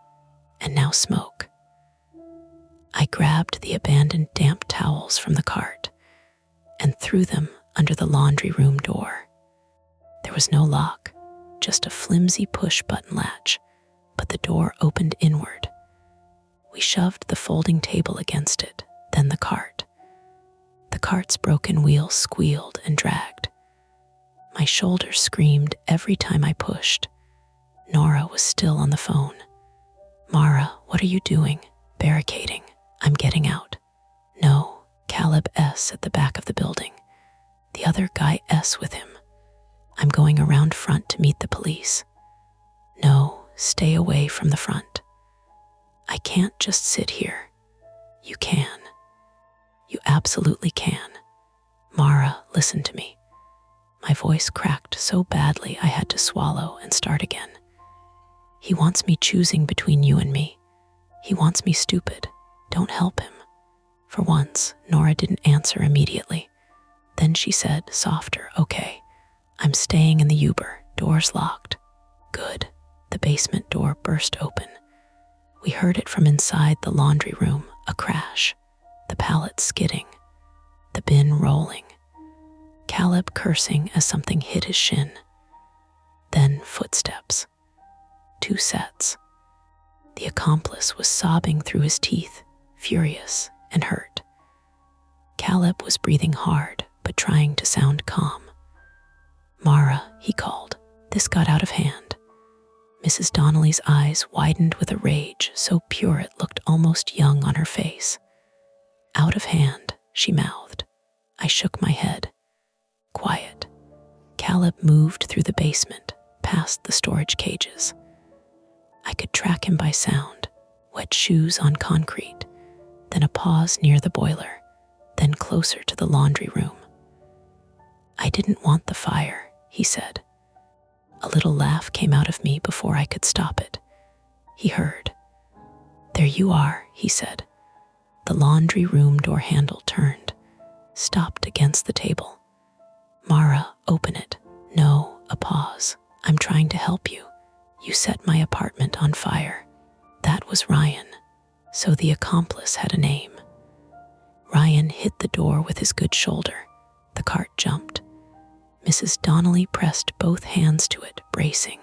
and now smoke. I grabbed the abandoned damp towels from the cart and threw them under the laundry room door. There was no lock, just a flimsy push-button latch, but the door opened inward. We shoved the folding table against it, then the cart. The cart's broken wheels squealed and dragged. My shoulder screamed every time I pushed. Nora was still on the phone. "Mara, what are you doing?" "Barricading. I'm getting out." "No." Caleb S. at the back of the building. The other guy S. with him. "I'm going around front to meet the police." "No. Stay away from the front." "I can't just sit here." "You can. You absolutely can. Mara, listen to me." My voice cracked so badly I had to swallow and start again. "He wants me choosing between you and me. He wants me stupid. Don't help him." For once, Nora didn't answer immediately. Then she said, softer, "Okay, I'm staying in the Uber. Door's locked." "Good." The basement door burst open. We heard it from inside the laundry room, a crash, the pallet skidding, the bin rolling, Caleb cursing as something hit his shin. Then footsteps. 2 sets. The accomplice was sobbing through his teeth, furious and hurt. Caleb was breathing hard, but trying to sound calm. "Mara," he called. This got out of hand. Mrs. Donnelly's eyes widened with a rage so pure it looked almost young on her face. "Out of hand," she mouthed. I shook my head. Quiet. Caleb moved through the basement, past the storage cages. I could track him by sound, wet shoes on concrete, then a pause near the boiler, then closer to the laundry room. "I didn't want the fire," he said. A little laugh came out of me before I could stop it. He heard. "There you are," he said. The laundry room door handle turned, stopped against the table. "Mara, open it." "No," a pause. "I'm trying to help you. You set my apartment on fire." That was Ryan. So the accomplice had a name. Ryan hit the door with his good shoulder. The cart jumped. Mrs. Donnelly pressed both hands to it, bracing.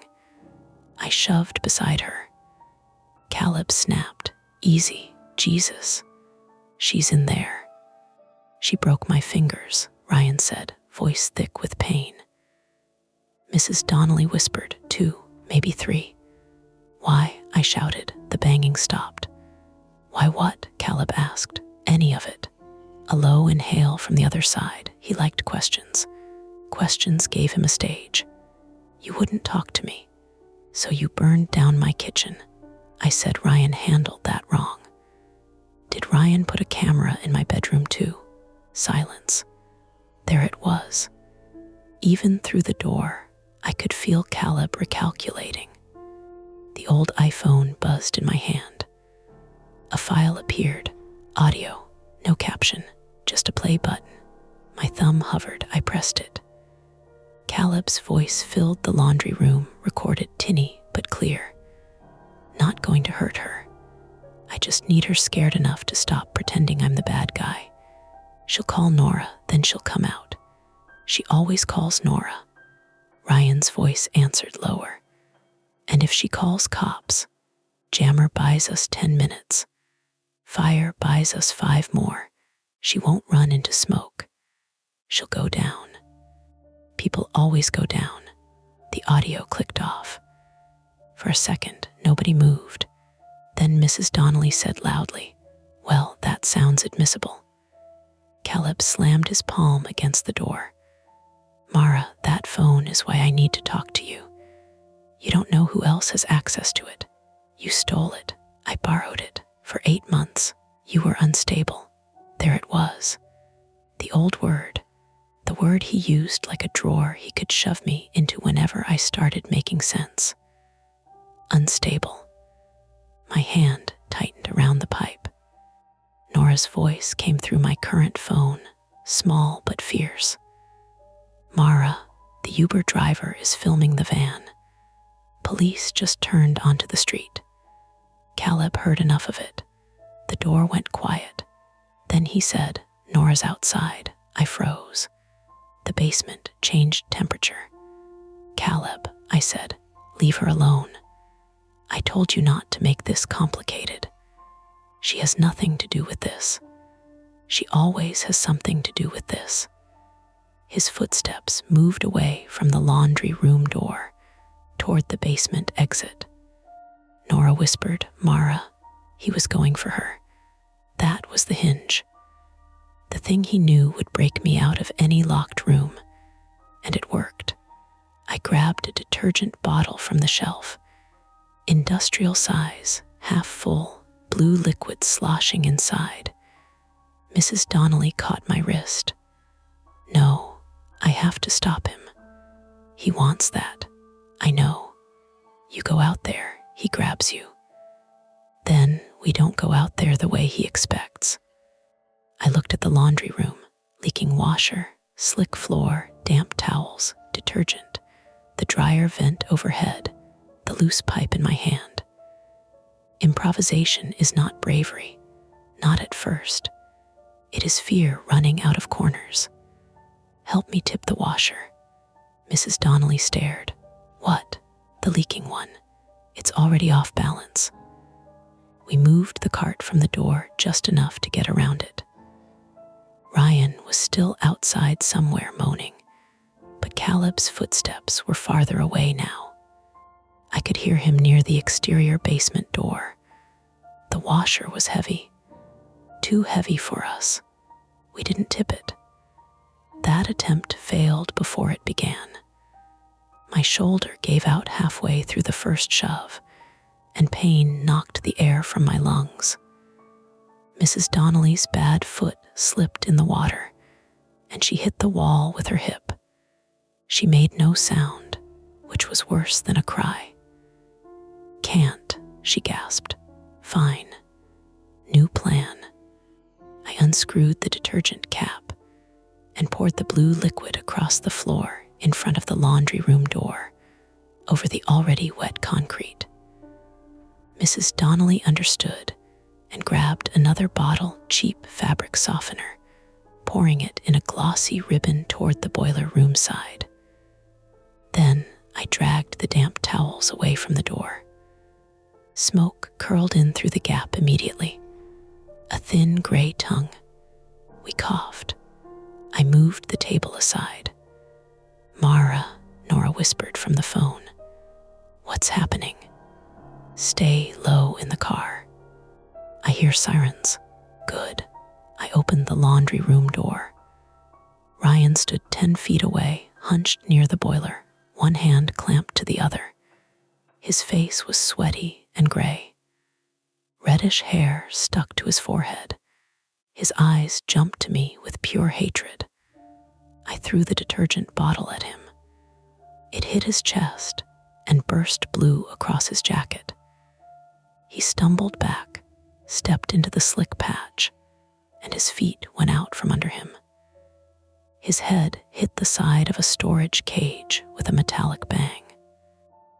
I shoved beside her. Caleb snapped. "Easy, Jesus. She's in there." "She broke my fingers," Ryan said, voice thick with pain. Mrs. Donnelly whispered, 2, maybe 3. "Why?" I shouted. The banging stopped. "Why what?" Caleb asked. "Any of it." A low inhale from the other side. He liked questions. Questions gave him a stage. "You wouldn't talk to me, so you burned down my kitchen." I said Ryan handled that wrong. "Did Ryan put a camera in my bedroom too?" Silence. There it was. Even through the door, I could feel Caleb recalculating. The old iPhone buzzed in my hand. A file appeared. Audio, no caption, just a play button. My thumb hovered. I pressed it. Caleb's voice filled the laundry room, recorded tinny but clear. "Not going to hurt her. I just need her scared enough to stop pretending I'm the bad guy. She'll call Nora, then she'll come out. She always calls Nora." Ryan's voice answered lower. "And if she calls cops, Jammer buys us 10 minutes. Fire buys us 5 more. She won't run into smoke. She'll go down. People always go down." The audio clicked off. For a second, nobody moved. Then Mrs. Donnelly said loudly, "Well, that sounds admissible." Caleb slammed his palm against the door. "Mara, that phone is why I need to talk to you. You don't know who else has access to it. You stole it. I borrowed it. For 8 months. You were unstable." There it was. The old word. The word he used like a drawer he could shove me into whenever I started making sense. Unstable. My hand tightened around the pipe. Nora's voice came through my current phone, small but fierce. "Mara, the Uber driver is filming the van. Police just turned onto the street." Caleb heard enough of it. The door went quiet. Then he said, "Nora's outside." I froze. The basement changed temperature. "Caleb," I said, "leave her alone. I told you not to make this complicated. She has nothing to do with this. She always has something to do with this." His footsteps moved away from the laundry room door toward the basement exit. Nora whispered, "Mara." He was going for her. That was the hinge. The thing he knew would break me out of any locked room. And it worked. I grabbed a detergent bottle from the shelf. Industrial size, half full, blue liquid sloshing inside. Mrs. Donnelly caught my wrist. "No, I have to stop him. He wants that. I know. You go out there, he grabs you. Then we don't go out there the way he expects." I looked at the laundry room, leaking washer, slick floor, damp towels, detergent, the dryer vent overhead, the loose pipe in my hand. Improvisation is not bravery, not at first. It is fear running out of corners. "Help me tip the washer." Mrs. Donnelly stared. "What?" "The leaking one. It's already off balance." We moved the cart from the door just enough to get around it. Ryan was still outside somewhere moaning, but Caleb's footsteps were farther away now. I could hear him near the exterior basement door. The washer was heavy, too heavy for us. We didn't tip it. That attempt failed before it began. My shoulder gave out halfway through the first shove, and pain knocked the air from my lungs. Mrs. Donnelly's bad foot slipped in the water, and she hit the wall with her hip. She made no sound, which was worse than a cry. "Can't," she gasped. "Fine, New plan. I unscrewed the detergent cap and poured the blue liquid across the floor in front of the laundry room door, over the already wet concrete. Mrs. Donnelly understood and grabbed another bottle cheap fabric softener, pouring it in a glossy ribbon toward the boiler room side. Then I dragged the damp towels away from the door. Smoke curled in through the gap immediately, a thin gray tongue. We coughed. I moved the table aside. "Mara," Nora whispered from the phone. "What's happening?" "Stay low in the car." "I hear sirens." "Good." I opened the laundry room door. Ryan stood 10 feet away, hunched near the boiler, one hand clamped to the other. His face was sweaty and gray. Reddish hair stuck to his forehead. His eyes jumped to me with pure hatred. I threw the detergent bottle at him. It hit his chest and burst blue across his jacket. He stumbled back, stepped into the slick patch, and his feet went out from under him. His head hit the side of a storage cage with a metallic bang.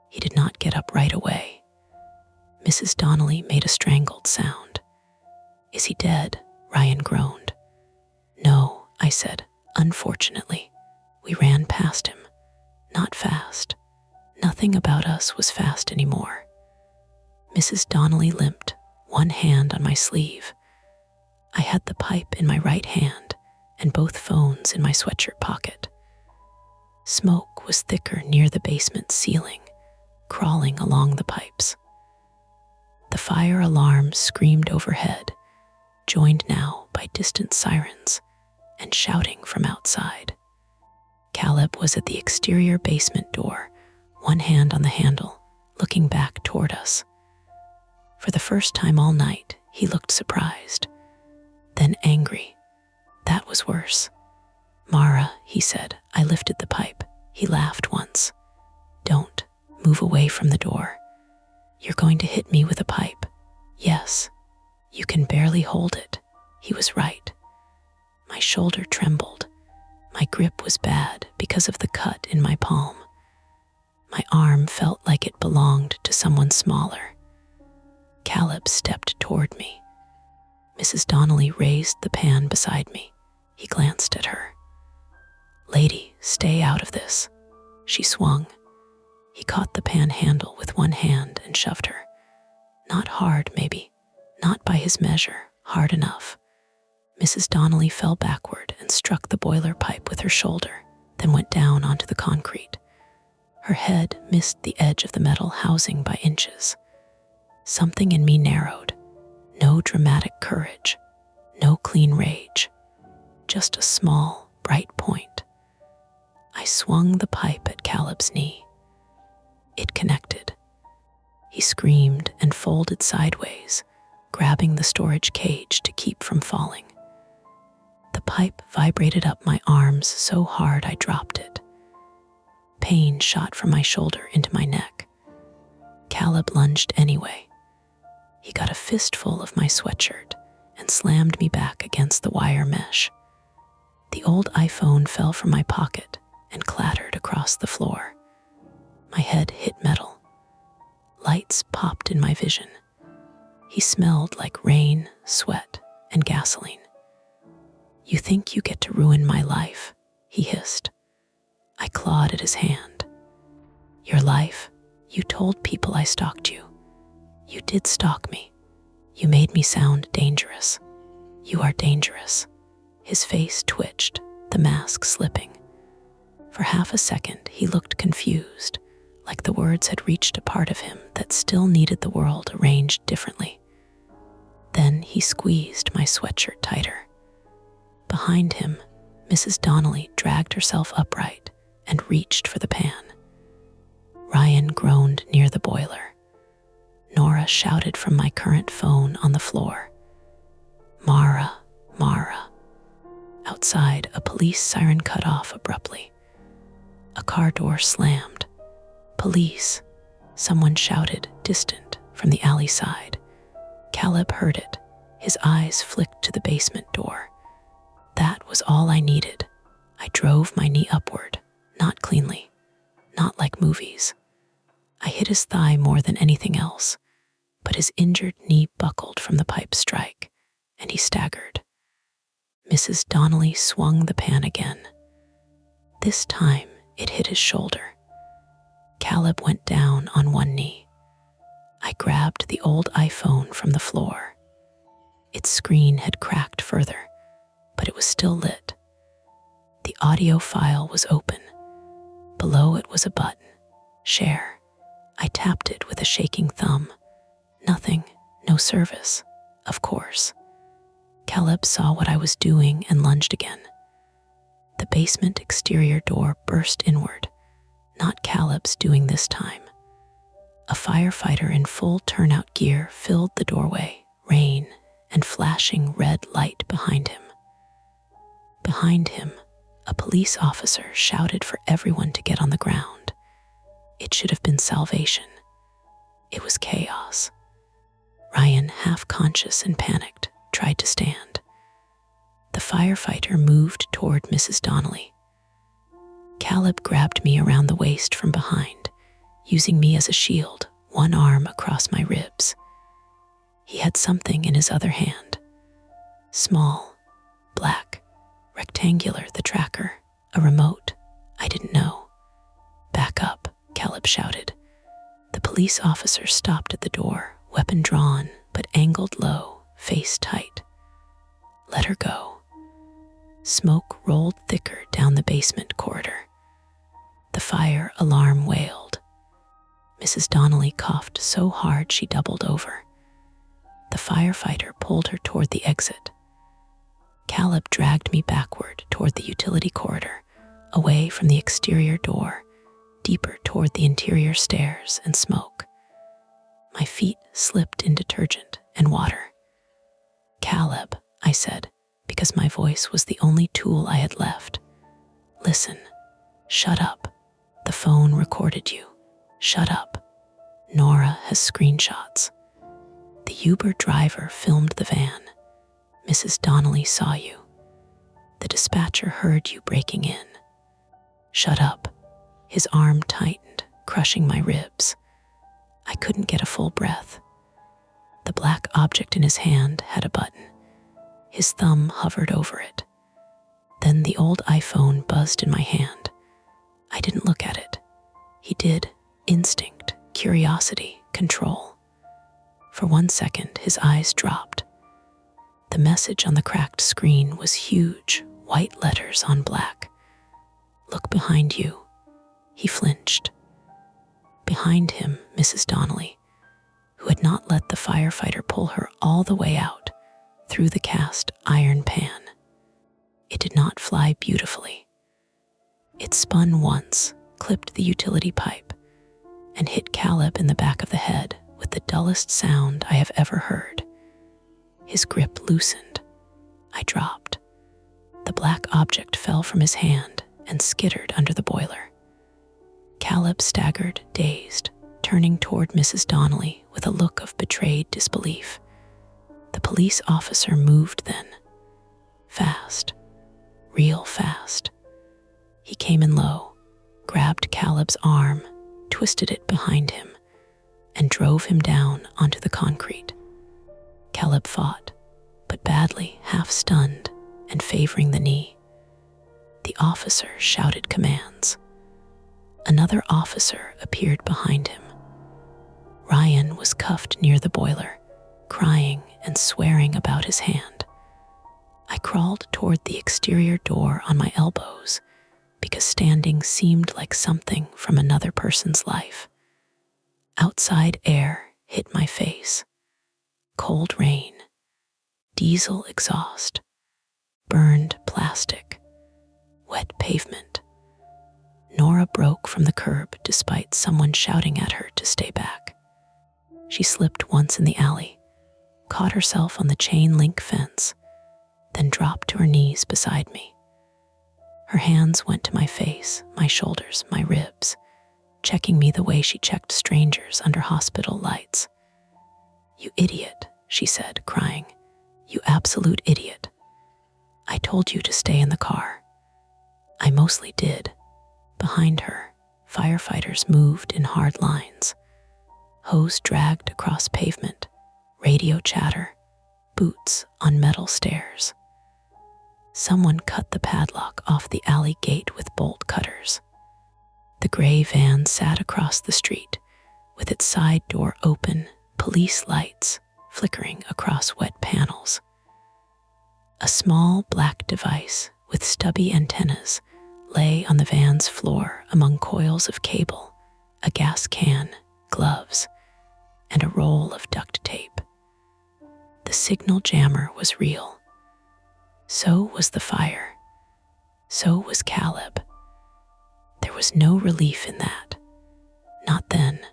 He did not get up right away. Mrs. Donnelly made a strangled sound. "Is he dead?" Ryan groaned. "No," I said. "Unfortunately, we ran past him. Not fast. Nothing about us was fast anymore." Mrs. Donnelly limped, one hand on my sleeve. I had the pipe in my right hand and both phones in my sweatshirt pocket. Smoke was thicker near the basement ceiling, crawling along the pipes. The fire alarm screamed overhead, joined now by distant sirens and shouting from outside. Caleb was at the exterior basement door, one hand on the handle, looking back toward us. For the first time all night, he looked surprised, then angry. That was worse. "Mara," he said. I lifted the pipe. He laughed once. "Don't move away from the door. You're going to hit me with a pipe." "Yes, you can barely hold it." He was right. My shoulder trembled. My grip was bad because of the cut in my palm. My arm felt like it belonged to someone smaller. Caleb stepped toward me. Mrs. Donnelly raised the pan beside me. He glanced at her. "Lady, stay out of this." She swung. He caught the pan handle with one hand and shoved her. Not hard, maybe. Not by his measure, hard enough. Mrs. Donnelly fell backward and struck the boiler pipe with her shoulder, then went down onto the concrete. Her head missed the edge of the metal housing by inches. Something in me narrowed. No dramatic courage, no clean rage, just a small, bright point. I swung the pipe at Caleb's knee. It connected. He screamed and folded sideways, grabbing the storage cage to keep from falling. The pipe vibrated up my arms so hard I dropped it. Pain shot from my shoulder into my neck. Caleb lunged anyway. He got a fistful of my sweatshirt and slammed me back against the wire mesh. The old iPhone fell from my pocket and clattered across the floor. My head hit metal. Lights popped in my vision. He smelled like rain, sweat, and gasoline. "You think you get to ruin my life?" he hissed. I clawed at his hand. "Your life? You told people I stalked you. You did stalk me. You made me sound dangerous. You are dangerous." His face twitched, the mask slipping. For half a second, he looked confused, like the words had reached a part of him that still needed the world arranged differently. Then he squeezed my sweatshirt tighter. Behind him, Mrs. Donnelly dragged herself upright and reached for the pan. Ryan groaned near the boiler. Nora shouted from my current phone on the floor. "Mara, Mara." Outside, a police siren cut off abruptly. A car door slammed. "Police," someone shouted, distant, from the alley side. Caleb heard it, His eyes flicked to the basement door. That was all I needed. I drove my knee upward, not cleanly, not like movies. I hit his thigh more than anything else, but his injured knee buckled from the pipe strike, and he staggered. Mrs. Donnelly swung the pan again. This time, it hit his shoulder. Caleb went down on one knee. I grabbed the old iPhone from the floor. Its screen had cracked further, but it was still lit. The audio file was open. Below it was a button, share. I tapped it with a shaking thumb. Nothing, no service, of course. Caleb saw what I was doing and lunged again. The basement exterior door burst inward, not Caleb's doing this time. A firefighter in full turnout gear filled the doorway, rain and flashing red light behind him. Behind him, a police officer shouted for everyone to get on the ground. It should have been salvation. It was chaos. Ryan, half conscious and panicked, tried to stand. The firefighter moved toward Mrs. Donnelly. Caleb grabbed me around the waist from behind, using me as a shield, one arm across my ribs. He had something in his other hand. Small, black, rectangular, the tracker, a remote. I didn't know. Back up, Caleb shouted. The police officer stopped at the door, weapon drawn, but angled low, face tight. Let her go. Smoke rolled thicker down the basement corridor. The fire alarm wailed. Mrs. Donnelly coughed so hard she doubled over. The firefighter pulled her toward the exit. Caleb dragged me backward toward the utility corridor, away from the exterior door, deeper toward the interior stairs and smoke. My feet slipped in detergent and water. Caleb, I said, because my voice was the only tool I had left. Listen, shut up. The phone recorded you. Shut up. Nora has screenshots. The Uber driver filmed the van. Mrs. Donnelly saw you. The dispatcher heard you breaking in. Shut up. His arm tightened, crushing my ribs. I couldn't get a full breath. The black object in his hand had a button. His thumb hovered over it. Then the old iPhone buzzed in my hand. I didn't look at it. He did. Instinct, curiosity, control. For 1 second, his eyes dropped. The message on the cracked screen was huge, white letters on black. Look behind you. He flinched. Behind him, Mrs. Donnelly, who had not let the firefighter pull her all the way out through the cast iron pan. It did not fly beautifully. It spun once, clipped the utility pipe, and hit Caleb in the back of the head with the dullest sound I have ever heard. His grip loosened. I dropped. The black object fell from his hand and skittered under the boiler. Caleb staggered, dazed, turning toward Mrs. Donnelly with a look of betrayed disbelief. The police officer moved then. Fast. Real fast. He came in low, grabbed Caleb's arm, twisted it behind him, and drove him down onto the concrete. Caleb fought, but badly, half stunned and favoring the knee. The officer shouted commands. Another officer appeared behind him. Ryan was cuffed near the boiler, crying and swearing about his hand. I crawled toward the exterior door on my elbows because standing seemed like something from another person's life. Outside air hit my face. Cold rain, diesel exhaust, burned plastic, wet pavement. Nora broke from the curb despite someone shouting at her to stay back. She slipped once in the alley, caught herself on the chain link fence, then dropped to her knees beside me. Her hands went to my face, my shoulders, my ribs, checking me the way she checked strangers under hospital lights. "You idiot," she said, crying. "You absolute idiot. I told you to stay in the car." I mostly did. Behind her, firefighters moved in hard lines. Hose dragged across pavement, radio chatter, boots on metal stairs. Someone cut the padlock off the alley gate with bolt cutters. The gray van sat across the street, with its side door open, police lights flickering across wet panels. A small black device with stubby antennas lay on the van's floor among coils of cable, a gas can, gloves, and a roll of duct tape. The signal jammer was real. So was the fire. So was Caleb. There was no relief in that. Not then.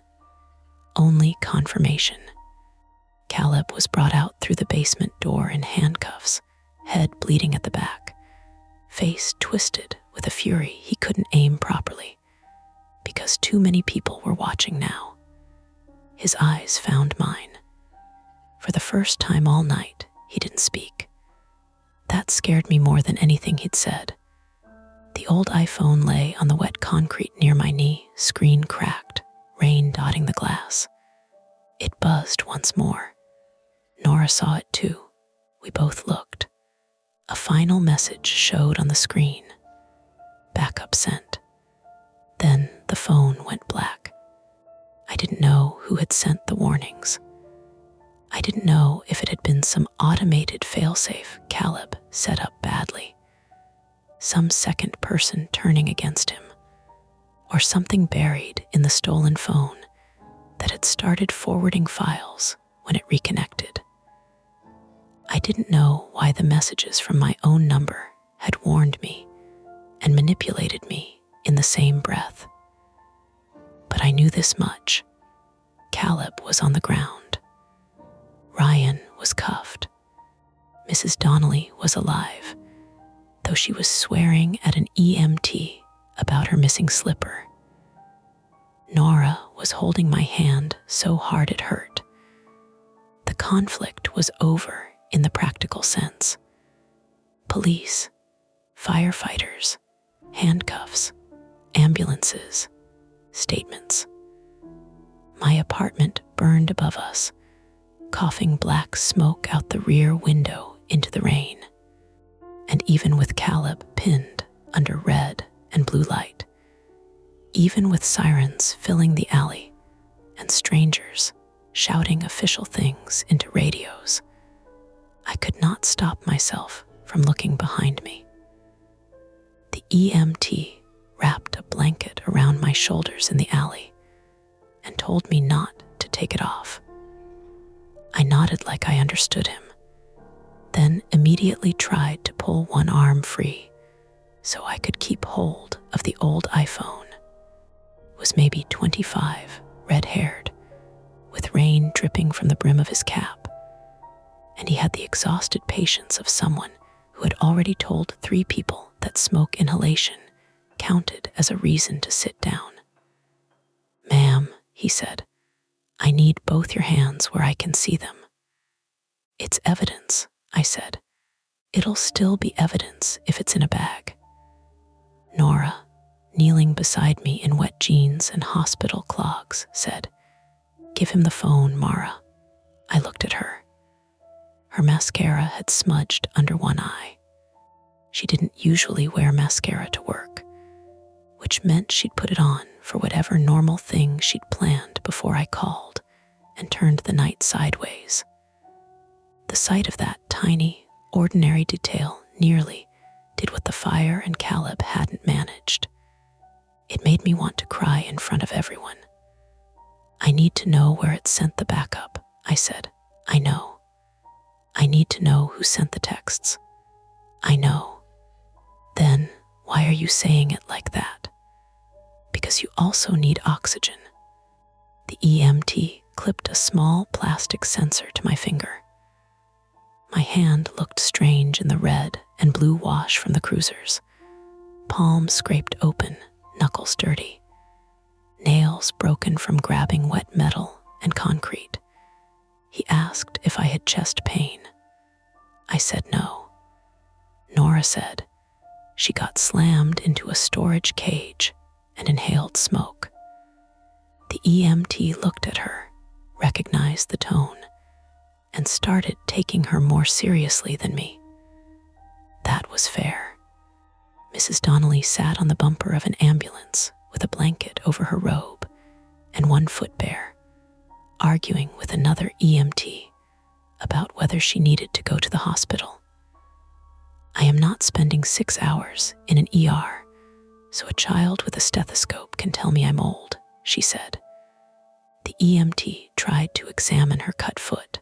Only confirmation. Caleb was brought out through the basement door in handcuffs, head bleeding at the back, face twisted with a fury he couldn't aim properly, because too many people were watching now. His eyes found mine. For the first time all night, he didn't speak. That scared me more than anything he'd said. The old iPhone lay on the wet concrete near my knee, screen cracked, rain dotting the glass. It buzzed once more. Nora saw it too. We both looked. A final message showed on the screen. Backup sent. Then the phone went black. I didn't know who had sent the warnings. I didn't know if it had been some automated failsafe Caleb set up badly, some second person turning against him, or something buried in the stolen phone that had started forwarding files when it reconnected. I didn't know why the messages from my own number had warned me and manipulated me in the same breath. But I knew this much. Caleb was on the ground. Ryan was cuffed. Mrs. Donnelly was alive, though she was swearing at an EMT about her missing slipper. Nora was holding my hand so hard it hurt. The conflict was over in the practical sense. Police, firefighters, handcuffs, ambulances, statements. My apartment burned above us, coughing black smoke out the rear window into the rain. And even with Caleb pinned under red and blue light, even with sirens filling the alley and strangers shouting official things into radios, I could not stop myself from looking behind me. The EMT wrapped a blanket around my shoulders in the alley and told me not to take it off. I nodded like I understood him, then immediately tried to pull one arm free so I could keep hold of the old iPhone. Was maybe 25, red-haired, with rain dripping from the brim of his cap, and he had the exhausted patience of someone who had already told 3 people that smoke inhalation counted as a reason to sit down. "Ma'am," he said, "I need both your hands where I can see them." "It's evidence," I said. "It'll still be evidence if it's in a bag." Nora, kneeling beside me in wet jeans and hospital clogs, said, "Give him the phone, Mara." I looked at her. Her mascara had smudged under one eye. She didn't usually wear mascara to work, which meant she'd put it on for whatever normal thing she'd planned before I called and turned the night sideways. The sight of that tiny, ordinary detail nearly did what the fire and Caleb hadn't managed. It made me want to cry in front of everyone. "I need to know where it sent the backup," I said. "I know. I need to know who sent the texts." "I know." "Then why are you saying it like that?" "Because you also need oxygen." The EMT clipped a small plastic sensor to my finger. My hand looked strange in the red and blue wash from the cruisers. Palms scraped open, knuckles dirty. Nails broken from grabbing wet metal and concrete. He asked if I had chest pain. I said no. Nora said she got slammed into a storage cage and inhaled smoke. The EMT looked at her, recognized the tone, and started taking her more seriously than me. That was fair. Mrs. Donnelly sat on the bumper of an ambulance with a blanket over her robe and one foot bare, arguing with another EMT about whether she needed to go to the hospital. I am not spending 6 hours in an ER so a child with a stethoscope can tell me I'm old, she said. The EMT tried to examine her cut foot.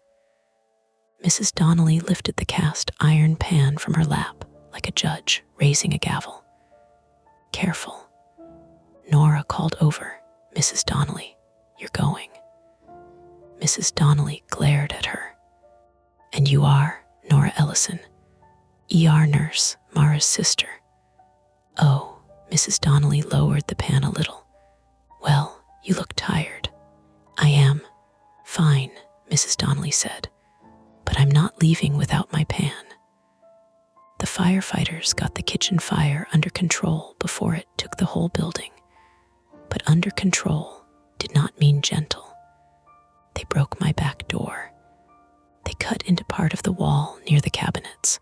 Mrs. Donnelly lifted the cast iron pan from her lap like a judge raising a gavel. Careful. Nora called over. Mrs. Donnelly, you're going. Mrs. Donnelly glared at her. And you are Nora Ellison, ER nurse, Mara's sister. Oh, Mrs. Donnelly lowered the pan a little. Well, you look tired. I am. Fine, Mrs. Donnelly said, but I'm not leaving without my pan. The firefighters got the kitchen fire under control before it took the whole building. But under control did not mean gentle. They broke my back door. They cut into part of the wall near the cabinets.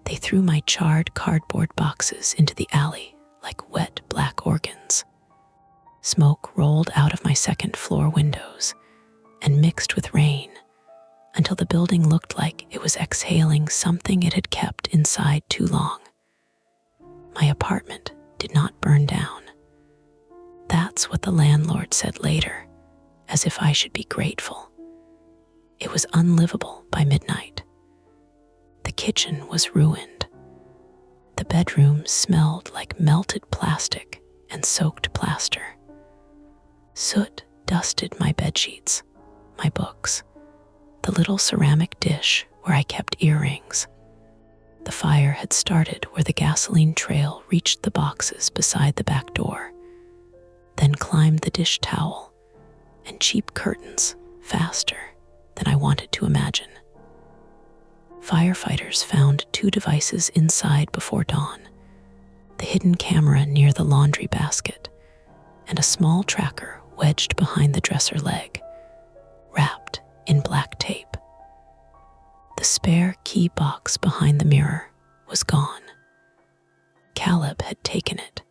They threw my charred cardboard boxes into the alley like wet black organs. Smoke rolled out of my second-floor windows and mixed with rain until the building looked like it was exhaling something it had kept inside too long. My apartment did not burn down. That's what the landlord said later, as if I should be grateful. It was unlivable by midnight. The kitchen was ruined. The bedroom smelled like melted plastic and soaked plaster. Soot dusted my bedsheets, my books, the little ceramic dish where I kept earrings. The fire had started where the gasoline trail reached the boxes beside the back door, then climbed the dish towel and cheap curtains faster than I wanted to imagine. Firefighters found 2 devices inside before dawn, the hidden camera near the laundry basket, and a small tracker wedged behind the dresser leg, wrapped in black tape. The spare key box behind the mirror was gone. Caleb had taken it.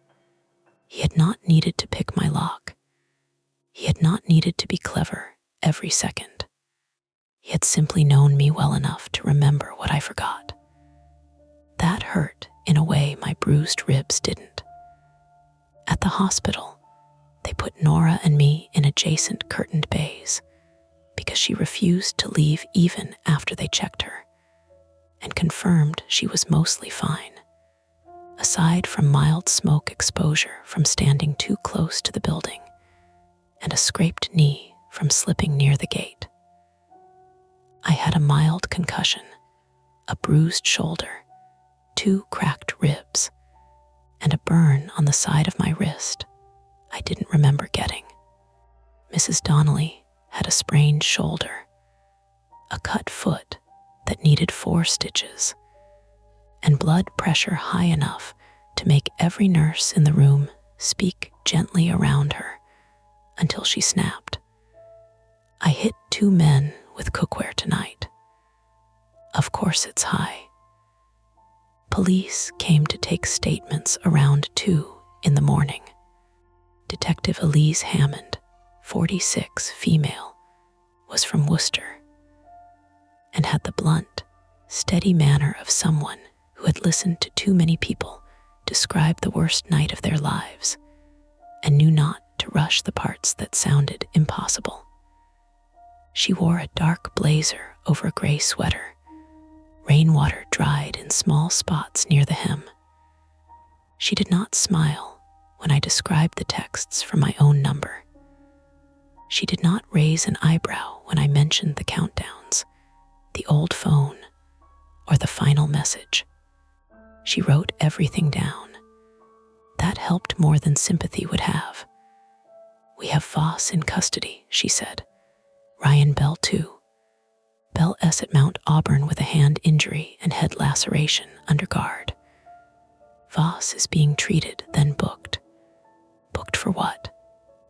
He had not needed to pick my lock. He had not needed to be clever every second. He had simply known me well enough to remember what I forgot. That hurt in a way my bruised ribs didn't. At the hospital, they put Nora and me in adjacent curtained bays because she refused to leave even after they checked her and confirmed she was mostly fine, aside from mild smoke exposure from standing too close to the building and a scraped knee from slipping near the gate. I had a mild concussion, a bruised shoulder, 2 cracked ribs, and a burn on the side of my wrist I didn't remember getting. Mrs. Donnelly had a sprained shoulder, a cut foot that needed 4 stitches, and blood pressure high enough to make every nurse in the room speak gently around her until she snapped. I hit 2 men with cookware tonight. Of course it's high. Police came to take statements around 2 in the morning. Detective Elise Hammond, 46, female, was from Worcester and had the blunt, steady manner of someone who had listened to too many people describe the worst night of their lives and knew not to rush the parts that sounded impossible. She wore a dark blazer over a gray sweater, rainwater dried in small spots near the hem. She did not smile when I described the texts from my own number. She did not raise an eyebrow when I mentioned the countdowns, the old phone, or the final message. She wrote everything down. That helped more than sympathy would have. "We have Voss in custody," she said. "Ryan Bell too. Belle S. at Mount Auburn with a hand injury and head laceration under guard. Voss is being treated, then booked. Booked for what?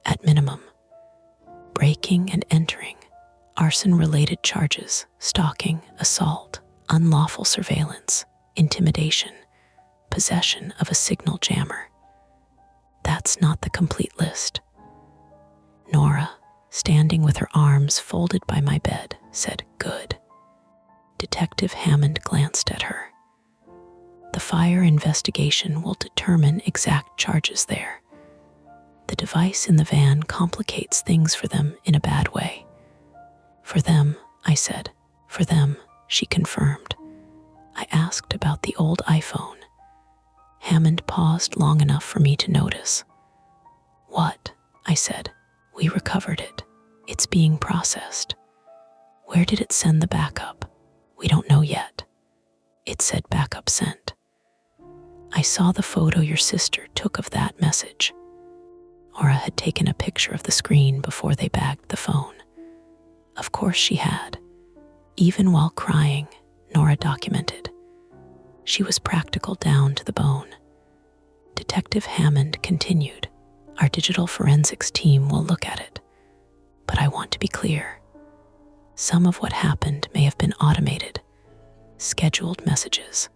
At minimum. Breaking and entering, arson-related charges, stalking, assault, unlawful surveillance, intimidation, possession of a signal jammer. That's not the complete list. Nora, standing with her arms folded by my bed, said, "Good." Detective Hammond glanced at her. "The fire investigation will determine exact charges there. The device in the van complicates things for them in a bad way." "For them," I said. "For them," she confirmed. I asked about the old iPhone. Hammond paused long enough for me to notice. "What?" I said. "We recovered it. It's being processed." "Where did it send the backup?" "We don't know yet." It said backup sent. "I saw the photo your sister took of that message." Nora had taken a picture of the screen before they bagged the phone. Of course she had. Even while crying, Nora documented. She was practical down to the bone. Detective Hammond continued, "Our digital forensics team will look at it. But I want to be clear. Some of what happened may have been automated. Scheduled messages,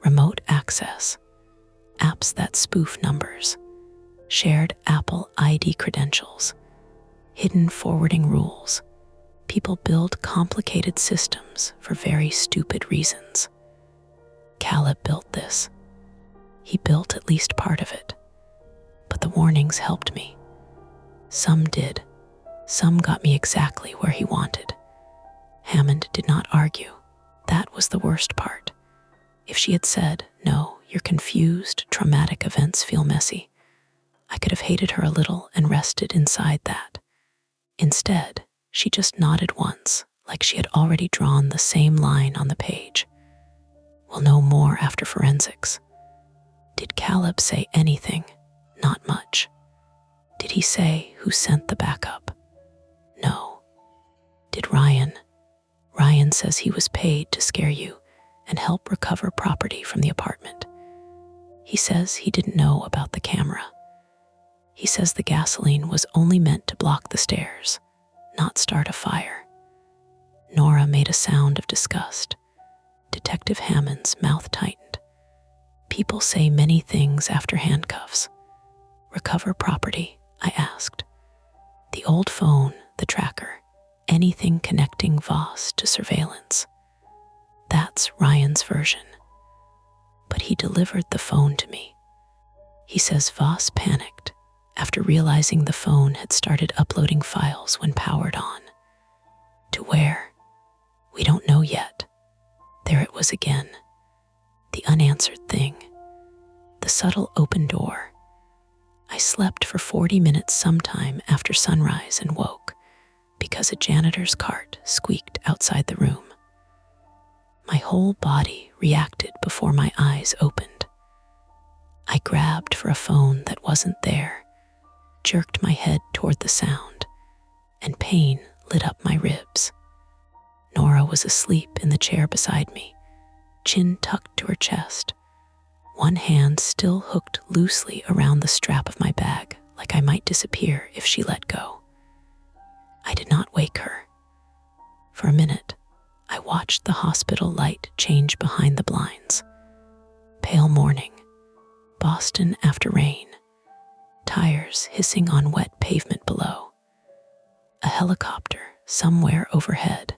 remote access, apps that spoof numbers, shared Apple ID credentials, hidden forwarding rules. People build complicated systems for very stupid reasons. Caleb built this. He built at least part of it. But the warnings helped me. Some did. Some got me exactly where he wanted." Hammond did not argue. That was the worst part. If she had said, "No, you're confused, traumatic events feel messy," I could have hated her a little and rested inside that. Instead, she just nodded once, like she had already drawn the same line on the page. "We'll know more after forensics." Did Caleb say anything? Not much. Did he say who sent the backup? No. Did Ryan? Ryan says he was paid to scare you and help recover property from the apartment. He says he didn't know about the camera. He says the gasoline was only meant to block the stairs, not start a fire. Nora made a sound of disgust. Detective Hammond's mouth tightened. "People say many things after handcuffs." "Recover property?" I asked. "The old phone, the tracker, anything connecting Voss to surveillance." That's Ryan's version. But he delivered the phone to me. He says Voss panicked after realizing the phone had started uploading files when powered on. To where? We don't know yet. There it was again. The unanswered thing. The subtle open door. I slept for 40 minutes sometime after sunrise and woke because a janitor's cart squeaked outside the room. My whole body reacted before my eyes opened. I grabbed for a phone that wasn't there, jerked my head toward the sound, and pain lit up my ribs. Nora was asleep in the chair beside me, chin tucked to her chest, one hand still hooked loosely around the strap of my bag, like I might disappear if she let go. I did not wake her. For a minute, I watched the hospital light change behind the blinds. Pale morning, Boston after rain, tires hissing on wet pavement below, a helicopter somewhere overhead,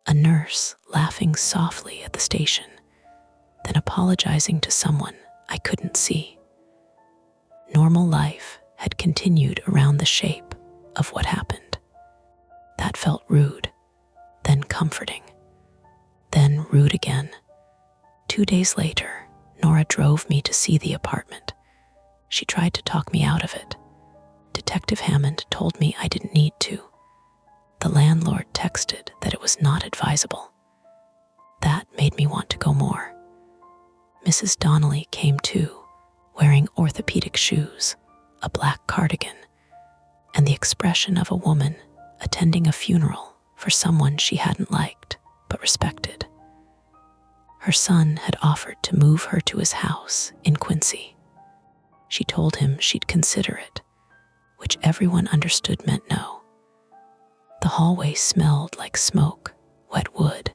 a nurse laughing softly at the station, then apologizing to someone I couldn't see. Normal life had continued around the shape of what happened. That felt rude, then comforting, then rude again. 2 days later, Nora drove me to see the apartment. She tried to talk me out of it. Detective Hammond told me I didn't need to. The landlord texted that it was not advisable. That made me want to go more. Mrs. Donnelly came too, wearing orthopedic shoes, a black cardigan, and the expression of a woman attending a funeral for someone she hadn't liked but respected. Her son had offered to move her to his house in Quincy. She told him she'd consider it, which everyone understood meant no. The hallway smelled like smoke, wet wood,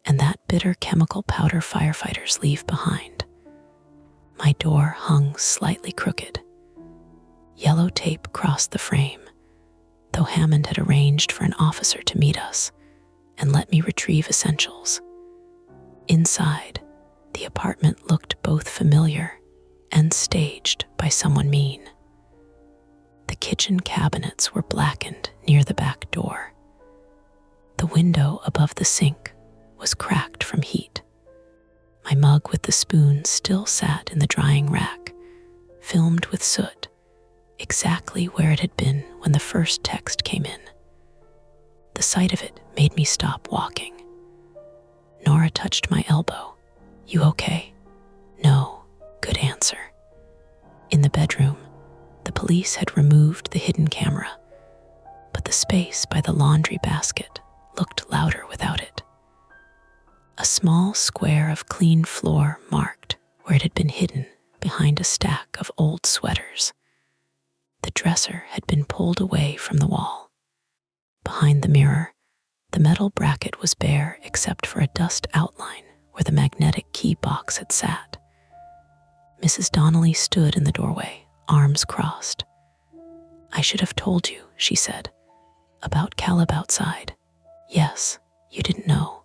and that bitter chemical powder firefighters leave behind. My door hung slightly crooked. Yellow tape crossed the frame, though Hammond had arranged for an officer to meet us and let me retrieve essentials. Inside, the apartment looked both familiar and staged by someone mean. The kitchen cabinets were blackened near the back door. The window above the sink was cracked from heat. My mug with the spoon still sat in the drying rack, filmed with soot, exactly where it had been when the first text came in. The sight of it made me stop walking. Nora touched my elbow. "You okay?" "No." Good answer. In the bedroom, the police had removed the hidden camera, but the space by the laundry basket looked louder without it. A small square of clean floor marked where it had been hidden behind a stack of old sweaters. The dresser had been pulled away from the wall. Behind the mirror, the metal bracket was bare except for a dust outline where the magnetic key box had sat. Mrs. Donnelly stood in the doorway, arms crossed. "I should have told you," she said, "about Caleb outside." "Yes, you didn't know."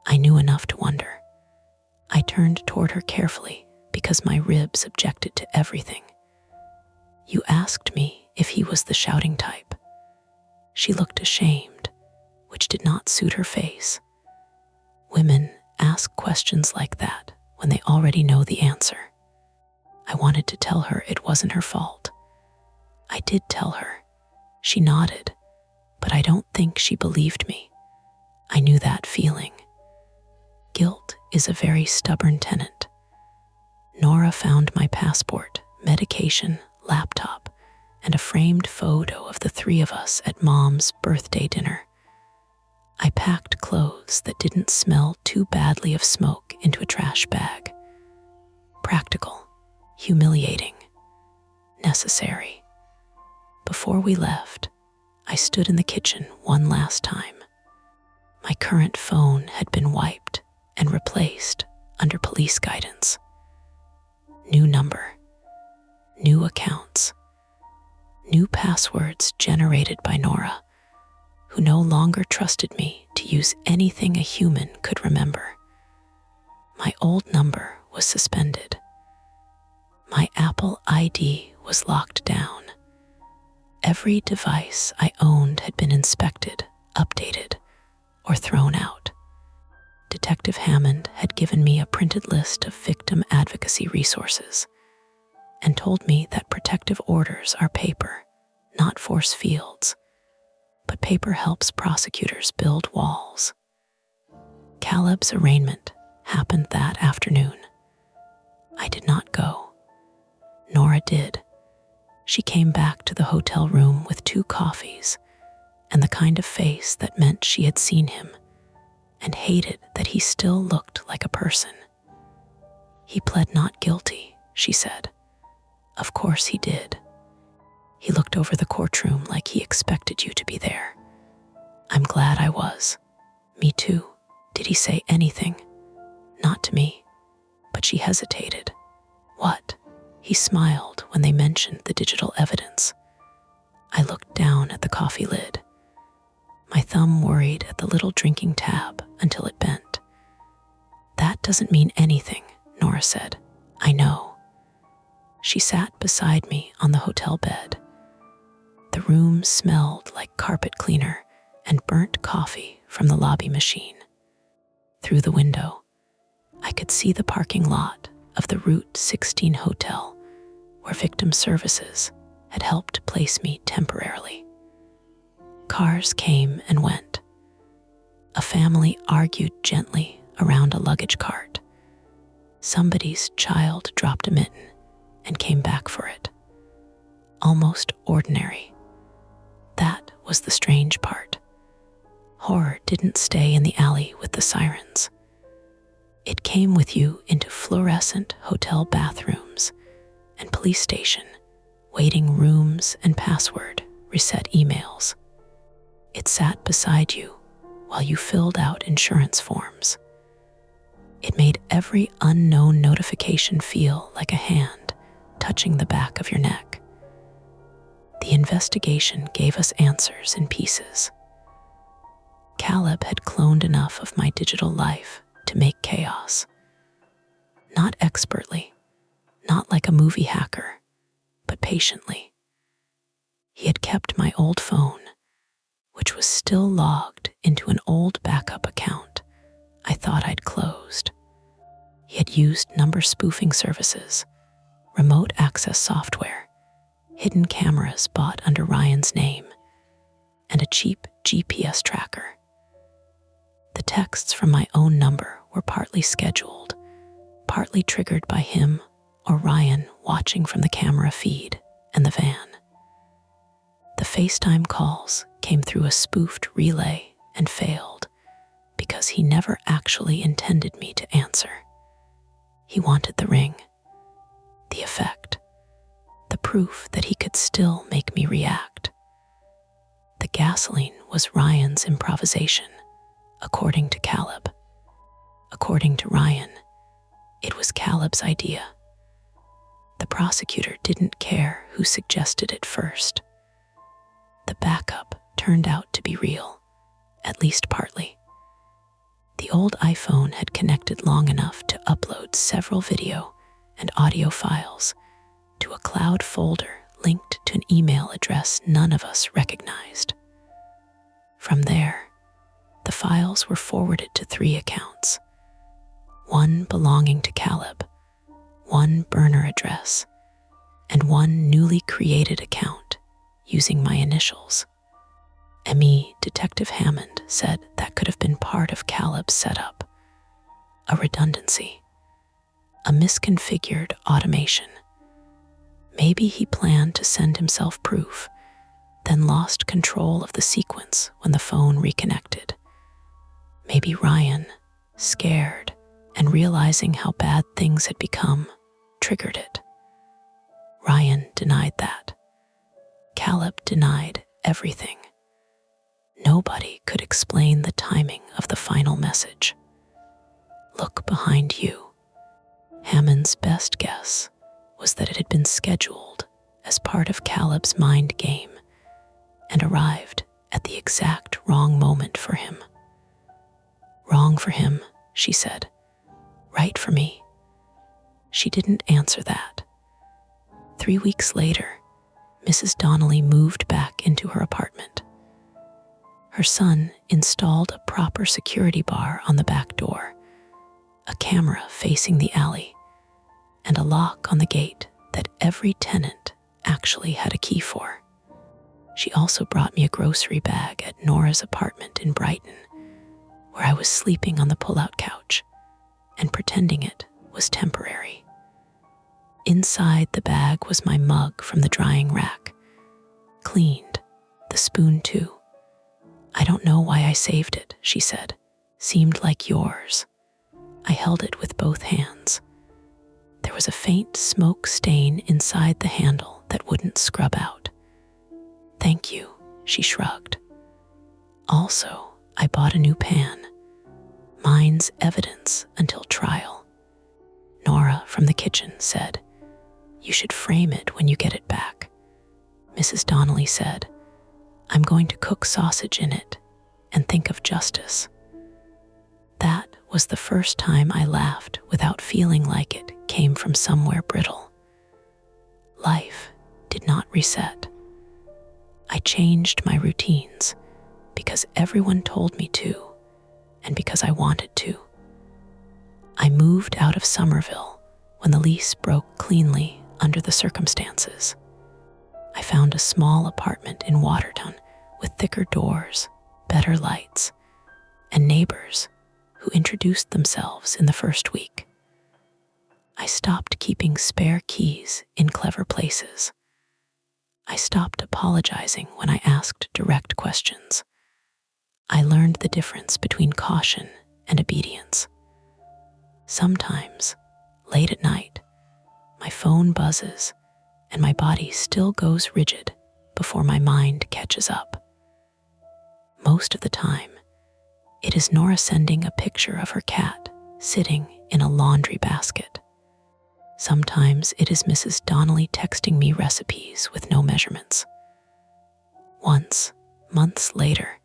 I knew enough to wonder. I turned toward her carefully because my ribs objected to everything. "You asked me if he was the shouting type." She looked ashamed, which did not suit her face. Women ask questions like that when they already know the answer. I wanted to tell her it wasn't her fault. I did tell her. She nodded, but I don't think she believed me. I knew that feeling. Guilt is a very stubborn tenant. Nora found my passport, medication, laptop, and a framed photo of the three of us at Mom's birthday dinner. I packed clothes that didn't smell too badly of smoke into a trash bag. Practical, humiliating, necessary. Before we left, I stood in the kitchen one last time. My current phone had been wiped and replaced under police guidance. New number, new accounts, new passwords generated by Nora, who no longer trusted me to use anything a human could remember. My old number was suspended. My Apple ID was locked down. Every device I owned had been inspected, updated, or thrown out. Detective Hammond had given me a printed list of victim advocacy resources and told me that protective orders are paper, not force fields, but paper helps prosecutors build walls. Caleb's arraignment happened that afternoon. I did not go. Nora did. She came back to the hotel room with 2 coffees and the kind of face that meant she had seen him and hated that he still looked like a person. "He pled not guilty," she said. "Of course he did. He looked over the courtroom like he expected you to be there." "I'm glad I was." "Me too." "Did he say anything?" "Not to me." But she hesitated. "What?" He smiled when they mentioned the digital evidence. I looked down at the coffee lid. My thumb worried at the little drinking tab until it bent. "That doesn't mean anything," Nora said. "I know." She sat beside me on the hotel bed. The room smelled like carpet cleaner and burnt coffee from the lobby machine. Through the window, I could see the parking lot of the Route 16 hotel where victim services had helped place me temporarily. Cars came and went. A family argued gently around a luggage cart. Somebody's child dropped a mitten and came back for it. Almost ordinary. That was the strange part. horror didn't stay in the alley with the sirens. It came with you into fluorescent hotel bathrooms and police station, waiting rooms and password reset emails. It sat beside you while you filled out insurance forms. It made every unknown notification feel like a hand touching the back of your neck. The investigation gave us answers in pieces. Caleb had cloned enough of my digital life to make chaos. Not expertly, not like a movie hacker, but patiently. He had kept my old phone, which was still logged into an old backup account I thought I'd closed. He had used number spoofing services, remote access software, hidden cameras bought under Ryan's name, and a cheap GPS tracker. The texts from my own number were partly scheduled, partly triggered by him or Ryan watching from the camera feed and the van. The FaceTime calls came through a spoofed relay and failed because he never actually intended me to answer. He wanted the ring, the effect, the proof that he could still make me react. The gasoline was Ryan's improvisation, according to Caleb. According to Ryan, it was Caleb's idea. The prosecutor didn't care who suggested it first. The backup turned out to be real, at least partly. The old iPhone had connected long enough to upload several video and audio files to a cloud folder linked to an email address none of us recognized. From there, the files were forwarded to 3 accounts, one belonging to Caleb, one burner address, and one newly created account using my initials. ME Detective Hammond said that could have been part of Caleb's setup, a redundancy, a misconfigured automation. Maybe he planned to send himself proof, then lost control of the sequence when the phone reconnected. Maybe Ryan, scared and realizing how bad things had become, triggered it. Ryan denied that. Caleb denied everything. Nobody could explain the timing of the final message. Look behind you. Hammond's best guess was that it had been scheduled as part of Caleb's mind game and arrived at the exact wrong moment for him. Wrong for him, she said. Right for me. She didn't answer that. 3 weeks later, Mrs. Donnelly moved back into her apartment. Her son installed a proper security bar on the back door, a camera facing the alley, and a lock on the gate that every tenant actually had a key for. She also brought me a grocery bag at Nora's apartment in Brighton, where I was sleeping on the pull-out couch and pretending it was temporary. Inside the bag was my mug from the drying rack, cleaned, the spoon too. I don't know why I saved it, she said. Seemed like yours. I held it with both hands. There was a faint smoke stain inside the handle that wouldn't scrub out. Thank you, she shrugged. Also, I bought a new pan. Mine's evidence until trial. Nora from the kitchen said, "You should frame it when you get it back." Mrs. Donnelly said, "I'm going to cook sausage in it and think of justice." That was the first time I laughed without feeling like it came from somewhere brittle. Life did not reset. I changed my routines because everyone told me to and because I wanted to. I moved out of Somerville when the lease broke cleanly under the circumstances. I found a small apartment in Watertown with thicker doors, better lights, and neighbors who introduced themselves in the first week. I stopped keeping spare keys in clever places. I stopped apologizing when I asked direct questions. I learned the difference between caution and obedience. Sometimes, late at night, my phone buzzes and my body still goes rigid before my mind catches up. Most of the time, it is Nora sending a picture of her cat sitting in a laundry basket. Sometimes it is Mrs. Donnelly texting me recipes with no measurements. Once, months later,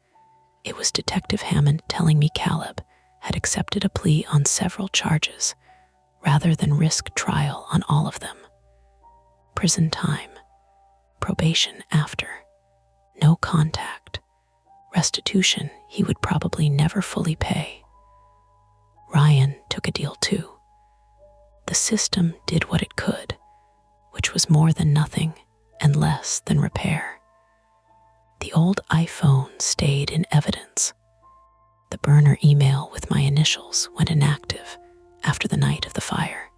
it was Detective Hammond telling me Caleb had accepted a plea on several charges rather than risk trial on all of them. Prison time, probation after, no contact, restitution he would probably never fully pay. Ryan took a deal too. The system did what it could, which was more than nothing and less than repair. The old iPhone stayed in evidence. The burner email with my initials went inactive after the night of the fire.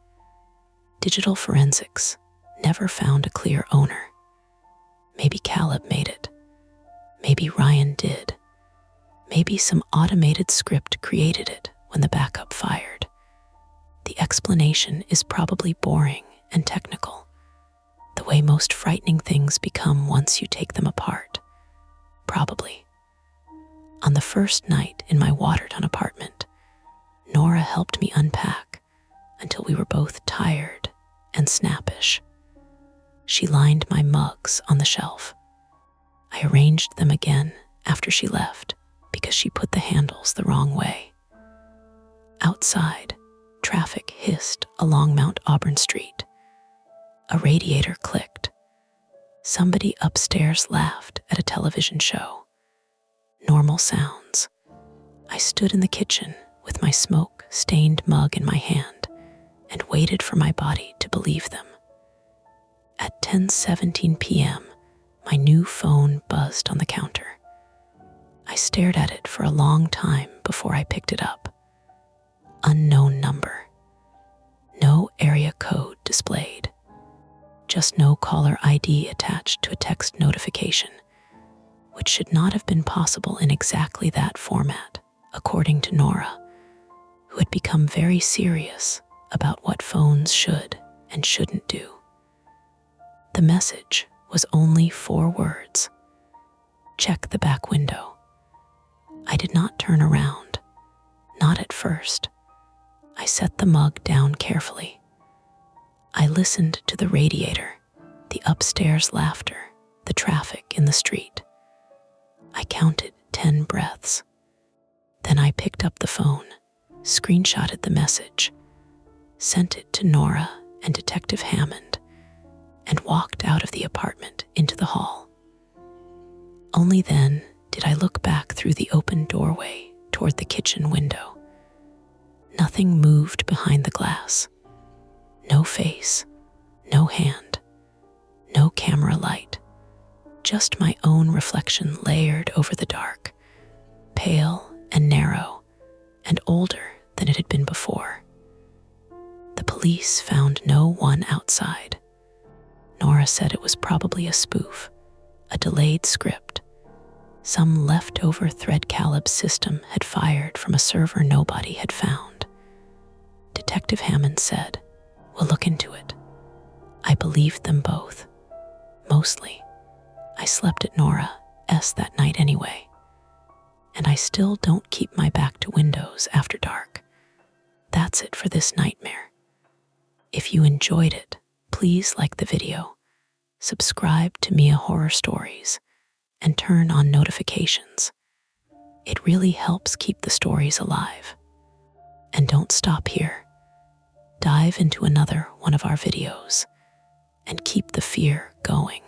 Digital forensics never found a clear owner. Maybe Caleb made it. Maybe Ryan did. Maybe some automated script created it when the backup fired. The explanation is probably boring and technical, the way most frightening things become once you take them apart. Probably. On the first night in my Watertown apartment, Nora helped me unpack until we were both tired and snappish. She lined my mugs on the shelf. I arranged them again after she left because she put the handles the wrong way. Outside, traffic hissed along Mount Auburn Street. A radiator clicked. Somebody upstairs laughed at a television show. Normal sounds. I stood in the kitchen with my smoke-stained mug in my hand and waited for my body to believe them. At 10:17 p.m., my new phone buzzed on the counter. I stared at it for a long time before I picked it up. Unknown number. No area code displayed. Just no caller ID attached to a text notification, which should not have been possible in exactly that format, according to Nora, who had become very serious about what phones should and shouldn't do. The message was only 4 words. Check the back window. I did not turn around, not at first. I set the mug down carefully. I listened to the radiator, the upstairs laughter, the traffic in the street. I counted 10 breaths. Then I picked up the phone, screenshotted the message, sent it to Nora and Detective Hammond, and walked out of the apartment into the hall. Only then did I look back through the open doorway toward the kitchen window. Nothing moved behind the glass. No face, no hand, no camera light, just my own reflection layered over the dark, pale and narrow, and older than it had been before. The police found no one outside. Nora said it was probably a spoof, a delayed script. Some leftover thread Caleb system had fired from a server nobody had found. Detective Hammond said, "We'll look into it." I believed them both. Mostly. I slept at Nora's that night anyway. And I still don't keep my back to windows after dark. That's it for this nightmare. If you enjoyed it, please like the video, subscribe to Mia Horror Stories, and turn on notifications. It really helps keep the stories alive. And don't stop here. Dive into another one of our videos and keep the fear going.